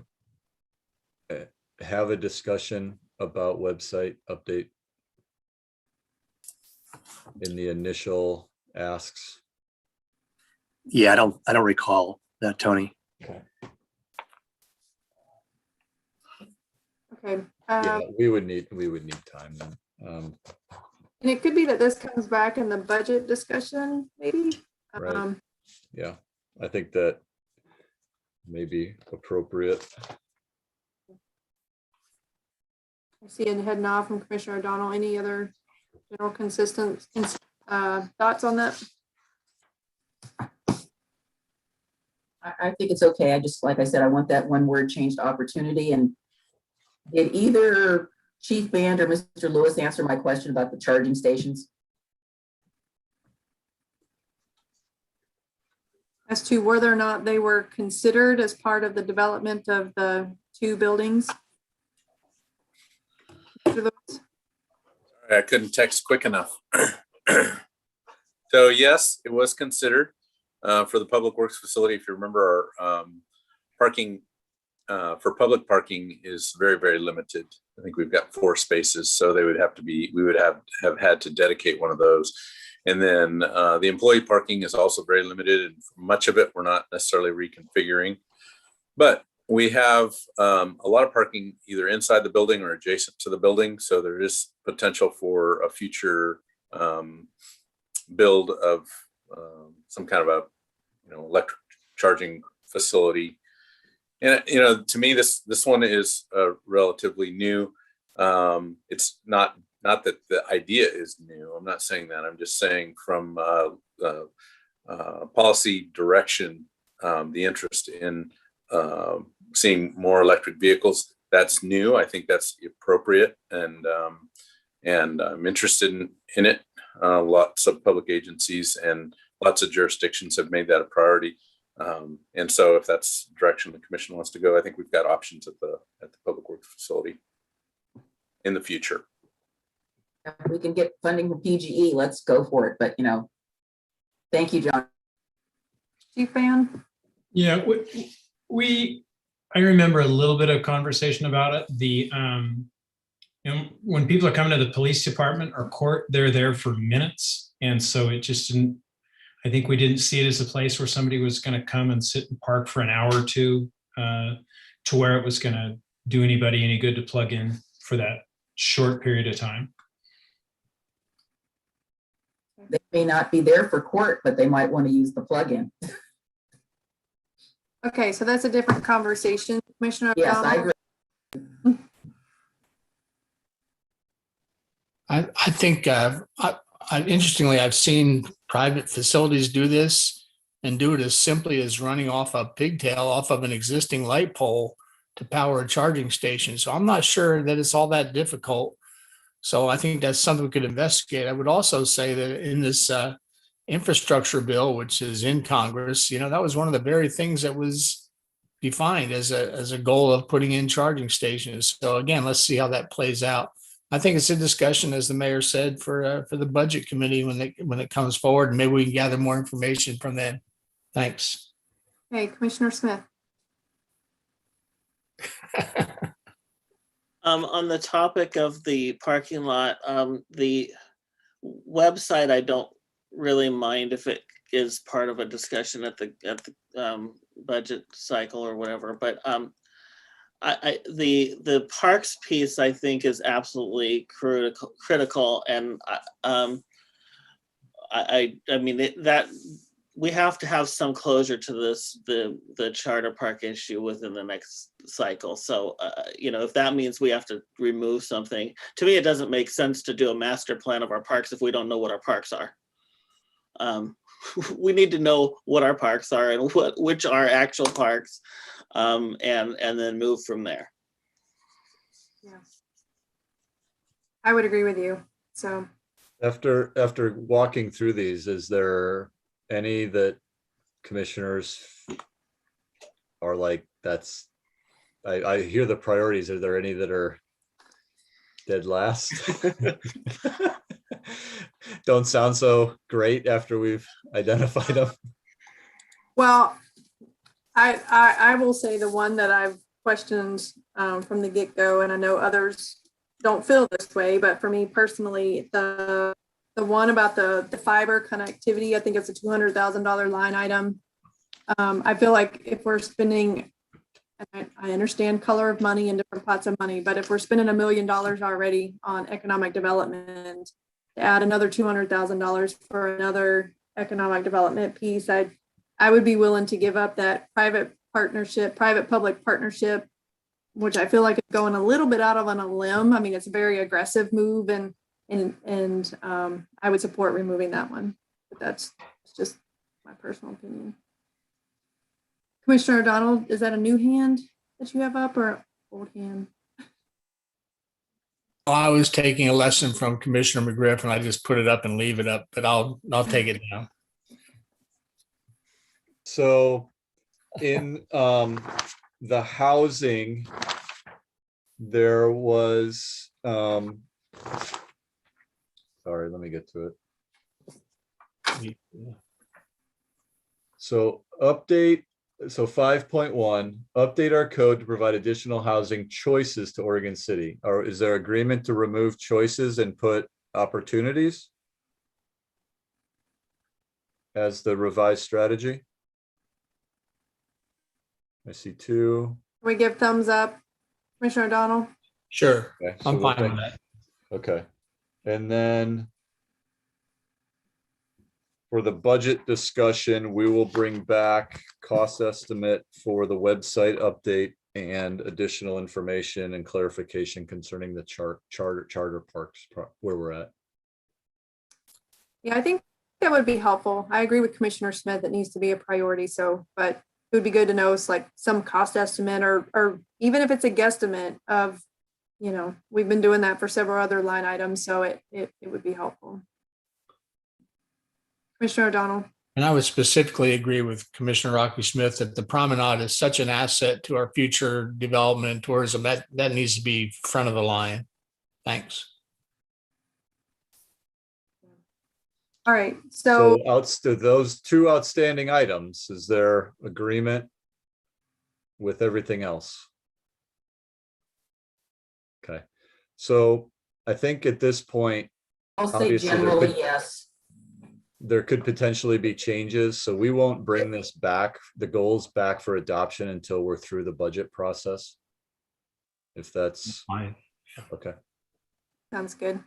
have a discussion about website update in the initial asks? Yeah, I don't recall that, Tony. Okay. Yeah, we would need time then. And it could be that this comes back in the budget discussion, maybe. Right. Yeah, I think that may be appropriate. I see a head nod from Commissioner O'Donnell. Any other general consistent thoughts on that? I think it's okay. I just, like I said, I want that one word changed to opportunity. And did either Chief Band or Mr. Lewis answer my question about the charging stations? As to whether or not they were considered as part of the development of the two buildings? I couldn't text quick enough. So yes, it was considered for the public works facility. If you remember, our parking for public parking is very, very limited. I think we've got 4 spaces, so we would have had to dedicate one of those. And then the employee parking is also very limited, and much of it we're not necessarily reconfiguring. But we have a lot of parking either inside the building or adjacent to the building. So there is potential for a future build of some kind of a electric charging facility. And to me, this one is relatively new. It's not that the idea is new. I'm not saying that. I'm just saying from policy direction, the interest in seeing more electric vehicles, that's new. I think that's appropriate, and I'm interested in it. Lots of public agencies and lots of jurisdictions have made that a priority. And so if that's the direction the commission wants to go, I think we've got options at the public works facility in the future. If we can get funding from PGE, let's go for it. But thank you, John. Chief Band? Yeah, I remember a little bit of conversation about it. When people are coming to the police department or court, they're there for minutes. And so it just didn't, I think we didn't see it as a place where somebody was going to come and sit and park for an hour or two to where it was going to do anybody any good to plug in for that short period of time. They may not be there for court, but they might want to use the plug-in. Okay, so that's a different conversation, Commissioner. Yes, I agree. I think, interestingly, I've seen private facilities do this and do it as simply as running off a pigtail off of an existing light pole to power a charging station. So I'm not sure that it's all that difficult. So I think that's something we could investigate. I would also say that in this infrastructure bill, which is in Congress, that was one of the very things that was defined as a goal of putting in charging stations. So again, let's see how that plays out. I think it's a discussion, as the mayor said, for the budget committee when it comes forward, and maybe we can gather more information from them. Thanks. Okay, Commissioner Smith. On the topic of the parking lot, website, I don't really mind if it is part of a discussion at the budget cycle or whatever, but the parks piece I think is absolutely critical, and I mean that we have to have some closure to the charter park issue within the next cycle. So you know, if that means we have to remove something, to me it doesn't make sense to do a master plan of our parks if we don't know what our parks are. We need to know what our parks are and which are actual parks, and then move from there. Yeah, I would agree with you. So After walking through these, is there any that commissioners are like, that's, I hear the priorities. Are there any that are dead last? Don't sound so great after we've identified them. well, I will say the one that I've questioned from the get-go, and I know others don't feel this way, but for me personally, the one about the fiber connectivity, I think it's a $200,000 line item. I feel like if we're spending, and I understand color of money and different pots of money, but if we're spending $1 million already on economic development, to add another $200,000 for another economic development piece, I would be willing to give up that private public partnership, which I feel like is going a little bit out on a limb. I mean, it's a very aggressive move, and I would support removing that one. But that's just my personal opinion. Commissioner O'Donnell, is that a new hand that you have up or old hand? I was taking a lesson from Commissioner McGriff and I just put it up and leave it up, but I'll take it down. So in the housing, there was, sorry, let me get to it. So 5.1, update our code to provide additional housing choices to Oregon City. Or is there agreement to remove choices and put opportunities as the revised strategy? I see 2. Can we give thumbs up, Commissioner O'Donnell? Sure, Okay, so I'm we'll fine with that. Okay, and then for the budget discussion, we will bring back cost estimate for the website update and additional information and clarification concerning the charter parks where we're at. Yeah, I think that would be helpful. I agree with Commissioner Smith. It needs to be a priority. So, but it would be good to know like some cost estimate or even if it's a guesstimate of, you know, we've been doing that for several other line items. So it would be helpful. Commissioner O'Donnell. And I would specifically agree with Commissioner Rocky Smith that the promenade is such an asset to our future development and tourism that needs to be front of the line. Thanks. All right. So those 2 outstanding items, is there agreement with everything else? Okay. So I think at this point, I'll say obviously generally yes. there could potentially be changes, so we won't bring this back, the goals back for adoption until we're through the budget process. If that's fine. Okay. Sounds good.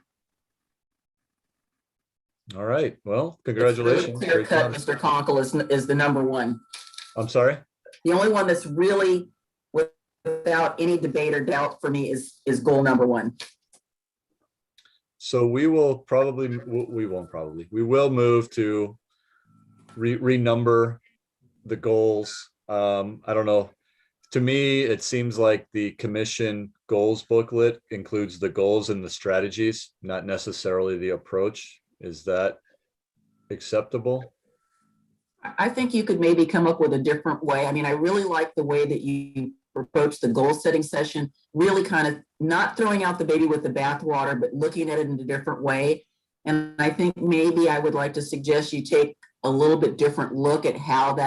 All right. Well, congratulations. Clear cut, Mr. Conkle is the number one. I'm sorry? The only one that's really without any debate or doubt for me is goal number 1. So we will move to renumber the goals. I don't know. To me, it seems like the commission goals booklet includes the goals and the strategies, not necessarily the approach. Is that acceptable? I think you could maybe come up with a different way. I mean, I really like the way that you approach the goal setting session, really kind of not throwing out the baby with the bathwater, but looking at it in a different way. And I think maybe I would like to suggest you take a little bit different look at how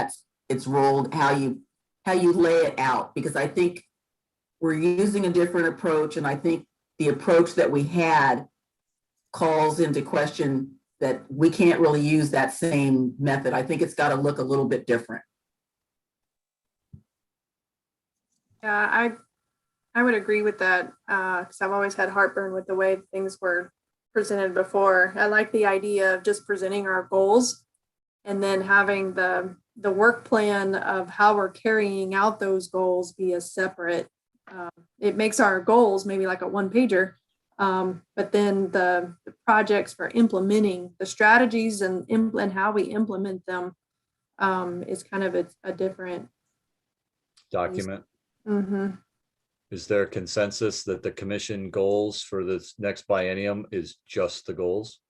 it's rolled, how you lay it out, because I think we're using a different approach. And I think the approach that we had calls into question that we can't really use that same method. I think it's got to look a little bit different. Yeah, I would agree with that because I've always had heartburn with the way things were presented before. I like the idea of just presenting our goals and then having the work plan of how we're carrying out those goals be a separate. It makes our goals maybe like a one-pager, but then the projects for implementing the strategies and how we implement them is kind of a different Document. Mm-hmm. Is there consensus that the commission goals for this next biennium is just the goals?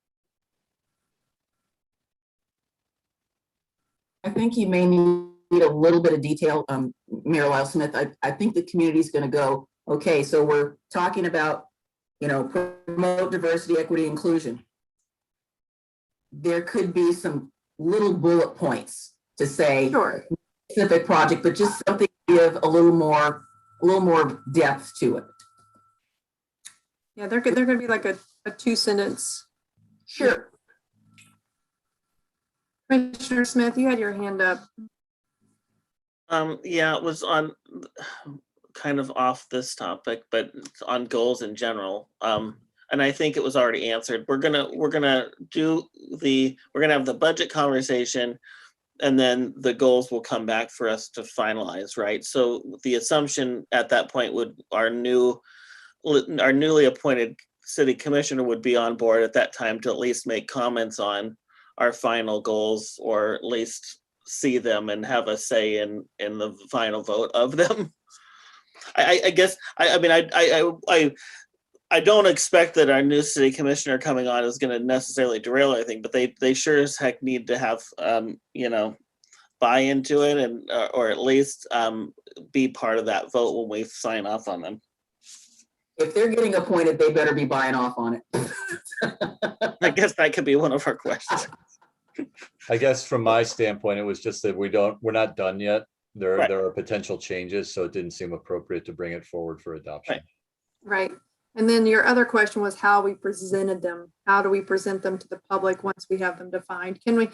I think you may need a little bit of detail, Mayor Lyle Smith. I think the community is going to go, okay, so we're talking about, promote diversity, equity, inclusion. There could be some little bullet points to say Sure. specific project, but just something to give a little more depth to it. Yeah, they're going to be like a 2-sentence. Sure. Commissioner Smith, you had your hand up. Yeah, it was on kind of off this topic, but on goals in general. And I think it was already answered. We're gonna have the budget conversation, and then the goals will come back for us to finalize, right? So the assumption at that point would our newly appointed city commissioner would be on board at that time to at least make comments on our final goals, or at least see them and have a say in the final vote of them. I guess I don't expect that our new city commissioner coming on is going to necessarily derail anything, but they sure as heck need to have buy into it, and or at least be part of that vote when we sign off on them. If they're getting appointed, they better be buying off on it. I guess that could be one of our questions. I guess from my standpoint, it was just that we're not done yet. There are potential changes, so it didn't seem appropriate to bring it forward for adoption. Right. And then your other question was how we presented them. How do we present them to the public once we have them defined? Can we,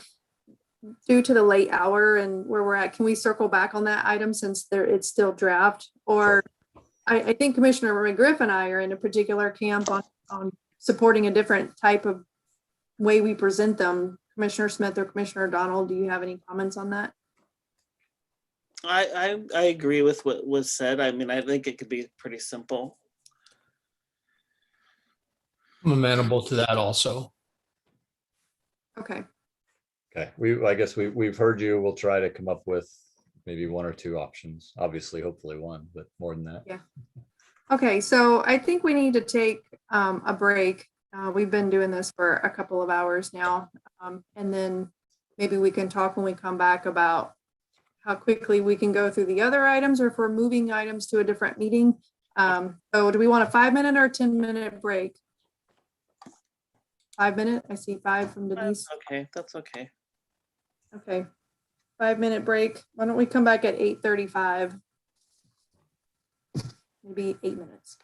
due to the late hour and where we're at, can we circle back on that item since it's still draft? Or I think Commissioner McGriff and I are in a particular camp on supporting a different type of way we present them. Commissioner Smith or Commissioner Donald, do you have any comments on that? I agree with what was said. I mean, I think it could be pretty simple. I'm amenable to that also. Okay. Okay, I guess we've heard you. We'll try to come up with maybe one or two options. Obviously, hopefully one, but more than that. Yeah. Okay, so I think we need to take a break. We've been doing this for a couple of hours now, and then maybe we can talk when we come back about how quickly we can go through the other items, or if we're moving items to a different meeting. So do we want a 5-minute or 10-minute break? 5 minutes. I see 5 from Denise. That's okay. Okay, 5-minute break. Why don't we come back at 8:35? Maybe 8 minutes.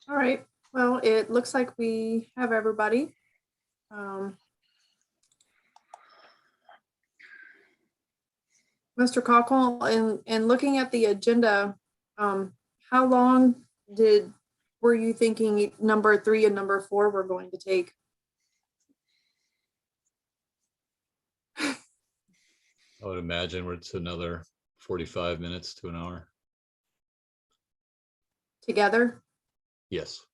All right. Well, it looks like we have everybody. Mr. Cockle, in looking at the agenda, how long were you thinking number 3 and number 4 were going to take? I would imagine it's another 45 minutes to an hour. Together? Yes.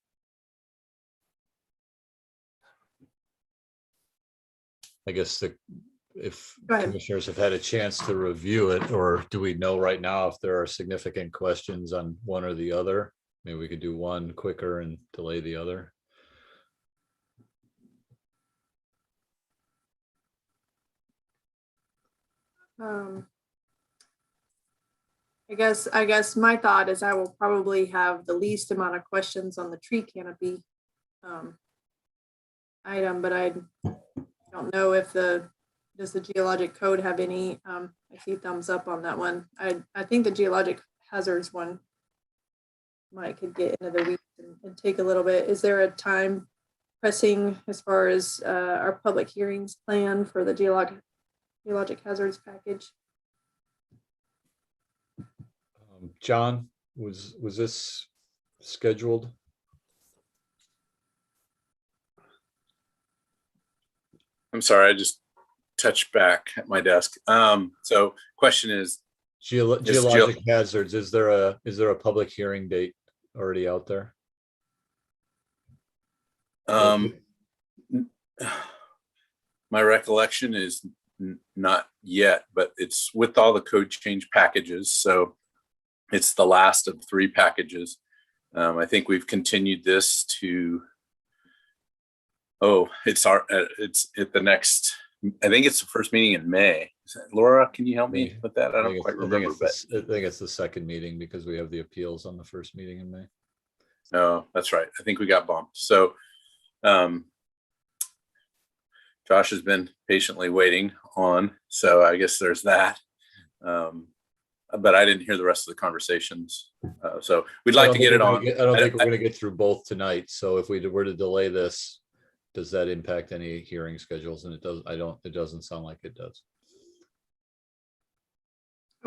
I guess if Go ahead. commissioners have had a chance to review it, or do we know right now if there are significant questions on one or the other? Maybe we could do one quicker and delay the other. I guess my thought is I will probably have the least amount of questions on the tree canopy item, but I don't know if does the geologic code have any, I see thumbs up on that one. I think the geologic hazards one could get into the weeds and take a little bit. Is there a time pressing as far as our public hearings plan for the geologic hazards package? John, was this scheduled? I'm sorry, I just touched back at my desk. So question is, Geologic hazards, is there a public hearing date already out there? My recollection is not yet, but it's with all the code change packages. So it's the last of 3 packages. I think we've continued this to, it's at the next, I think it's the first meeting in May. Laura, can you help me with that? I don't quite remember. I think it's the second meeting because we have the appeals on the first meeting in May. No, that's right. I think we got bumped. So Josh has been patiently waiting on, so I guess there's that. But I didn't hear the rest of the conversations. So we'd like to get it on. I don't think we're going to get through both tonight. So if we were to delay this, does that impact any hearing schedules? And it does. It doesn't sound like it does.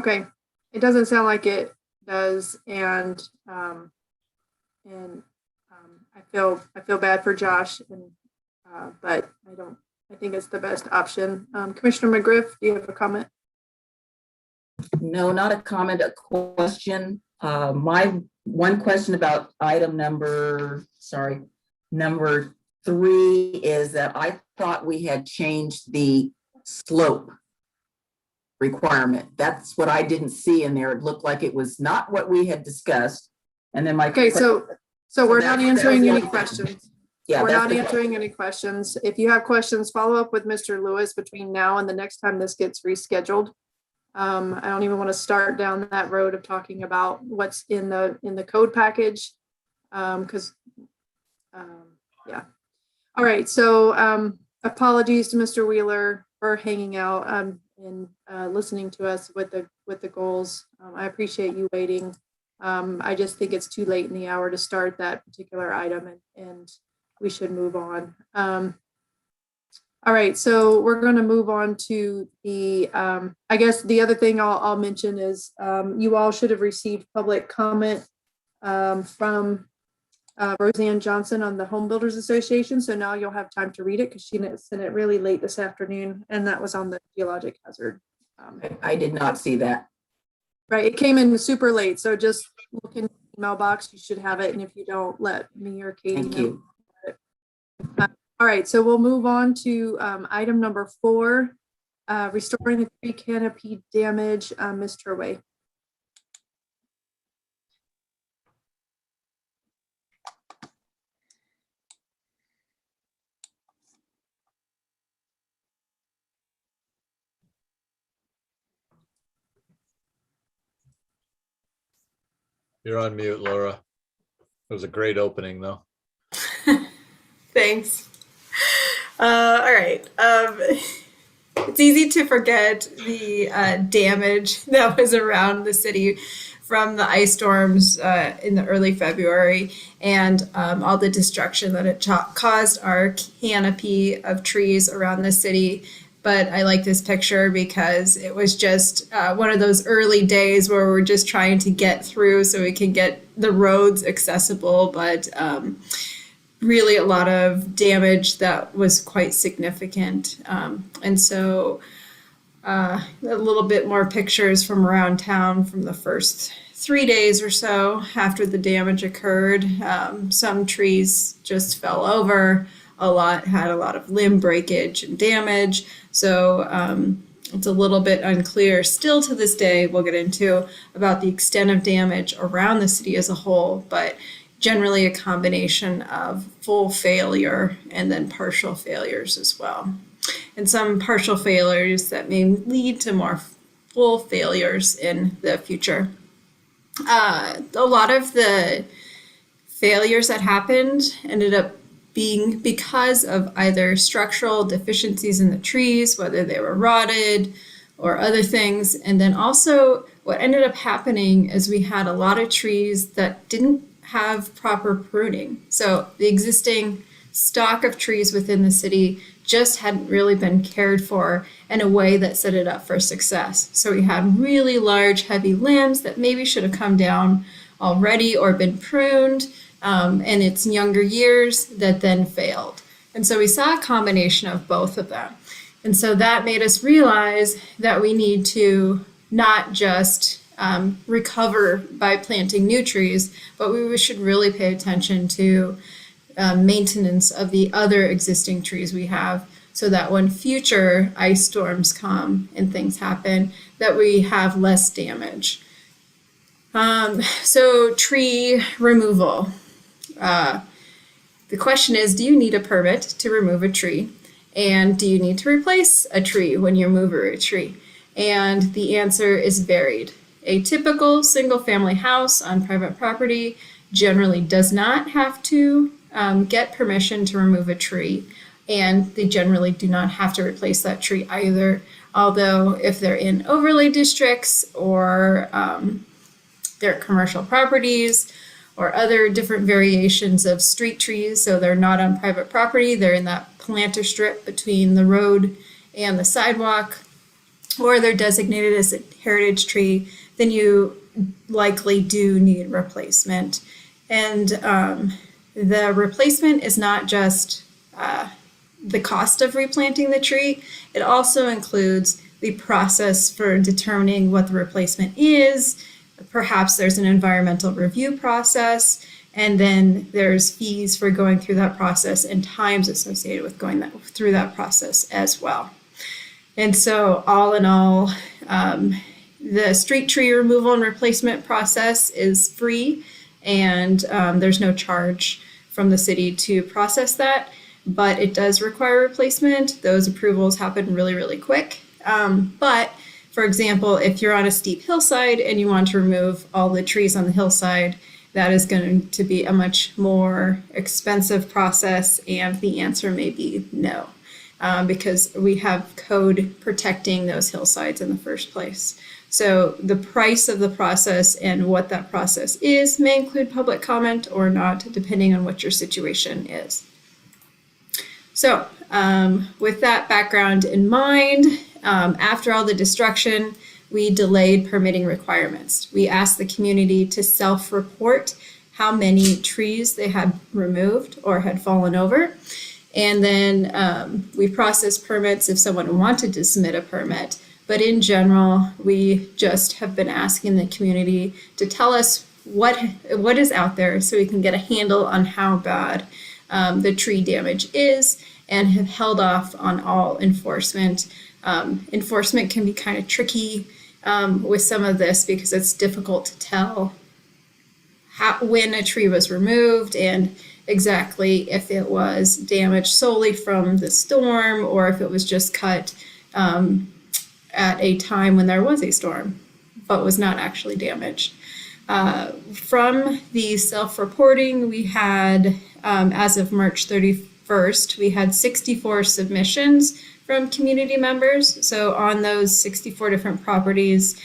Okay, it doesn't sound like it does, and I feel bad for Josh, but I think it's the best option. Commissioner McGriff, do you have a comment? No, not a comment, a question. My one question about item number 3 is that I thought we had changed the slope requirement. That's what I didn't see in there. It looked like it was not what we had discussed. And then so we're not answering any questions. Yeah, we're not answering any questions. If you have questions, follow up with Mr. Lewis between now and the next time this gets rescheduled. I don't even want to start down that road of talking about what's in the code package, because yeah. All right, so apologies to Mr. Wheeler for hanging out and listening to us with the goals. I appreciate you waiting. I just think it's too late in the hour to start that particular item, and we should move on. All right, so we're going to move on to the, I guess the other thing I'll mention is you all should have received public comment from Roseanne Johnson on the Home Builders Association. So now you'll have time to read it because she sent it really late this afternoon, and that was on the geologic hazard. I did not see that. Right, it came in super late, so just look in the email box. You should have it, and if you don't, let me or Katie know. Thank you. All right, so we'll move on to item number 4, restoring the tree canopy damage. Ms. Turway. You're on mute, Laura. It was a great opening, though. Thanks. All right. It's easy to forget the damage that was around the city from the ice storms in the early February and all the destruction that it caused our canopy of trees around the city. But I like this picture because it was just one of those early days where we're just trying to get through so we can get the roads accessible, but really a lot of damage that was quite significant. And so a little bit more pictures from around town from the first 3 days or so after the damage occurred. Some trees just fell over. A lot had a lot of limb breakage and damage. So it's a little bit unclear still to this day, we'll get into, about the extent of damage around the city as a whole, but generally a combination of full failure and then partial failures as well. And some partial failures that may lead to more full failures in the future. A lot of the failures that happened ended up being because of either structural deficiencies in the trees, whether they were rotted or other things. And then also what ended up happening is we had a lot of trees that didn't have proper pruning. So the existing stock of trees within the city just hadn't really been cared for in a way that set it up for success. So we had really large, heavy limbs that maybe should have come down already or been pruned in its younger years that then failed. And so we saw a combination of both of them. And so that made us realize that we need to not just recover by planting new trees, but we should really pay attention to maintenance of the other existing trees we have, so that when future ice storms come and things happen, that we have less damage. So tree removal. The question is, do you need a permit to remove a tree? And do you need to replace a tree when you remove a tree? And the answer is varied. A typical single-family house on private property generally does not have to get permission to remove a tree, and they generally do not have to replace that tree either. Although if they're in overlay districts or they're commercial properties or other different variations of street trees, so they're not on private property, they're in that planter strip between the road and the sidewalk, or they're designated as a heritage tree, then you likely do need replacement. And the replacement is not just the cost of replanting the tree, it also includes the process for determining what the replacement is. Perhaps there's an environmental review process, and then there's fees for going through that process and times associated with going through that process as well. And so all in all, the street tree removal and replacement process is free, and there's no charge from the city to process that, but it does require replacement. Those approvals happen really, really quick. But for example, if you're on a steep hillside and you want to remove all the trees on the hillside, that is going to be a much more expensive process, and the answer may be no, because we have code protecting those hillsides in the first place. So the price of the process and what that process is may include public comment or not, depending on what your situation is. So with that background in mind, after all the destruction, we delayed permitting requirements. We asked the community to self-report how many trees they had removed or had fallen over. And then we processed permits if someone wanted to submit a permit. But in general, we just have been asking the community to tell us what is out there so we can get a handle on how bad the tree damage is, and have held off on all enforcement. Enforcement can be kind of tricky with some of this because it's difficult to tell when a tree was removed and exactly if it was damaged solely from the storm or if it was just cut at a time when there was a storm but was not actually damaged. From the self-reporting, we had, as of March 31st, we had 64 submissions from community members. So on those 64 different properties,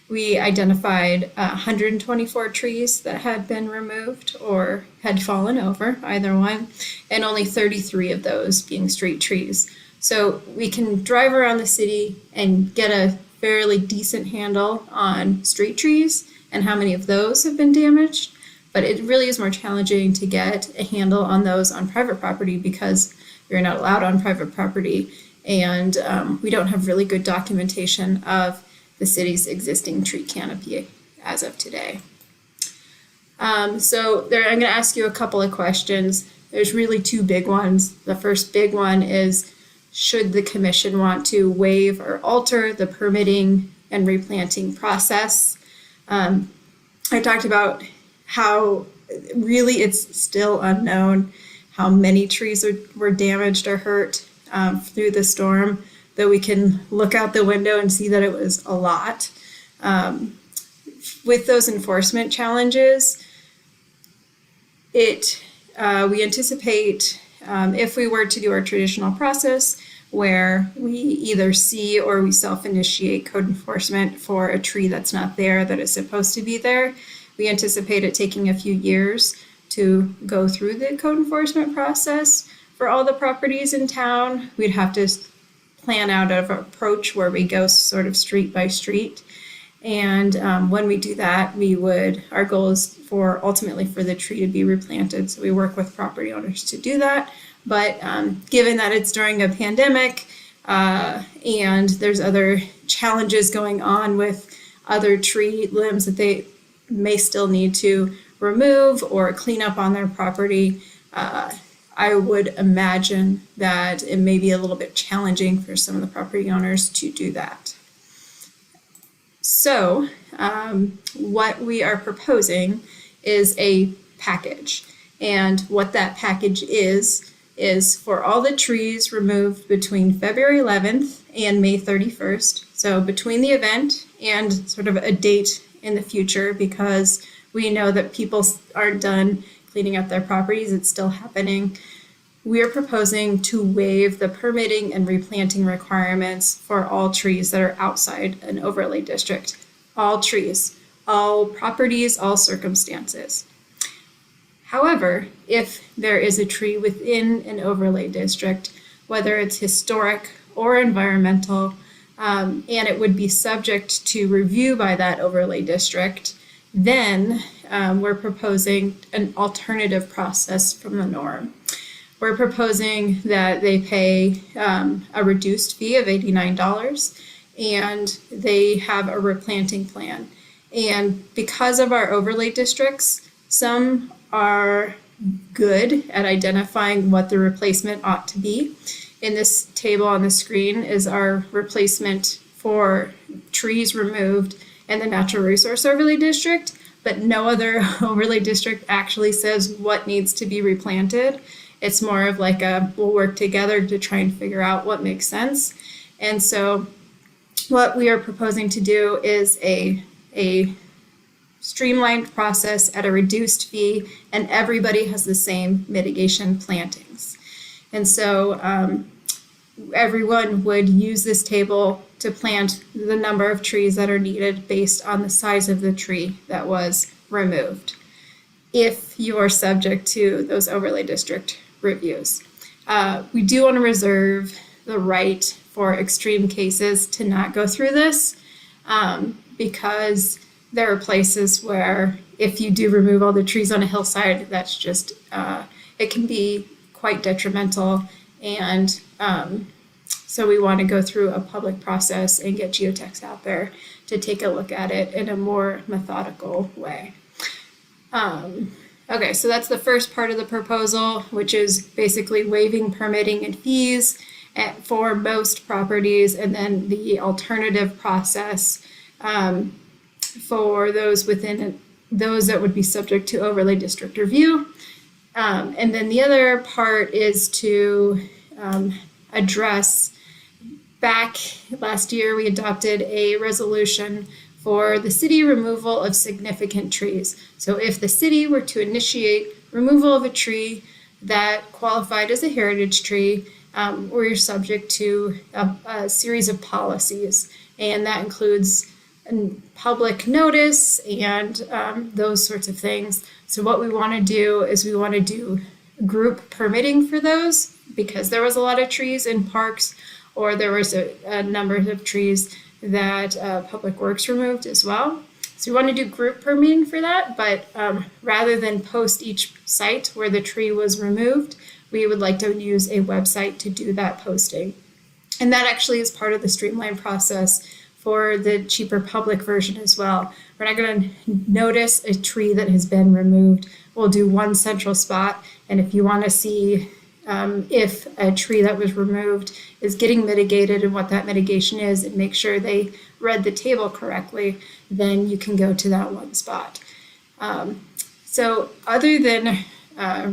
we identified 124 trees that had been removed or had fallen over, either one, and only 33 of those being street trees. So we can drive around the city and get a fairly decent handle on street trees and how many of those have been damaged. But it really is more challenging to get a handle on those on private property because you're not allowed on private property. And we don't have really good documentation of the city's existing tree canopy as of today. So I'm going to ask you a couple of questions. There's really two big ones. The first big one is, should the commission want to waive or alter the permitting and replanting process? I talked about how really it's still unknown how many trees were damaged or hurt through the storm, though we can look out the window and see that it was a lot. With those enforcement challenges, we anticipate if we were to do our traditional process where we either see or we self-initiate code enforcement for a tree that's not there that is supposed to be there, we anticipate it taking a few years to go through the code enforcement process. For all the properties in town, we'd have to plan out an approach where we go sort of street by street. And when we do that, our goal is ultimately for the tree to be replanted. So we work with property owners to do that. But given that it's during a pandemic and there's other challenges going on with other tree limbs that they may still need to remove or clean up on their property, I would imagine that it may be a little bit challenging for some of the property owners to do that. So what we are proposing is a package. And what that package is for all the trees removed between February 11th and May 31st. So between the event and sort of a date in the future, because we know that people aren't done cleaning up their properties, it's still happening. We are proposing to waive the permitting and replanting requirements for all trees that are outside an overlay district. All trees, all properties, all circumstances. However, if there is a tree within an overlay district, whether it's historic or environmental, and it would be subject to review by that overlay district, then we're proposing an alternative process from the norm. We're proposing that they pay a reduced fee of $89 and they have a replanting plan. And because of our overlay districts, some are good at identifying what the replacement ought to be. In this table on the screen is our replacement for trees removed in the Natural Resource Overlay District, but no other overlay district actually says what needs to be replanted. It's more of like we'll work together to try and figure out what makes sense. And so what we are proposing to do is a streamlined process at a reduced fee, and everybody has the same mitigation plantings. And so everyone would use this table to plant the number of trees that are needed based on the size of the tree that was removed, if you are subject to those overlay district reviews. We do want to reserve the right for extreme cases to not go through this because there are places where if you do remove all the trees on a hillside, that's just, it can be quite detrimental. And so we want to go through a public process and get geotechs out there to take a look at it in a more methodical way. Okay, so that's the first part of the proposal, which is basically waiving permitting and fees for most properties, and then the alternative process for those that would be subject to overlay district review. And then the other part is to address, back last year, we adopted a resolution for the city removal of significant trees. So if the city were to initiate removal of a tree that qualified as a heritage tree, we're subject to a series of policies. And that includes public notice and those sorts of things. So what we want to do is we want to do group permitting for those, because there was a lot of trees in parks, or there was a number of trees that Public Works removed as well. So we want to do group permitting for that, but rather than post each site where the tree was removed, we would like to use a website to do that posting. And that actually is part of the streamlined process for the cheaper public version as well. We're not going to notice a tree that has been removed. We'll do one central spot. And if you want to see if a tree that was removed is getting mitigated and what that mitigation is, and make sure they read the table correctly, then you can go to that one spot. So other than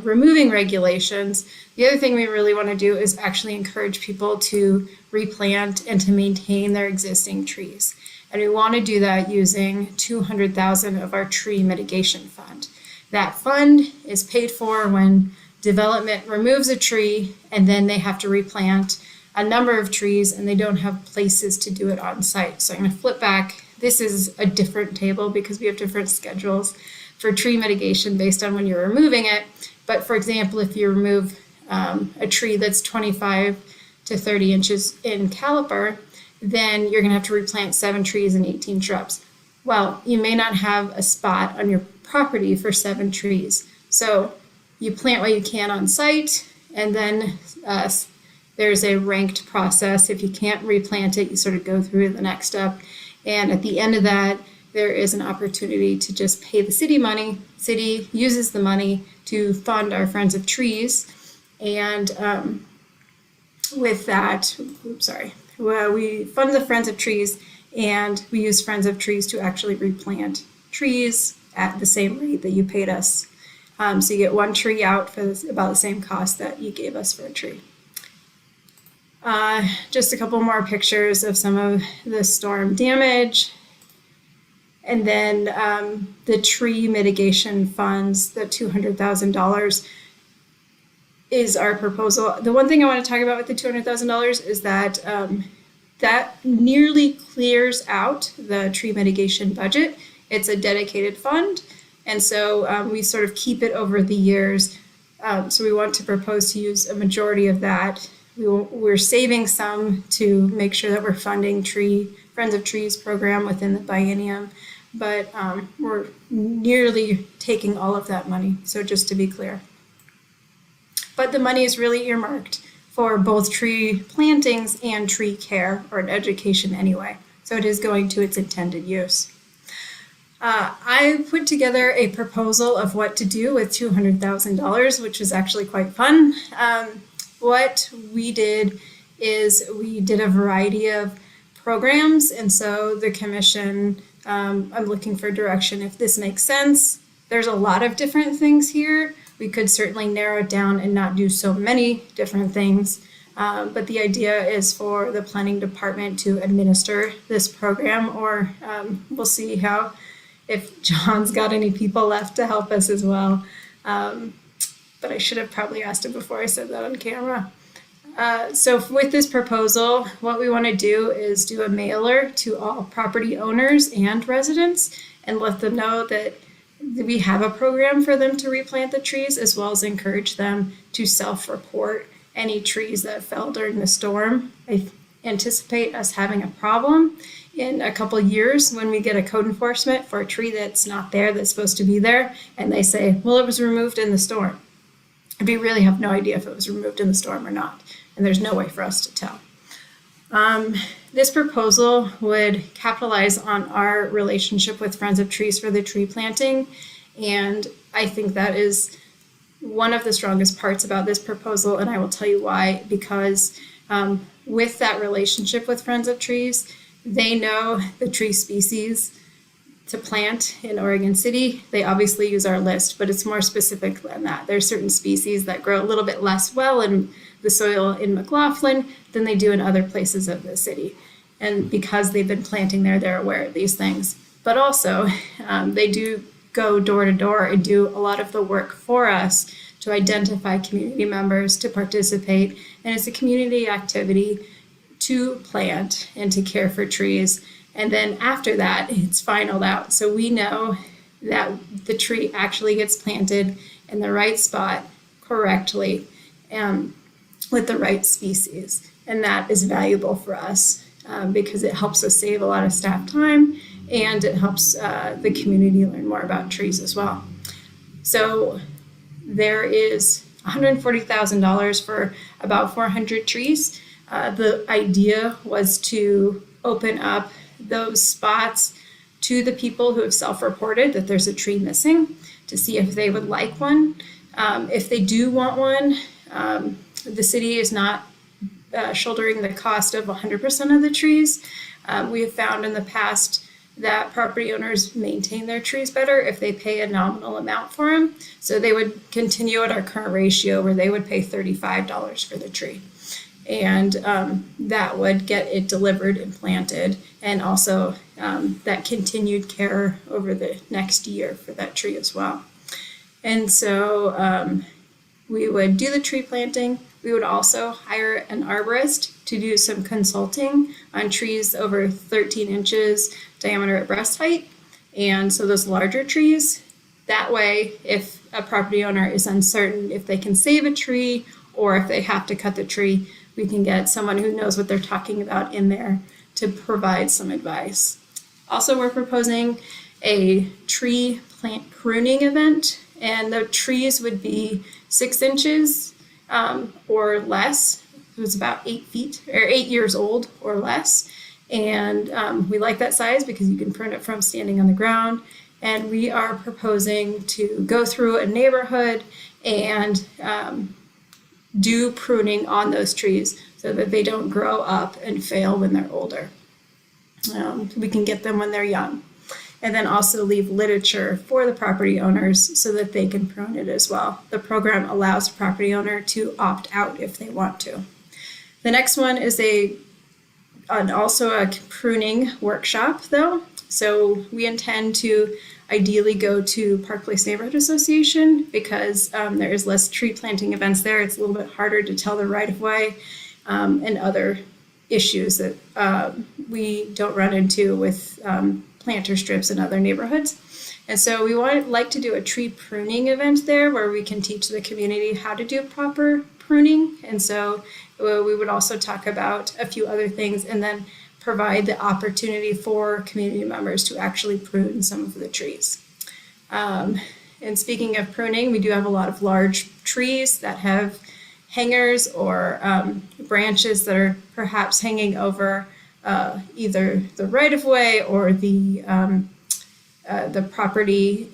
removing regulations, the other thing we really want to do is actually encourage people to replant and to maintain their existing trees. And we want to do that using $200,000 of our tree mitigation fund. That fund is paid for when development removes a tree and then they have to replant a number of trees and they don't have places to do it on site. So I'm going to flip back. This is a different table because we have different schedules for tree mitigation based on when you're removing it. But for example, if you remove a tree that's 25 to 30 inches in caliper, then you're going to have to replant 7 trees and 18 shrubs. Well, you may not have a spot on your property for 7 trees. So you plant what you can on site, and then there's a ranked process. If you can't replant it, you sort of go through the next step. And at the end of that, there is an opportunity to just pay the city money. City uses the money to fund our Friends of Trees. And with that, we fund the Friends of Trees, and we use Friends of Trees to actually replant trees at the same rate that you paid us. So you get 1 tree out for about the same cost that you gave us for a tree. Just a couple more pictures of some of the storm damage. And then the tree mitigation funds, the $200,000 is our proposal. The one thing I want to talk about with the $200,000 is that that nearly clears out the tree mitigation budget. It's a dedicated fund. And so we sort of keep it over the years. So we want to propose to use a majority of that. We're saving some to make sure that we're funding Friends of Trees program within the biennium, but we're nearly taking all of that money. So just to be clear. But the money is really earmarked for both tree plantings and tree care, or education anyway. So it is going to its intended use. I put together a proposal of what to do with $200,000, which was actually quite fun. What we did is we did a variety of programs, and so the commission, I'm looking for direction if this makes sense. There's a lot of different things here. We could certainly narrow it down and not do so many different things, but the idea is for the planning department to administer this program, or we'll see if John's got any people left to help us as well. But I should have probably asked him before I said that on camera. So with this proposal, what we want to do is do a mailer to all property owners and residents and let them know that we have a program for them to replant the trees, as well as encourage them to self-report any trees that fell during the storm. I anticipate us having a problem in a couple years when we get a code enforcement for a tree that's not there, that's supposed to be there, and they say, well, it was removed in the storm. We really have no idea if it was removed in the storm or not, and there's no way for us to tell. This proposal would capitalize on our relationship with Friends of Trees for the tree planting, and I think that is one of the strongest parts about this proposal, and I will tell you why. Because with that relationship with Friends of Trees, they know the tree species to plant in Oregon City. They obviously use our list, but it's more specific than that. There's certain species that grow a little bit less well in the soil in McLaughlin than they do in other places of the city. And because they've been planting there, they're aware of these things. But also, they do go door to door and do a lot of the work for us to identify community members to participate. And it's a community activity to plant and to care for trees. And then after that, it's finalized out. So we know that the tree actually gets planted in the right spot correctly with the right species. And that is valuable for us because it helps us save a lot of staff time, and it helps the community learn more about trees as well. So there is $140,000 for about 400 trees. The idea was to open up those spots to the people who have self-reported that there's a tree missing, to see if they would like one. If they do want one, the city is not shouldering the cost of 100% of the trees. We have found in the past that property owners maintain their trees better if they pay a nominal amount for them. So they would continue at our current ratio where they would pay $35 for the tree. And that would get it delivered and planted, and also that continued care over the next year for that tree as well. And so we would do the tree planting. We would also hire an arborist to do some consulting on trees over 13 inches diameter at breast height. And so those larger trees, that way, if a property owner is uncertain if they can save a tree or if they have to cut the tree, we can get someone who knows what they're talking about in there to provide some advice. Also, we're proposing a tree plant pruning event, and the trees would be 6 inches or less. It was about 8 feet or 8 years old or less. And we like that size because you can prune it from standing on the ground. And we are proposing to go through a neighborhood and do pruning on those trees so that they don't grow up and fail when they're older. We can get them when they're young. And then also leave literature for the property owners so that they can prune it as well. The program allows the property owner to opt out if they want to. The next one is also a pruning workshop though. So we intend to ideally go to Park Place Neighborhood Association because there is less tree planting events there. It's a little bit harder to tell the right of way and other issues that we don't run into with planter strips in other neighborhoods. And so we like to do a tree pruning event there where we can teach the community how to do proper pruning. And so we would also talk about a few other things and then provide the opportunity for community members to actually prune some of the trees. And speaking of pruning, we do have a lot of large trees that have hangers or branches that are perhaps hanging over either the right-of-way or the property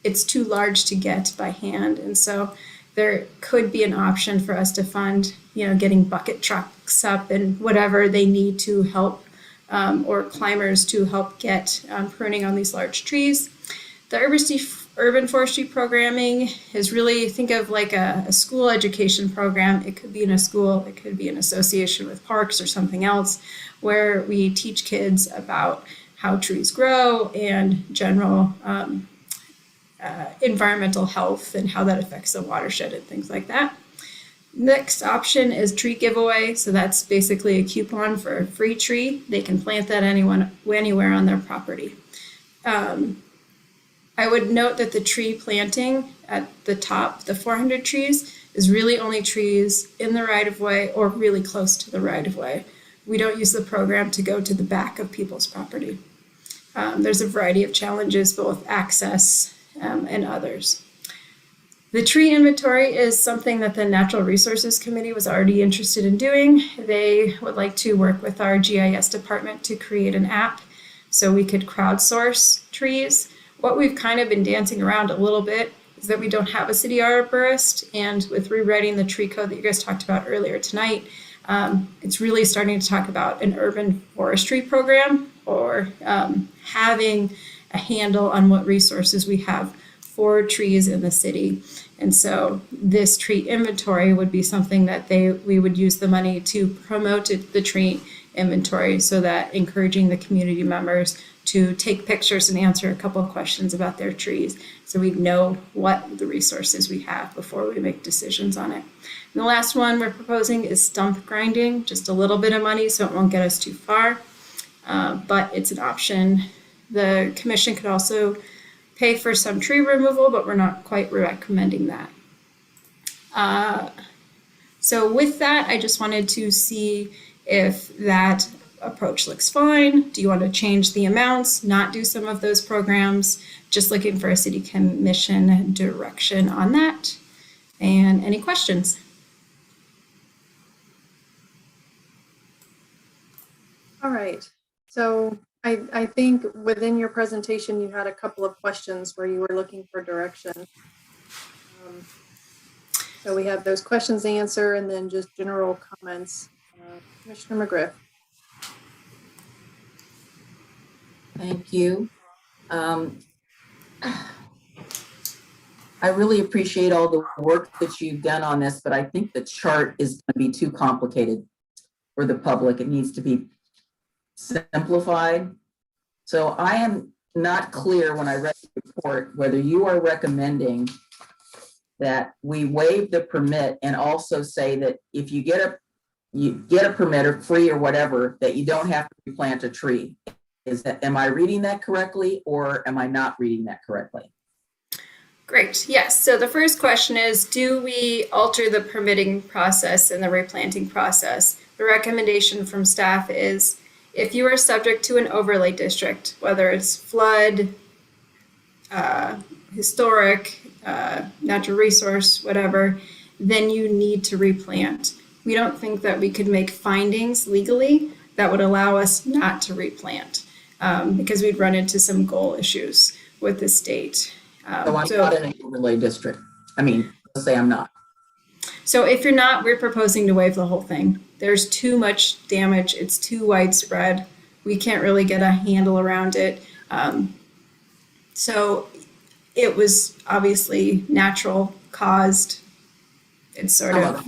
it's too large to get by hand. And so there could be an option for us to fund, getting bucket trucks up and whatever they need to help, or climbers to help get pruning on these large trees. The urban forestry programming is really, think of like a school education program. It could be in a school, it could be an association with parks or something else, where we teach kids about how trees grow and general environmental health and how that affects the watershed and things like that. Next option is tree giveaway. So that's basically a coupon for a free tree. They can plant that anywhere on their property. I would note that the tree planting at the top, the 400 trees, is really only trees in the right-of-way or really close to the right-of-way. We don't use the program to go to the back of people's property. There's a variety of challenges, both access and others. The tree inventory is something that the Natural Resources Committee was already interested in doing. They would like to work with our GIS department to create an app so we could crowdsource trees. What we've kind of been dancing around a little bit is that we don't have a city arborist, and with rewriting the tree code that you guys talked about earlier tonight, it's really starting to talk about an urban forestry program or having a handle on what resources we have for trees in the city. And so this tree inventory would be something that we would use the money to promote the tree inventory, so that encouraging the community members to take pictures and answer a couple of questions about their trees, so we know what the resources we have before we make decisions on it. And the last one we're proposing is stump grinding, just a little bit of money so it won't get us too far. but it's an option. The commission could also pay for some tree removal, but we're not quite recommending that. So with that, I just wanted to see if that approach looks fine. Do you want to change the amounts, not do some of those programs? Just looking for a city commission direction on that. And any questions? All right. So I think within your presentation, you had a couple of questions where you were looking for direction. So we have those questions to answer and then just general comments. Commissioner McGriff. Thank you. I really appreciate all the work that you've done on this, but I think the chart is going to be too complicated for the public. It needs to be simplified. So I am not clear when I read the report whether you are recommending that we waive the permit and also say that if you get a permit or free or whatever, that you don't have to replant a tree. Am I reading that correctly, or am I not reading that correctly? Great. Yes. So the first question is, do we alter the permitting process and the replanting process? The recommendation from staff is if you are subject to an overlay district, whether it's flood, historic, natural resource, whatever, then you need to replant. We don't think that we could make findings legally that would allow us not to replant because we'd run into some goal issues with the state. So I'm not in an overlay district. I mean, let's say I'm not. So if you're not, we're proposing to waive the whole thing. There's too much damage. It's too widespread. We can't really get a handle around it. So it was obviously natural caused. It's sort of,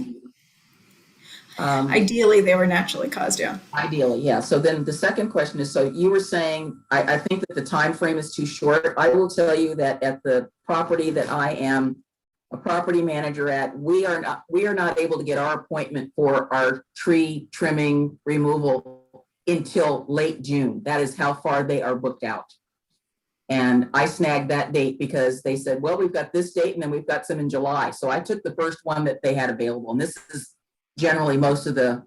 ideally they were naturally caused, yeah. Ideally, yeah. So then the second question is, so you were saying, I think that the time frame is too short. I will tell you that at the property that I am a property manager at, we are not able to get our appointment for our tree trimming removal until late June. That is how far they are booked out. And I snagged that date because they said, well, we've got this date and then we've got some in July. So I took the first one that they had available. And this is generally most of the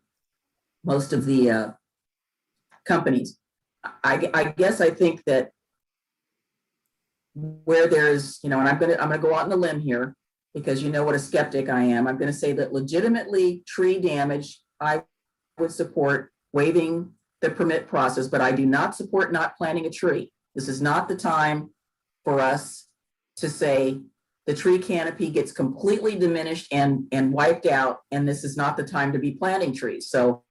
companies. I guess I think that where there's, and I'm gonna go out on a limb here because you know what a skeptic I am. I'm gonna say that legitimately tree damage, I would support waiving the permit process, but I do not support not planting a tree. This is not the time for us to say the tree canopy gets completely diminished and wiped out, and this is not the time to be planting trees. So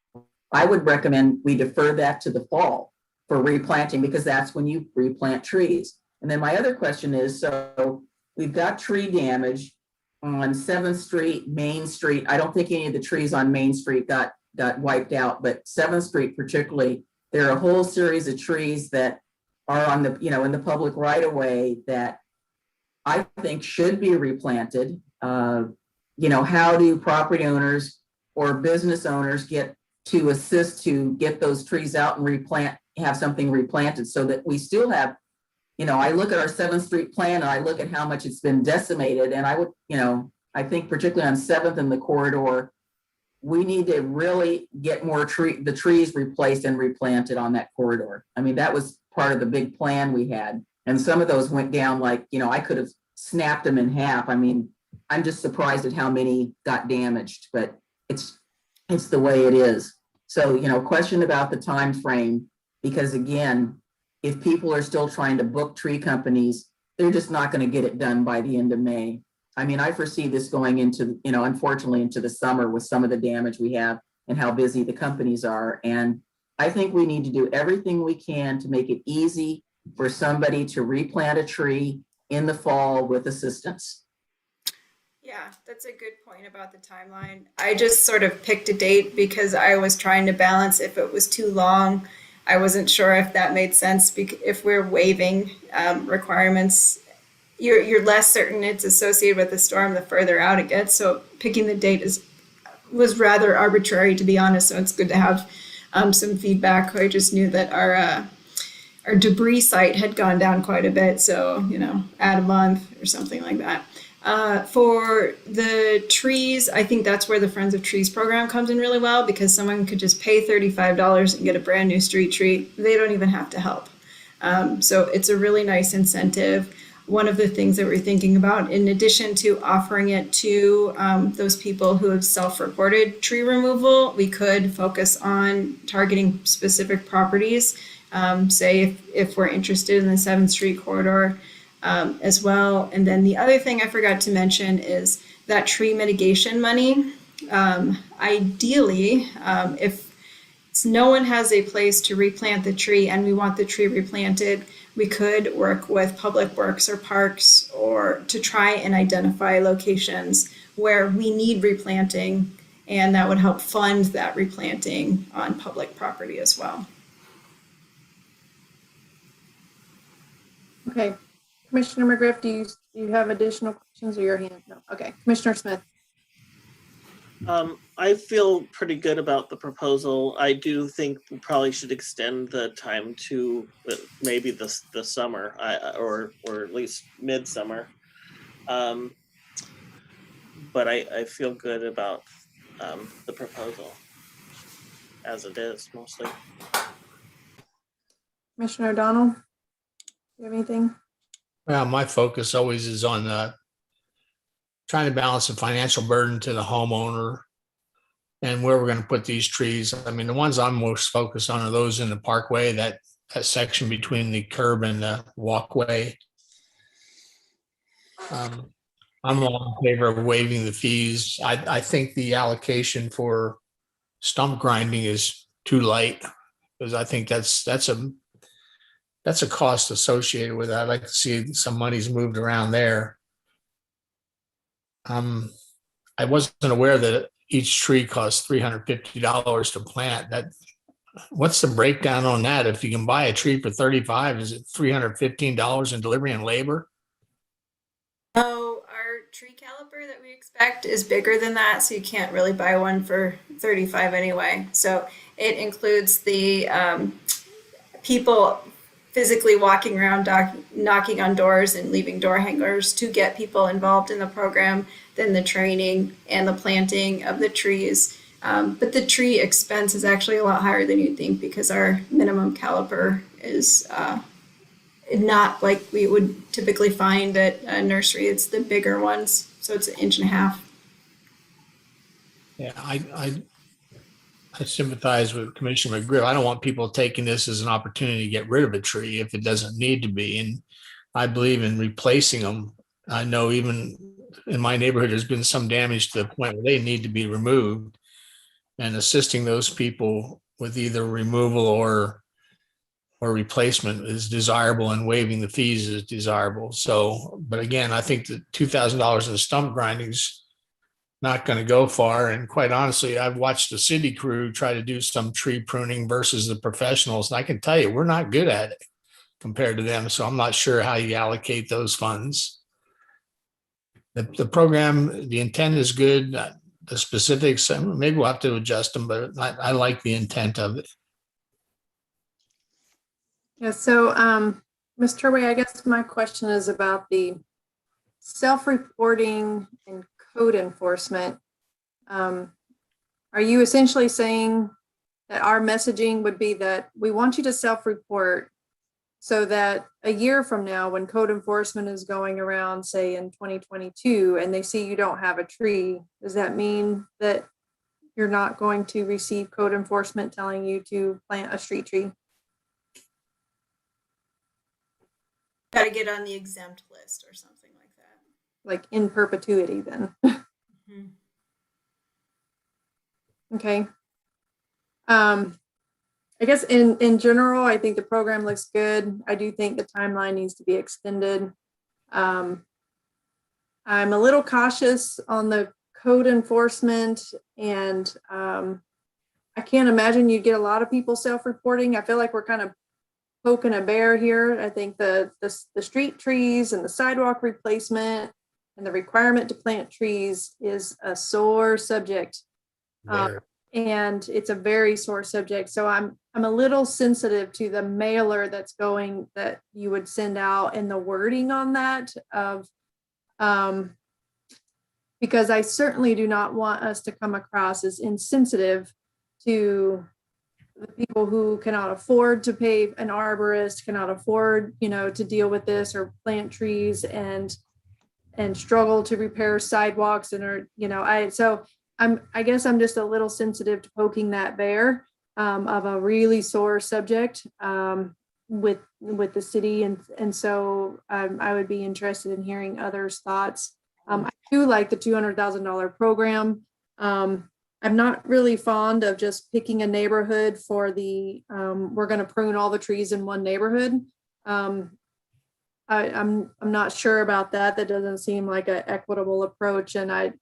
I would recommend we defer that to the fall for replanting because that's when you replant trees. And then my other question is, so we've got tree damage on 7th Street, Main Street. I don't think any of the trees on Main Street got wiped out, but 7th Street particularly, there are a whole series of trees that are on the, in the public right of way that I think should be replanted. How do property owners or business owners get to assist to get those trees out and have something replanted so that we still have, I look at our 7th Street plan and I look at how much it's been decimated, and I would, I think particularly on 7th and the corridor, we need to really get more the trees replaced and replanted on that corridor. I mean, that was part of the big plan we had. And some of those went down like, I could have snapped them in half. I mean, I'm just surprised at how many got damaged, but it's the way it is. So, question about the time frame, because again, if people are still trying to book tree companies, they're just not going to get it done by the end of May. I mean, I foresee this going into, unfortunately into the summer with some of the damage we have and how busy the companies are. And I think we need to do everything we can to make it easy for somebody to replant a tree in the fall with assistance. Yeah, that's a good point about the timeline. I just sort of picked a date because I was trying to balance if it was too long. I wasn't sure if that made sense if we're waiving requirements. You're less certain it's associated with the storm the further out it gets. So picking the date was rather arbitrary, to be honest. So it's good to have some feedback. I just knew that our debris site had gone down quite a bit. So, add a month or something like that. For the trees, I think that's where the Friends of Trees program comes in really well, because someone could just pay $35 and get a brand new street tree. They don't even have to help. So it's a really nice incentive. One of the things that we're thinking about, in addition to offering it to those people who have self-reported tree removal, we could focus on targeting specific properties. Say if we're interested in the 7th Street corridor as well. And then the other thing I forgot to mention is that tree mitigation money. Ideally, if no one has a place to replant the tree and we want the tree replanted, we could work with Public Works or Parks or to try and identify locations where we need replanting, and that would help fund that replanting on public property as well. Okay. Commissioner McGriff, do you have additional questions or your hand? No. Okay. Commissioner Smith. I feel pretty good about the proposal. I do think we probably should extend the time to maybe the summer, or at least midsummer. But I feel good about the proposal as it is mostly. Commissioner O'Donnell, do you have anything? Well, my focus always is on trying to balance the financial burden to the homeowner and where we're going to put these trees. I mean, the ones I'm most focused on are those in the parkway, that section between the curb and the walkway. I'm all in favor of waiving the fees. I think the allocation for stump grinding is too light, because I think that's a cost associated with that. I'd like to see some money's moved around there. I wasn't aware that each tree costs $350 to plant. What's the breakdown on that? If you can buy a tree for $35, is it $315 in delivery and labor? Oh, our tree caliper that we expect is bigger than that, so you can't really buy one for $35 anyway. So it includes the people physically walking around, knocking on doors and leaving door hangers to get people involved in the program, then the training and the planting of the trees. But the tree expense is actually a lot higher than you'd think, because our minimum caliper is not like we would typically find at a nursery. It's the bigger ones, so it's 1.5 inches. Yeah, I sympathize with Commissioner McGrill. I don't want people taking this as an opportunity to get rid of a tree if it doesn't need to be. And I believe in replacing them. I know even in my neighborhood, there's been some damage to the point where they need to be removed, and assisting those people with either removal or replacement is desirable, and waiving the fees is desirable. So, but again, I think the $2,000 in stump grinding is not going to go far. And quite honestly, I've watched the city crew try to do some tree pruning versus the professionals, and I can tell you, we're not good at it compared to them. So I'm not sure how you allocate those funds. The program, the intent is good. The specifics, maybe we'll have to adjust them, but I like the intent of it. Yeah, so Ms. Turway, I guess my question is about the self-reporting and code enforcement. Are you essentially saying that our messaging would be that we want you to self-report so that a year from now, when code enforcement is going around, say in 2022, and they see you don't have a tree, does that mean that you're not going to receive code enforcement telling you to plant a street tree? Got to get on the exempt list or something like that. Like in perpetuity then? Mm-hmm. Okay. I guess in general, I think the program looks good. I do think the timeline needs to be extended. I'm a little cautious on the code enforcement, and I can't imagine you'd get a lot of people self-reporting. I feel like we're kind of poking a bear here. I think the street trees and the sidewalk replacement and the requirement to plant trees is a sore subject. and it's a very sore subject. So I'm a little sensitive to the mailer that you would send out and the wording on that of, because I certainly do not want us to come across as insensitive to the people who cannot afford to pay an arborist, cannot afford, to deal with this or plant trees and struggle to repair sidewalks and I guess I'm just a little sensitive to poking that bear of a really sore subject with the city, and so I would be interested in hearing others' thoughts. I do like the $200,000 program. I'm not really fond of just picking a neighborhood for we're going to prune all the trees in one neighborhood. I'm not sure about that. That doesn't seem like an equitable approach, and I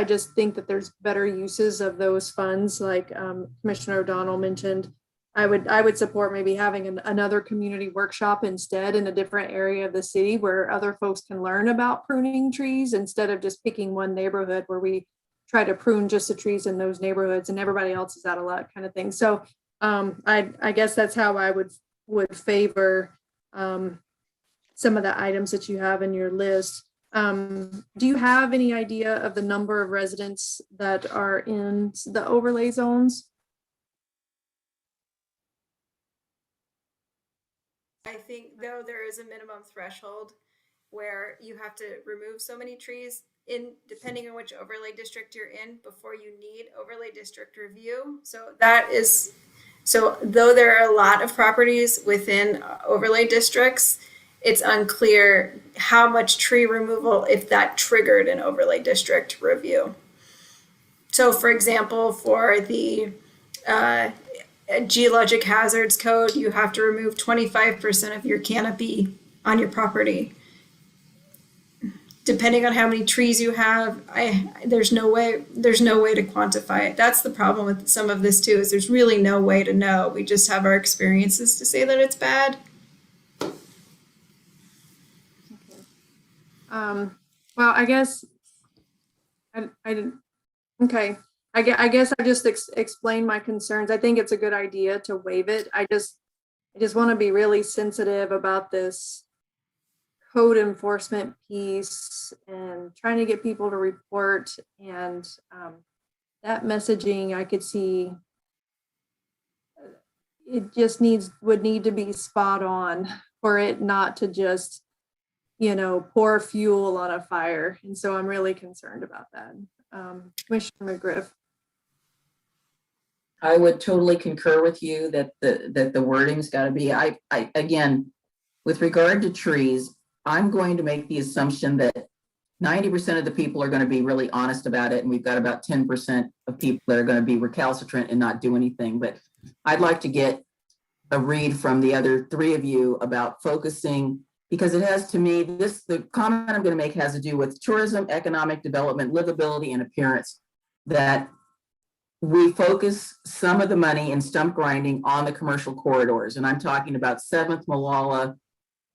just think that there's better uses of those funds, like Commissioner O'Donnell mentioned. I would support maybe having another community workshop instead in a different area of the city where other folks can learn about pruning trees instead of just picking one neighborhood where we try to prune just the trees in those neighborhoods and everybody else is out of luck, kind of thing. So I guess that's how I would favor some of the items that you have in your list. Do you have any idea of the number of residents that are in the overlay zones? I think, though, there is a minimum threshold where you have to remove so many trees depending on which overlay district you're in before you need overlay district review. So though there are a lot of properties within overlay districts, it's unclear how much tree removal, if that triggered an overlay district review. So for example, for the geologic hazards code, you have to remove 25% of your canopy on your property. Depending on how many trees you have, there's no way to quantify it. That's the problem with some of this too, is there's really no way to know. We just have our experiences to say that it's bad. Well, I guess I didn't. Okay. I guess I just explained my concerns. I think it's a good idea to waive it. I just want to be really sensitive about this code enforcement piece and trying to get people to report, and that messaging I could see it just would need to be spot on for it not to just pour fuel on a fire. And so I'm really concerned about that. Commissioner McGriff. I would totally concur with you that the wording's got to be, I again, with regard to trees, I'm going to make the assumption that 90% of the people are going to be really honest about it. And we've got about 10% of people that are going to be recalcitrant and not do anything. But I'd like to get a read from the other three of you about focusing, because it has, to me, the comment I'm going to make has to do with tourism, economic development, livability, and appearance, that we focus some of the money in stump grinding on the commercial corridors. And I'm talking about 7th, Malala,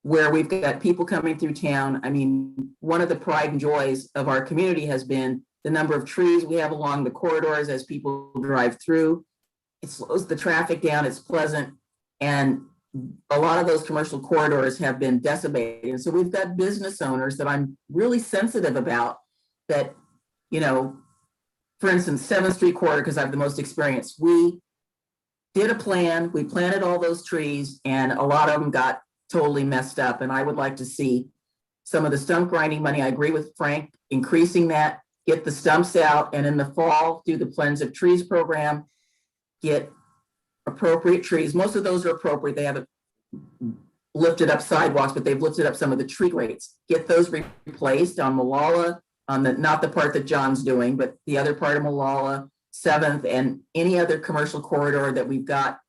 where we've got people coming through town. I mean, one of the pride and joys of our community has been the number of trees we have along the corridors as people drive through. It slows the traffic down, it's pleasant. And a lot of those commercial corridors have been decimated. And so we've got business owners that I'm really sensitive about that, for instance, 7th Street corridor, because I have the most experience. We did a plan, we planted all those trees, and a lot of them got totally messed up. And I would like to see some of the stump grinding money. I agree with Frank, increasing that, get the stumps out, and in the fall, do the Plens of Trees program, get appropriate trees. Most of those are appropriate. They haven't lifted up sidewalks, but they've lifted up some of the tree rates. Get those replaced on Malala, on not the part that John's doing, but the other part of Malala, 7th, and any other commercial corridor that we've got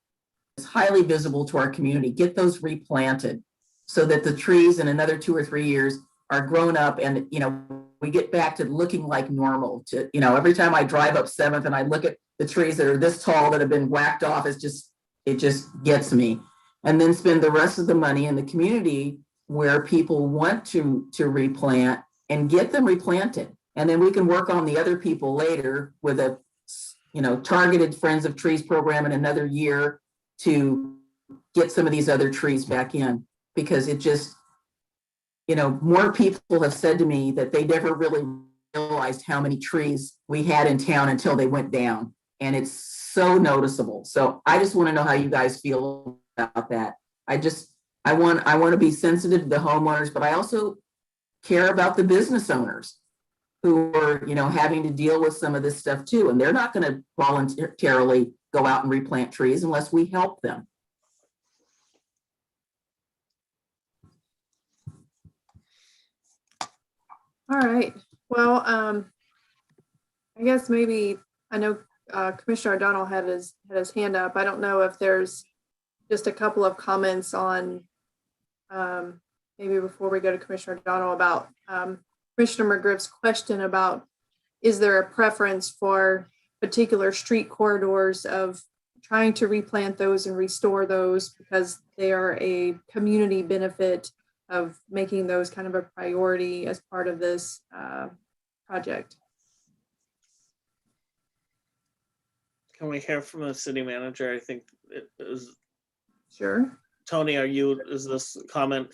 is highly visible to our community. Get those replanted so that the trees in another 2 or 3 years are grown up, and we get back to looking like normal. To every time I drive up 7th and I look at the trees that are this tall that have been whacked off, it just gets me. And then spend the rest of the money in the community where people want to replant and get them replanted. And then we can work on the other people later with a targeted Friends of Trees program in another year to get some of these other trees back in, because it just, more people have said to me that they never really realized how many trees we had in town until they went down. And it's so noticeable. So I just want to know how you guys feel about that. I want to be sensitive to the homeowners, but I also care about the business owners who are, having to deal with some of this stuff too. And they're not going to voluntarily go out and replant trees unless we help them. All right. Well, I guess maybe, I know Commissioner O'Donnell had his hand up. I don't know if there's just a couple of comments on maybe before we go to Commissioner O'Donnell about Commissioner McGriff's question about, is there a preference for particular street corridors of trying to replant those and restore those because they are a community benefit of making those kind of a priority as part of this project? Can we hear from the city manager? I think it was. Sure. Tony, is this comment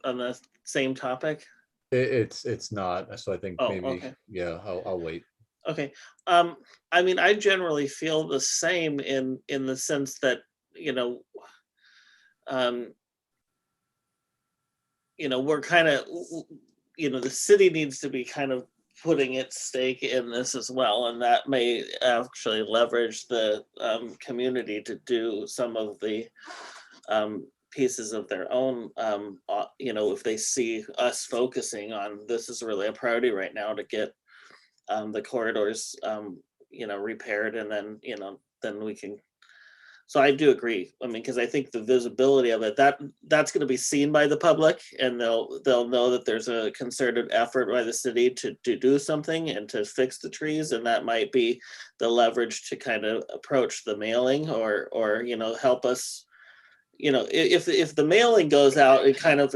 on the same topic? It's not. So I think maybe, okay. Yeah, I'll wait. Okay. I mean, I generally feel the same in the sense that, we're kind of, the city needs to be kind of putting its stake in this as well. And that may actually leverage the community to do some of the pieces of their own, if they see us focusing on this is really a priority right now to get the corridors, repaired, and then, then we can. So I do agree. I mean, because I think the visibility of it, that's going to be seen by the public, and they'll know that there's a concerted effort by the city to do something and to fix the trees, and that might be the leverage to kind of approach the mailing or help us. If the mailing goes out and kind of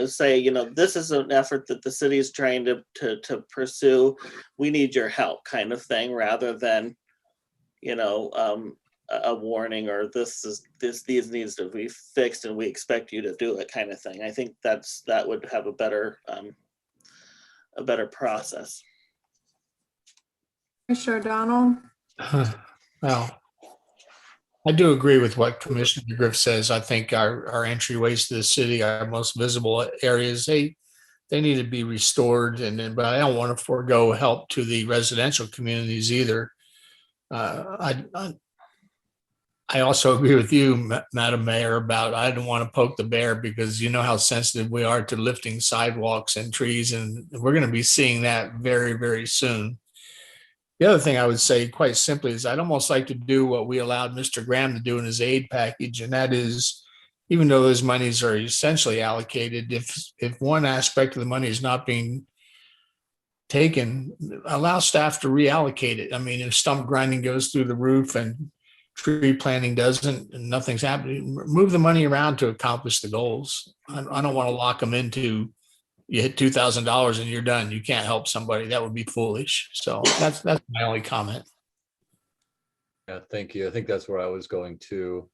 say, this is an effort that the city is trying to pursue, we need your help kind of thing, rather than, a warning or these needs to be fixed and we expect you to do it kind of thing. I think that would have a better process. Commissioner O'Donnell? Well, I do agree with what Commissioner Griff says. I think our entryways to the city, our most visible areas, they need to be restored. But I don't want to forego help to the residential communities either. I also agree with you, Madam Mayor, about I don't want to poke the bear because you know how sensitive we are to lifting sidewalks and trees, and we're going to be seeing that very, very soon. The other thing I would say quite simply is I'd almost like to do what we allowed Mr. Graham to do in his aid package, and that is, even though those monies are essentially allocated, if one aspect of the money is not being taken, allow staff to reallocate it. I mean, if stump grinding goes through the roof and tree planting doesn't and nothing's happening, move the money around to accomplish the goals. I don't want to lock them into, you hit $2,000 and you're done. You can't help somebody. That would be foolish. So that's my only comment. Yeah, thank you. I think that's where I was going to.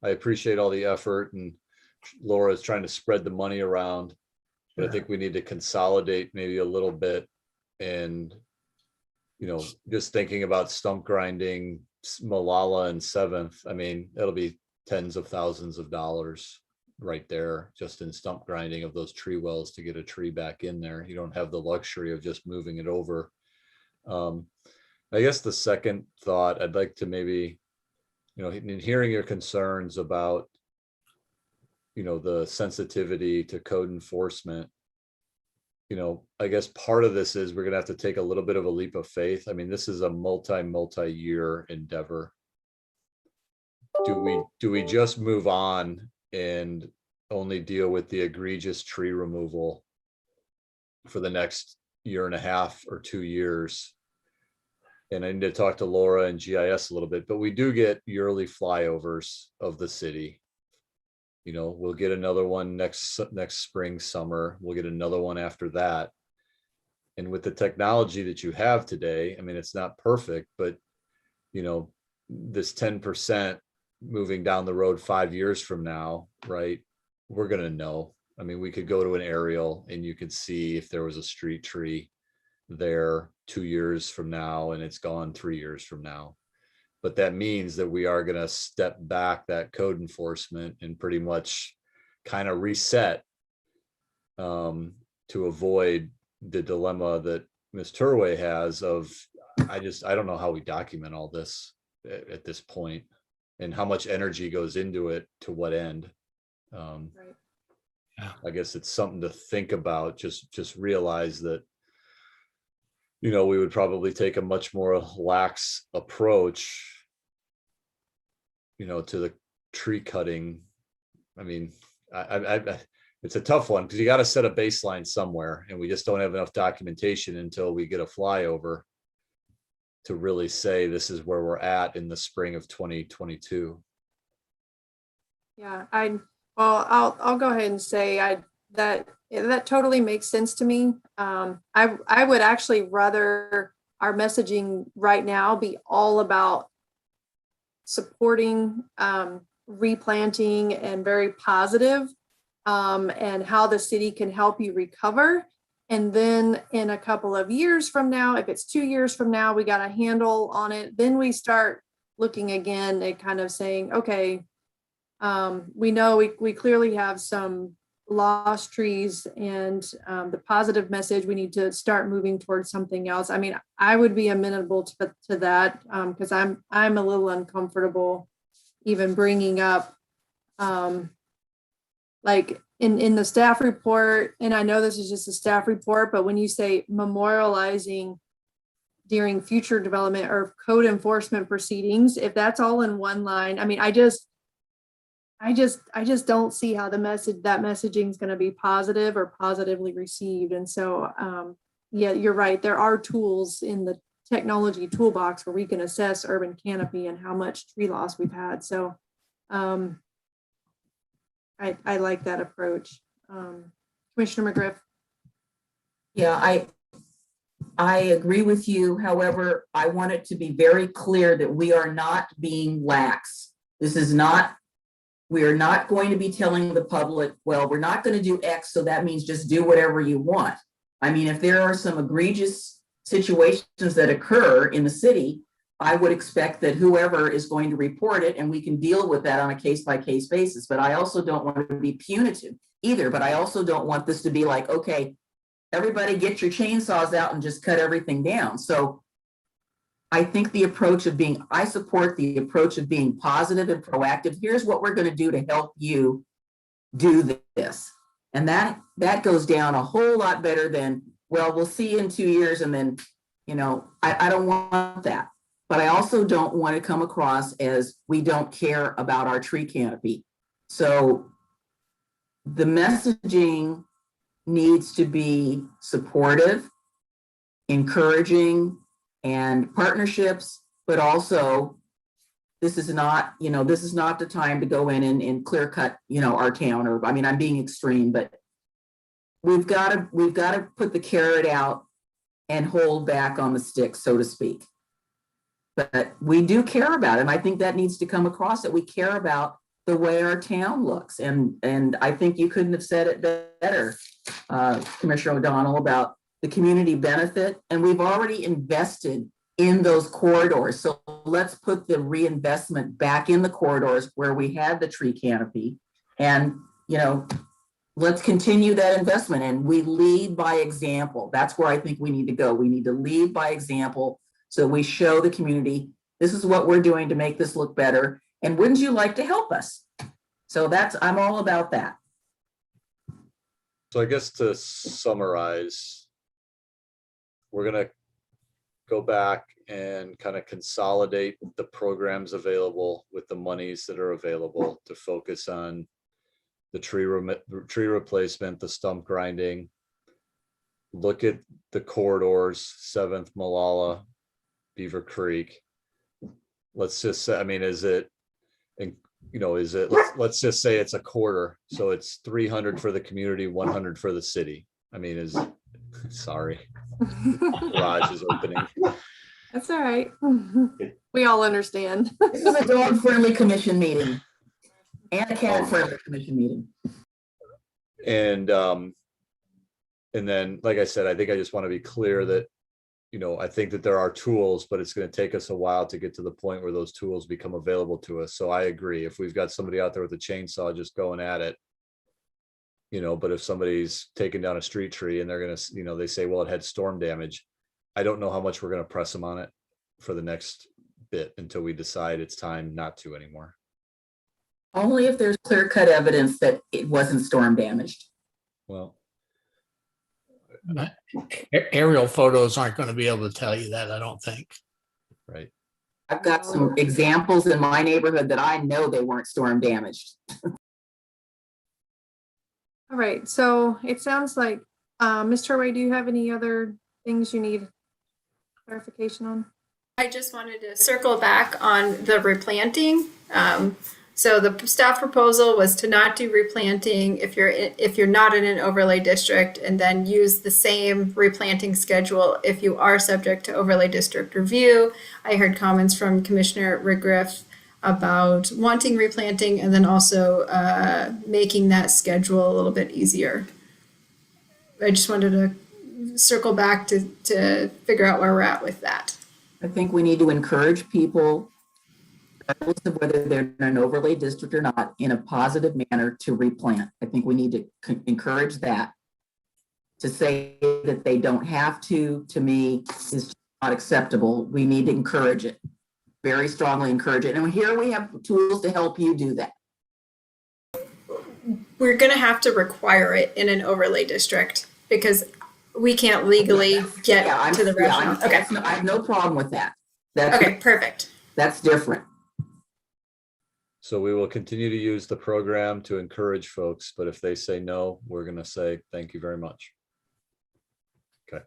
I appreciate all the effort, and Laura is trying to spread the money around, but I think we need to consolidate maybe a little bit. And, just thinking about stump grinding, Malala and 7th, I mean, it'll be tens of thousands of dollars right there just in stump grinding of those tree wells to get a tree back in there. You don't have the luxury of just moving it over. I guess the second thought, I'd like to maybe, in hearing your concerns about, the sensitivity to code enforcement, I guess part of this is we're going to have to take a little bit of a leap of faith. I mean, this is a multi-year endeavor. Do we just move on and only deal with the egregious tree removal for the next year and a half or 2 years? And I need to talk to Laura and GIS a little bit, but we do get yearly flyovers of the city. We'll get another one next spring, summer. We'll get another one after that. And with the technology that you have today, I mean, it's not perfect, but you know, this 10% moving down the road 5 years from now, right? We're going to know. I mean, we could go to an aerial and you could see if there was a street tree there 2 years from now and it's gone 3 years from now. But that means that we are going to step back that code enforcement and pretty much kind of reset to avoid the dilemma that Ms. Turway has of, I don't know how we document all this at this point and how much energy goes into it to what end. Right. Yeah. I guess it's something to think about. Just realize that, you know, we would probably take a much more lax approach, you know, to the tree cutting. I mean, it's a tough one because you got to set a baseline somewhere, and we just don't have enough documentation until we get a flyover to really say this is where we're at in the spring of 2022. Yeah, I'll go ahead and say that totally makes sense to me. I would actually rather our messaging right now be all about supporting replanting and very positive, and how the city can help you recover. And then in a couple of years from now, if it's 2 years from now, we got a handle on it, then we start looking again and kind of saying, okay, we know we clearly have some lost trees, and the positive message, we need to start moving towards something else. I mean, I would be amenable to that, because I'm a little uncomfortable even bringing up, like in the staff report, and I know this is just a staff report, but when you say memorializing during future development or code enforcement proceedings, if that's all in one line, I mean, I just don't see how that messaging is going to be positive or positively received. And so, yeah, you're right. There are tools in the technology toolbox where we can assess urban canopy and how much tree loss we've had. So, I like that approach. Commissioner McGriff. Yeah, I agree with you. However, I want it to be very clear that we are not being lax. We are not going to be telling the public, well, we're not going to do X, so that means just do whatever you want. I mean, if there are some egregious situations that occur in the city, I would expect that whoever is going to report it, and we can deal with that on a case-by-case basis. But I also don't want to be punitive either. But I also don't want this to be like, okay, everybody get your chainsaws out and just cut everything down. So I think I support the approach of being positive and proactive. Here's what we're going to do to help you do this. And that goes down a whole lot better than, well, we'll see you in 2 years. And then, you know, I don't want that. But I also don't want to come across as we don't care about our tree canopy. So the messaging needs to be supportive, encouraging, and partnerships, but also this is not the time to go in and clear cut, you know, our town, or, I mean, I'm being extreme, but we've got to put the carrot out and hold back on the stick, so to speak. But we do care about it, and I think that needs to come across, that we care about the way our town looks. And I think you couldn't have said it better, Commissioner O'Donnell, about the community benefit. And we've already invested in those corridors. So let's put the reinvestment back in the corridors where we had the tree canopy. And, you know, let's continue that investment, and we lead by example. That's where I think we need to go. We need to lead by example. So we show the community, this is what we're doing to make this look better. And wouldn't you like to help us? So I'm all about that. So I guess to summarize, we're going to go back and kind of consolidate the programs available with the monies that are available to focus on the tree replacement, the stump grinding, look at the corridors, 7th, Malala, Beaver Creek. Let's just say, I mean, let's just say it's a quarter. So it's 300 for the community, 100 for the city. I mean, sorry, garage is opening. That's all right. We all understand. This is a dog-friendly commission meeting and a cat-friendly commission meeting. And then, like I said, I think I just want to be clear that, I think that there are tools, but it's going to take us a while to get to the point where those tools become available to us. So I agree. If we've got somebody out there with a chainsaw just going at it, but if somebody's taking down a street tree and they're going to, they say, well, it had storm damage. I don't know how much we're going to press them on it for the next bit until we decide it's time not to anymore. Only if there's clear-cut evidence that it wasn't storm damaged. Well, Aerial photos aren't going to be able to tell you that, I don't think. right. I've got some examples in my neighborhood that I know they weren't storm damaged. All right, so it sounds like, Ms. Turway, do you have any other things you need clarification on? I just wanted to circle back on the replanting. So the staff proposal was to not do replanting if you're not in an overlay district, and then use the same replanting schedule if you are subject to overlay district review. I heard comments from Commissioner Regriff about wanting replanting and then also making that schedule a little bit easier. I just wanted to circle back to figure out where we're at with that. I think we need to encourage people, regardless of whether they're in an overlay district or not, in a positive manner to replant. I think we need to encourage that. To say that they don't have to me, is not acceptable. We need to encourage it, very strongly encourage it. And here we have tools to help you do that. We're going to have to require it in an overlay district because we can't legally get to the restaurant. Okay. I have no problem with that. That's okay, perfect. That's different. So we will continue to use the program to encourage folks, but if they say no, we're going to say, thank you very much. Okay.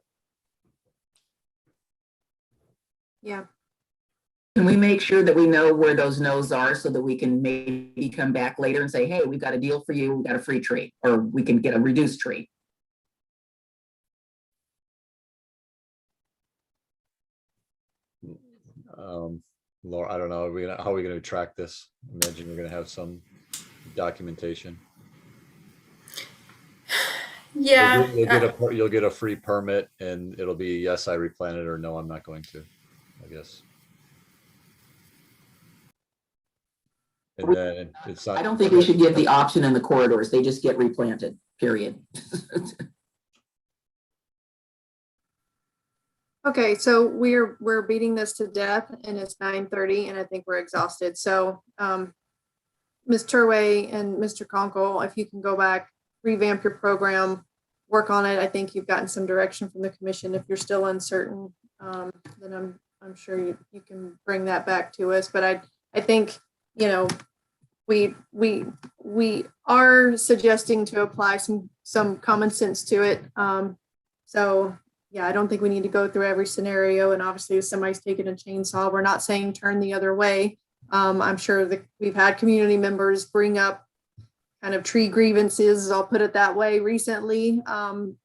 Yeah. Can we make sure that we know where those no's are so that we can maybe come back later and say, hey, we've got a deal for you. We've got a free trade, or we can get a reduced trade. Laura, I don't know. How are we going to track this? I imagine we're going to have some documentation. Yeah. You'll get a free permit, and it'll be yes, I replanted, or no, I'm not going to, I guess. And then it's not. I don't think we should give the option in the corridors. They just get replanted, period. Okay, so we're beating this to death, and it's 9:30, and I think we're exhausted. So, Ms. Turway and Mr. Conkle, if you can go back, revamp your program, work on it. I think you've gotten some direction from the commission. If you're still uncertain, then I'm sure you can bring that back to us. But I think, we are suggesting to apply some common sense to it. So yeah, I don't think we need to go through every scenario. And obviously if somebody's taking a chainsaw, we're not saying turn the other way. I'm sure that we've had community members bring up kind of tree grievances, I'll put it that way, recently.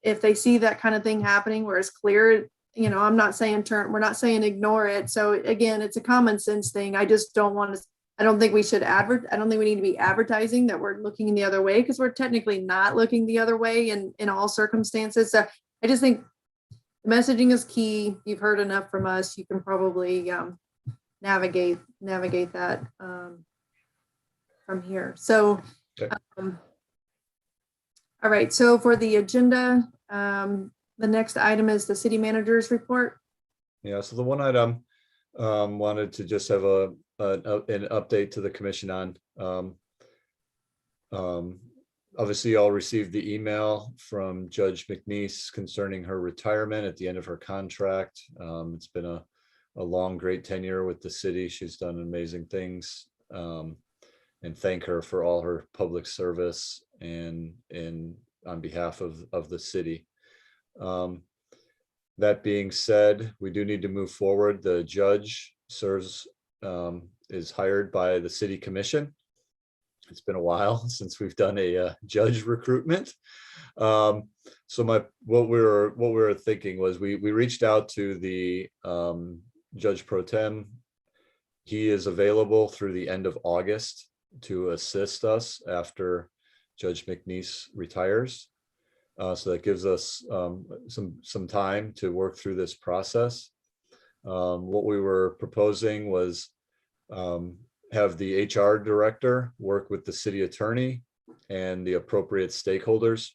If they see that kind of thing happening where it's clear, I'm not saying we're not saying ignore it. So again, it's a common sense thing. I just don't want to, I don't think we should I don't think we need to be advertising that we're looking the other way, because we're technically not looking the other way in all circumstances. So I just think the messaging is key. You've heard enough from us. You can probably navigate that from here. So, all right. So for the agenda, the next item is the city manager's report. Yeah. So the one item wanted to just have an update to the commission on. Obviously, you all received the email from Judge McNeese concerning her retirement at the end of her contract. It's been a long, great tenure with the city. She's done amazing things, and thank her for all her public service and on behalf of the city. That being said, we do need to move forward. The judge is hired by the city commission. It's been a while since we've done a judge recruitment. So what we were thinking was we reached out to the judge pro tem He is available through the end of August to assist us after Judge McNeese retires. So that gives us some time to work through this process. What we were proposing was have the HR director work with the city attorney and the appropriate stakeholders,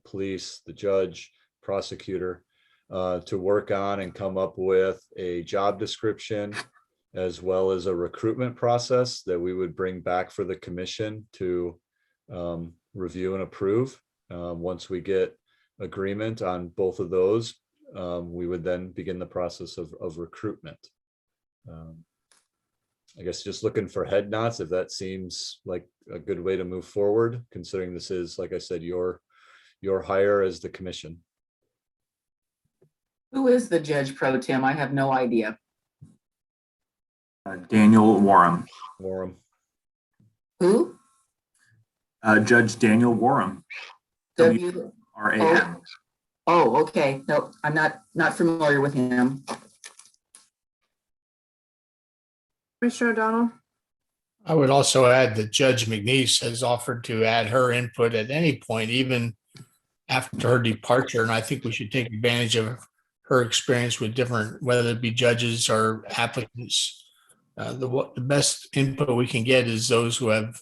police, the judge, prosecutor, to work on and come up with a job description as well as a recruitment process that we would bring back for the commission to review and approve. Once we get agreement on both of those, we would then begin the process of recruitment. I guess just looking for head nods if that seems like a good way to move forward, considering this is, like I said, your hire as the commission. Who is the judge pro tem? I have no idea. Daniel Warham. Warham. Who? Judge Daniel Warham. W-R-A-M. Oh, okay. No, I'm not familiar with him. Commissioner O'Donnell? I would also add that Judge McNeese has offered to add her input at any point, even after her departure. And I think we should take advantage of her experience with different, whether it be judges or applicants. The best input we can get is those who have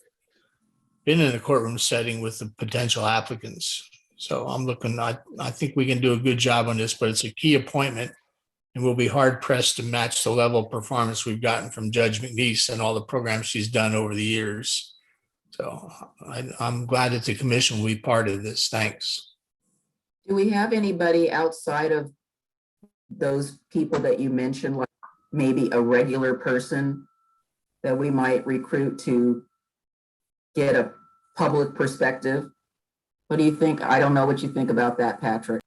been in the courtroom setting with the potential applicants. So I think we can do a good job on this, but it's a key appointment. And we'll be hard pressed to match the level of performance we've gotten from Judge McNeese and all the programs she's done over the years. So I'm glad that the commission will be part of this. Thanks. Do we have anybody outside of those people that you mentioned, like maybe a regular person that we might recruit to get a public perspective? What do you think? I don't know what you think about that, Patrick.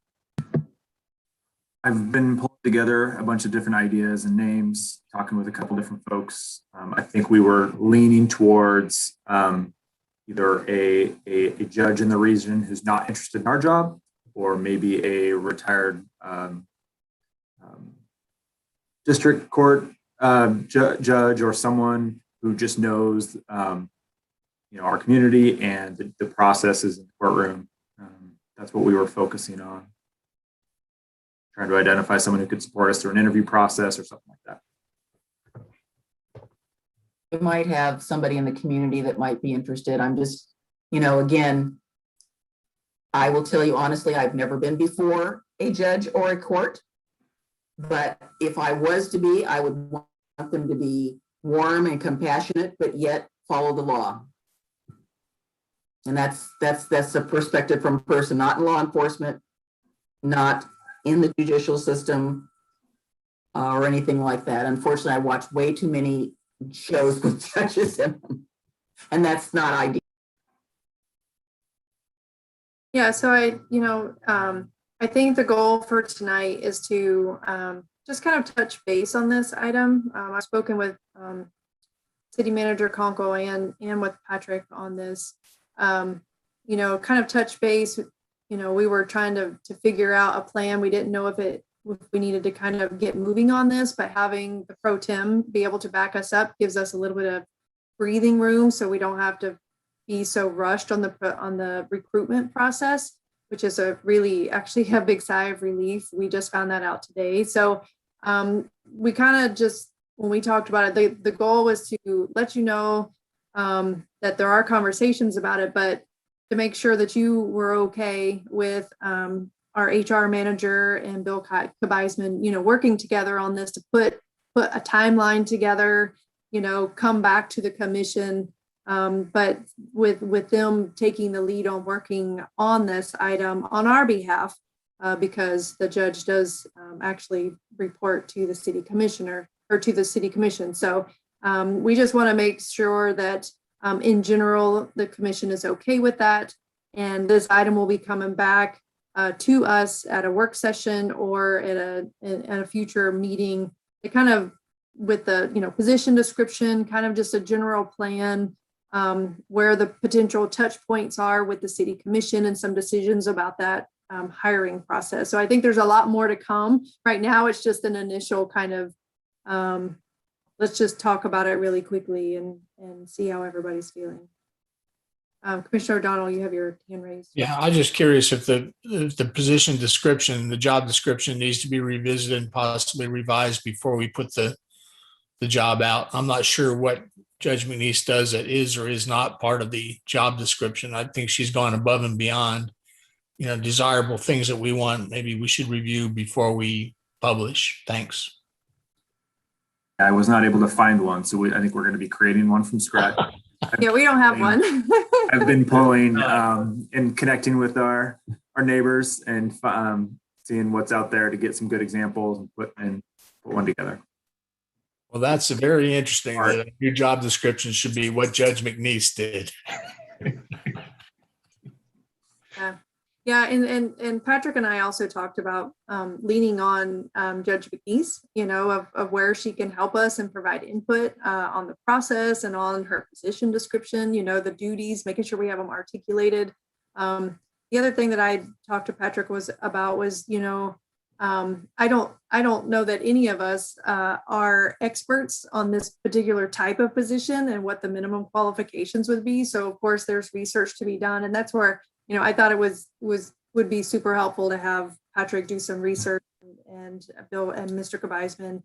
I've been pulling together a bunch of different ideas and names, talking with a couple different folks. I think we were leaning towards either a judge in the region who's not interested in our job, or maybe a retired district court judge, or someone who just knows our community and the processes in the courtroom. That's what we were focusing on. Trying to identify someone who could support us through an interview process or something like that. We might have somebody in the community that might be interested. I'm just, again, I will tell you honestly, I've never been before a judge or a court, but if I was to be, I would want them to be warm and compassionate, but yet follow the law. And that's a perspective from a person not in law enforcement, not in the judicial system, or anything like that. Unfortunately, I watch way too many shows with judges in them, and that's not ideal. Yeah, so I think the goal for tonight is to just kind of touch base on this item. I've spoken with City Manager Conco and with Patrick on this. Kind of touch base. We were trying to figure out a plan. We didn't know if we needed to kind of get moving on this, but having the pro tem be able to back us up gives us a little bit of breathing room, so we don't have to be so rushed on the recruitment process, which is actually a big sigh of relief. We just found that out today. So we kind of just, when we talked about it, the goal was to let you know that there are conversations about it, but to make sure that you were okay with our HR manager and Bill Kabeisman, working together on this to put a timeline together, come back to the commission, but with them taking the lead on working on this item on our behalf, because the judge does actually report to the city commissioner or to the city commission. So we just want to make sure that in general, the commission is okay with that. And this item will be coming back to us at a work session or at a future meeting. It kind of, with the position description, kind of just a general plan where the potential touch points are with the city commission and some decisions about that hiring process. So I think there's a lot more to come. Right now, it's just an initial kind of let's just talk about it really quickly and see how everybody's feeling. Commissioner O'Donnell, you have your hand raised. Yeah, I'm just curious if the position description, the job description needs to be revisited and possibly revised before we put the job out. I'm not sure what Judge McNeese does that is or is not part of the job description. I think she's gone above and beyond, desirable things that we want. Maybe we should review before we publish. Thanks. I was not able to find one, so I think we're going to be creating one from scratch. Yeah, we don't have one. I've been pulling and connecting with our neighbors and seeing what's out there to get some good examples and put one together. Well, that's very interesting. That your job description should be what Judge McNeese did. Yeah, and Patrick and I also talked about leaning on Judge McNeese, of where she can help us and provide input on the process and on her position description, the duties, making sure we have them articulated. The other thing that I talked to Patrick was, I don't know that any of us are experts on this particular type of position and what the minimum qualifications would be. So of course there's research to be done, and that's where I thought it would be super helpful to have Patrick do some research and Bill and Mr. Kabaisman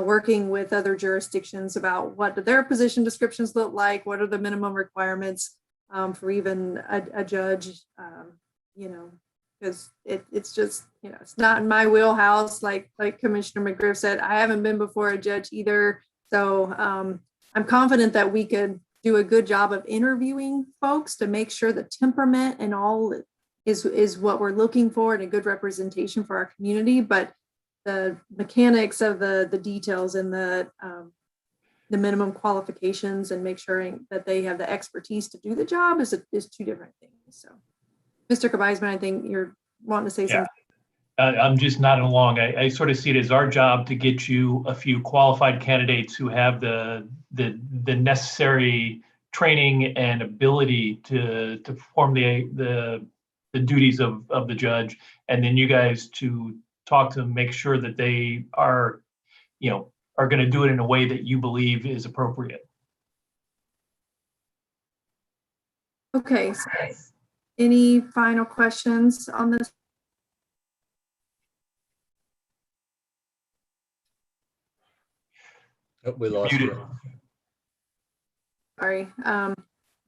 working with other jurisdictions about what do their position descriptions look like, what are the minimum requirements for even a judge, because it's just, it's not in my wheelhouse. Like Commissioner McGriff said, I haven't been before a judge either. So I'm confident that we could do a good job of interviewing folks to make sure the temperament and all is what we're looking for and a good representation for our community. But the mechanics of the details and the minimum qualifications and make sure that they have the expertise to do the job is two different things. So, Mr. Kabaisman, I think you're wanting to say something. I'm just nodding along. I sort of see it as our job to get you a few qualified candidates who have the necessary training and ability to perform the duties of the judge, and then you guys to talk to them, make sure that they are going to do it in a way that you believe is appropriate. Okay. So any final questions on this? Oh, we lost you. Sorry.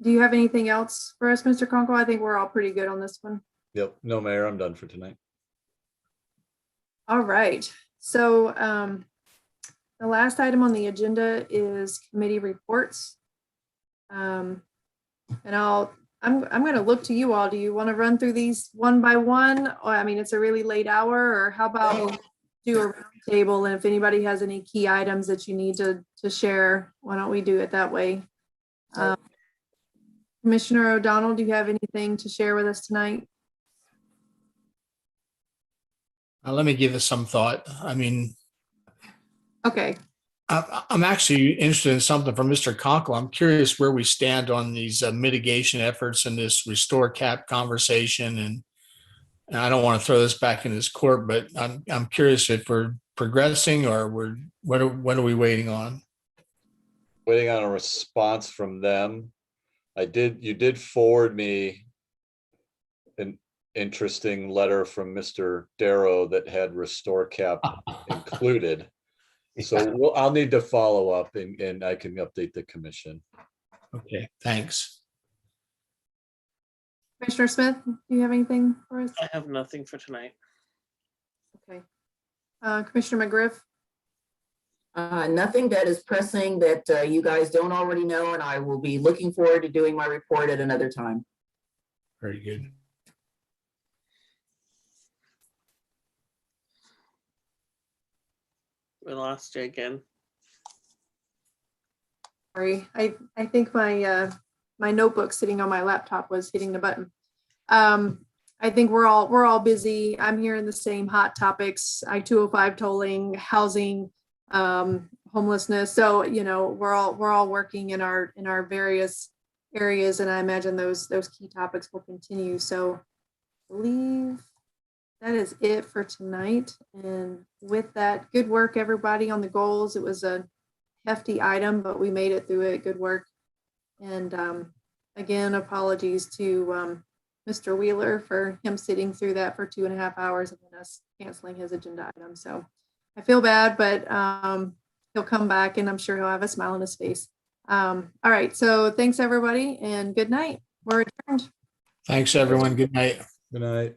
Do you have anything else for us, Mr. Conkle? I think we're all pretty good on this one. Yep. No, Mayor, I'm done for tonight. All right. So the last item on the agenda is committee reports. And I'm going to look to you all. Do you want to run through these one by one? Or, I mean, it's a really late hour, or how about do a round table? And if anybody has any key items that you need to share, why don't we do it that way? Commissioner O'Donnell, do you have anything to share with us tonight? Let me give this some thought. I mean, okay. I'm actually interested in something from Mr. Conkle. I'm curious where we stand on these mitigation efforts and this restore cap conversation. And I don't want to throw this back in his court, but I'm curious if we're progressing or what are we waiting on? Waiting on a response from them. You did forward me an interesting letter from Mr. Darrow that had restore cap included. So I'll need to follow up and I can update the commission. Okay, thanks. Commissioner Smith, do you have anything for us? I have nothing for tonight. Okay. Commissioner McGriff? Nothing that is pressing that you guys don't already know, and I will be looking forward to doing my report at another time. Very good. We lost you again. Sorry, I think my my notebook sitting on my laptop was hitting the button. I think we're all busy. I'm hearing the same hot topics: I-205 tolling, housing, homelessness. So we're all working in our various areas, and I imagine those key topics will continue. So I believe that is it for tonight. And with that, good work everybody on the goals. It was a hefty item, but we made it through it. Good work. And again, apologies to Mr. Wheeler for him sitting through that for 2.5 hours and then us canceling his agenda item. So I feel bad, but he'll come back and I'm sure he'll have a smile on his face. All right. So thanks everybody and good night. We're adjourned. Thanks, everyone. Good night. Good night.